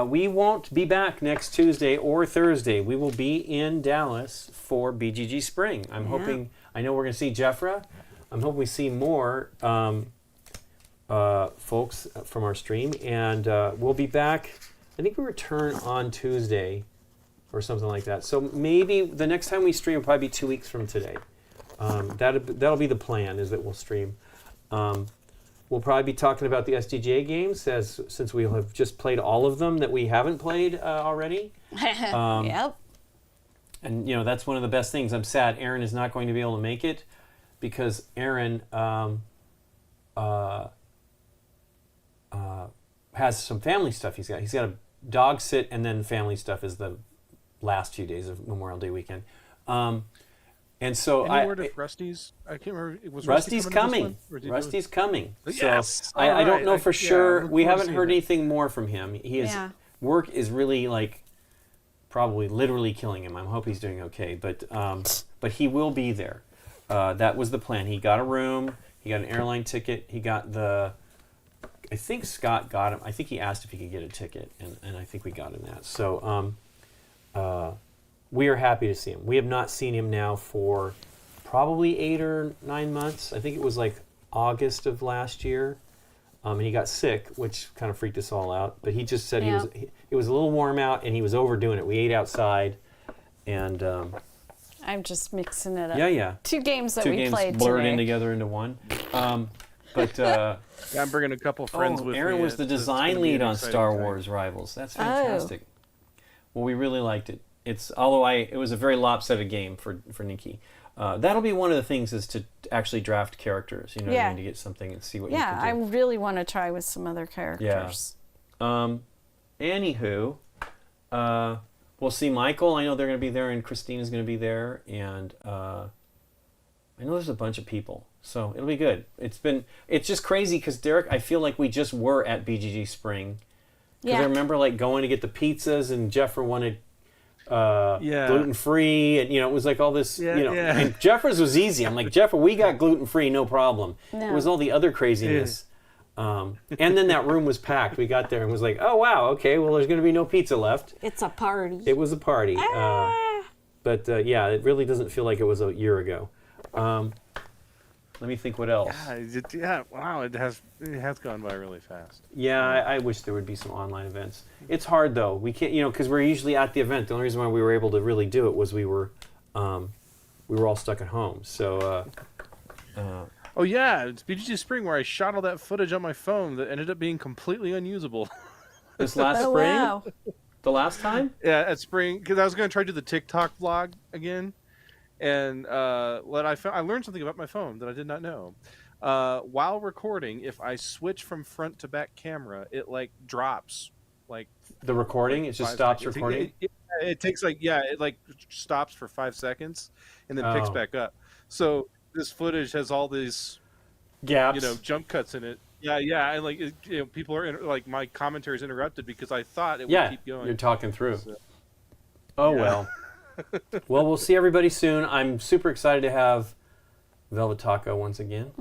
we won't be back next Tuesday or Thursday. We will be in Dallas for BGG Spring. I'm hoping, I know we're going to see Jeffra. I'm hoping we see more folks from our stream. And we'll be back, I think we return on Tuesday or something like that. So maybe the next time we stream will probably be 2 weeks from today. That'll be the plan, is that we'll stream. We'll probably be talking about the SDGA games, since we have just played all of them that we haven't played already. Yep. And that's one of the best things. I'm sad Aaron is not going to be able to make it, because Aaron has some family stuff he's got. He's got a dog sit, and then family stuff is the last few days of Memorial Day weekend. And so any word of Rusty's? I can't remember. Was Rusty's coming. Rusty's coming. Yes. So I don't know for sure. We haven't heard anything more from him. Work is really probably literally killing him. I hope he's doing okay. But he will be there. That was the plan. He got a room. He got an airline ticket. He got I think Scott got him. I think he asked if he could get a ticket, and I think we got him that. So we are happy to see him. We have not seen him now for probably 8 or 9 months. I think it was August of last year. And he got sick, which kind of freaked us all out. But he just said it was a little warm out, and he was overdoing it. We ate outside, and I'm just mixing it up. Yeah. 2 games that we played blurred today. in together into one. I'm bringing a couple friends with me. Aaron was the design lead on Star Wars Rivals. That's fantastic. Well, we really liked it. Although it was a very lopsided game for Nikki. That'll be one of the things, is to actually draft characters. What I mean, to get something and see what you can do. Yeah, I really want to try with some other characters. Yeah. Anywho, we'll see Michael. I know they're going to be there, and Christina's going to be there, and I know there's a bunch of people, so it'll be good. It's just crazy because Derek, I feel like we just were at BGG Spring. Because I remember going to get the pizzas, and Jeffra wanted gluten-free, and it was all this, and Jeffra's was easy. I'm like, Jeffra, we got gluten-free, no problem. No. It was all the other craziness. And then that room was packed. We got there and was like, oh wow, okay, well there's going to be no pizza left. It's a party. It was a party. But it really doesn't feel like it was a year ago. Let me think what else. Wow, it has gone by really fast. Yeah, I wish there would be some online events. It's hard though. We can't, because we're usually at the event. The only reason why we were able to really do it was we were all stuck at home. So. Oh yeah, it's BGG Spring where I shot all that footage on my phone that ended up being completely unusable. This last spring? Wow. The last time? Yeah, at Spring, because I was going to try to do the TikTok vlog again. And I learned something about my phone that I did not know. While recording, if I switch from front to back camera, it drops. The recording? It just stops recording? It takes it stops for 5 seconds and then picks back up. So this footage has all these gaps, jump cuts in it. Yeah, and people are my commentary is interrupted because I thought it would keep going. You're talking through. So, well. Well, we'll see everybody soon. I'm super excited to have Velvet Taco once again.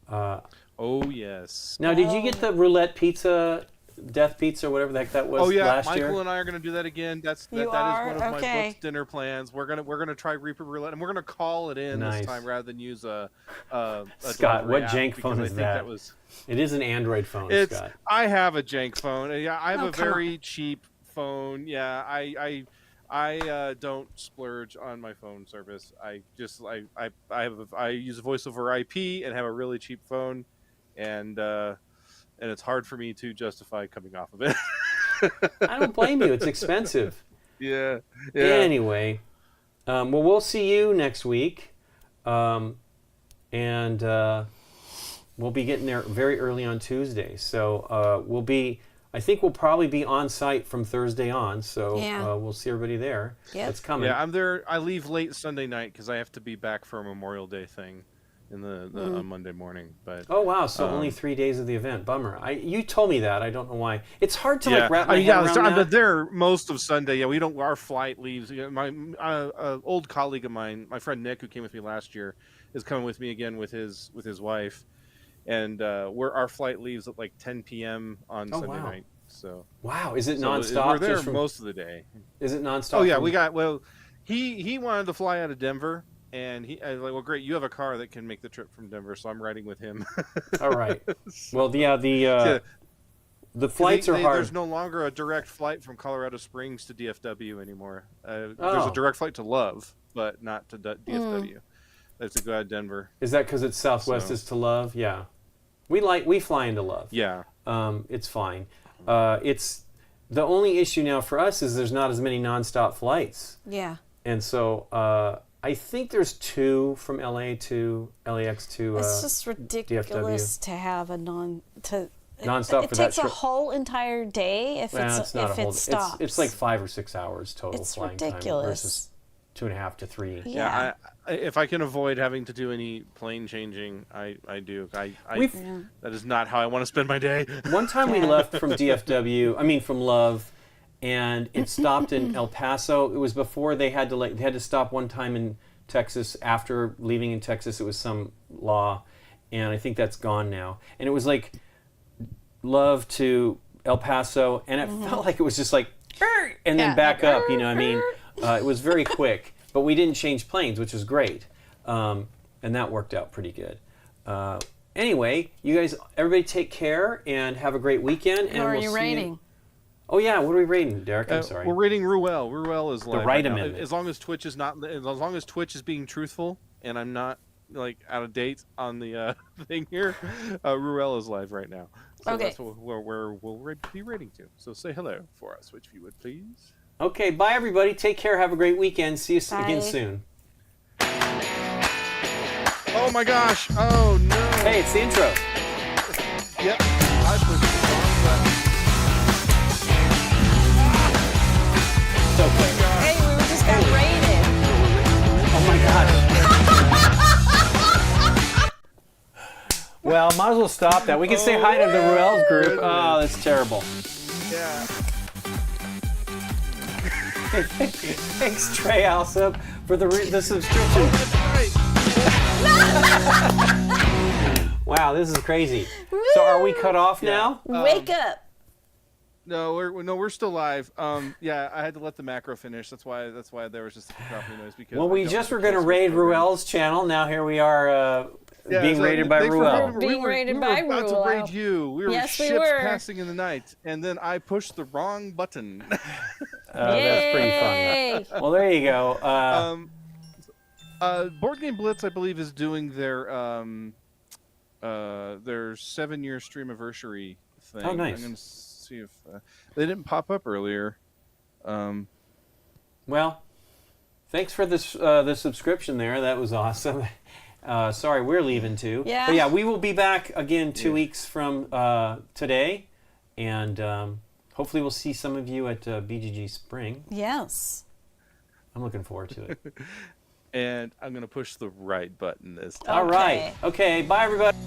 Oh, yes. Now, did you get the roulette pizza, death pizza, or whatever the heck that was last year? Michael and I are going to do that again. That is one of my booked dinner plans. We're gonna try Reaper Roulette, and we're gonna call it in this time rather than use a Scott, what jank phone is that? It is an Android phone, Scott. I have a jank phone. Yeah, I have a very cheap phone. Yeah, I don't splurge on my phone service. I just I use a voice over IP and have a really cheap phone, and it's hard for me to justify coming off of it. I don't blame you. It's expensive. Yeah. Anyway, well, we'll see you next week, and we'll be getting there very early on Tuesday. So I think we'll probably be on site from Thursday on. So we'll see everybody there. Yep. That's coming. Yeah, I'm there. I leave late Sunday night because I have to be back for a Memorial Day thing in on Monday morning. But oh wow, so only 3 days of the event. Bummer. You told me that. I don't know why. It's hard to wrap my head around that. I'm there most of Sunday. Yeah, we don't. Our flight leaves. My old colleague of mine, my friend Nick, who came with me last year, is coming with me again with his wife, and our flight leaves at like 10 p.m. on Sunday night. So wow, is it nonstop? We're there most of the day. Is it nonstop? Oh yeah, he wanted to fly out of Denver. And I was like, well, great, you have a car that can make the trip from Denver, so I'm riding with him. All right. Well, yeah, the flights are hard. There's no longer a direct flight from Colorado Springs to DFW anymore. There's a direct flight to Love, but not to DFW. There's to go out of Denver. Is that because it's Southwest is to Love? Yeah. We fly into Love. Yeah. It's fine. It's the only issue now for us is there's not as many nonstop flights. Yeah. And so I think there's 2 from LA to LAX to it's just ridiculous DFW. To have a nonstop. It takes a whole entire day if it stops. It's like 5 or 6 hours total flying ridiculous. Time versus 2.5 to 3. Yeah, if I can avoid having to do any plane changing, I do. That is not how I want to spend my day. One time we left from from Love, and it stopped in El Paso. It was before they had to stop one time in Texas. After leaving in Texas, it was some law, and I think that's gone now. And it was like Love to El Paso, and it felt like it was just like, and then back up. You know what I mean? It was very quick, but we didn't change planes, which was great, and that worked out pretty good. Anyway, you guys, everybody take care and have a great weekend. Who are you rating? Oh yeah, what are we rating, Derek? I'm sorry. We're rating Ruel. Ruel is live. The right amendment. As long as Twitch is being truthful, and I'm not like out of date on the thing here, Ruel is live right now. So okay. That's where we'll be rating to. So say hello for us, if you would please. Okay, bye everybody. Take care. Have a great weekend. See you again soon. Oh my gosh! Oh no! Hey, it's the intro. Yep. I pushed the wrong button. Okay. Hey, we just got raided. Oh my gosh. Well, might as well stop that. We can say hi to the Ruel's group. Goodness. Oh, that's terrible. Yeah. Thanks, Trey Alsop, for the subscription. Wow, this is crazy. So, are we cut off now? Wake up. No, we're still live. Yeah, I had to let the macro finish. That's why there was just a crappy noise. Because we just were going to raid Ruel's channel. Now here we are being raided by Ruel. Being raided by Ruel. We were about to raid you. We were ships passing in the night, and then I pushed the wrong button. That's pretty funny. Well, there you go. Board Game Blitz, I believe, is doing their 7-year streamiversary thing. Oh, nice. I'm going to see if they didn't pop up earlier. Well, thanks for this the subscription there. That was awesome. Sorry, we're leaving too. Yeah. But yeah, we will be back again 2 weeks from today, and hopefully we'll see some of you at BGG Spring. Yes. I'm looking forward to it. And I'm going to push the right button this time. All right. Okay, bye everybody.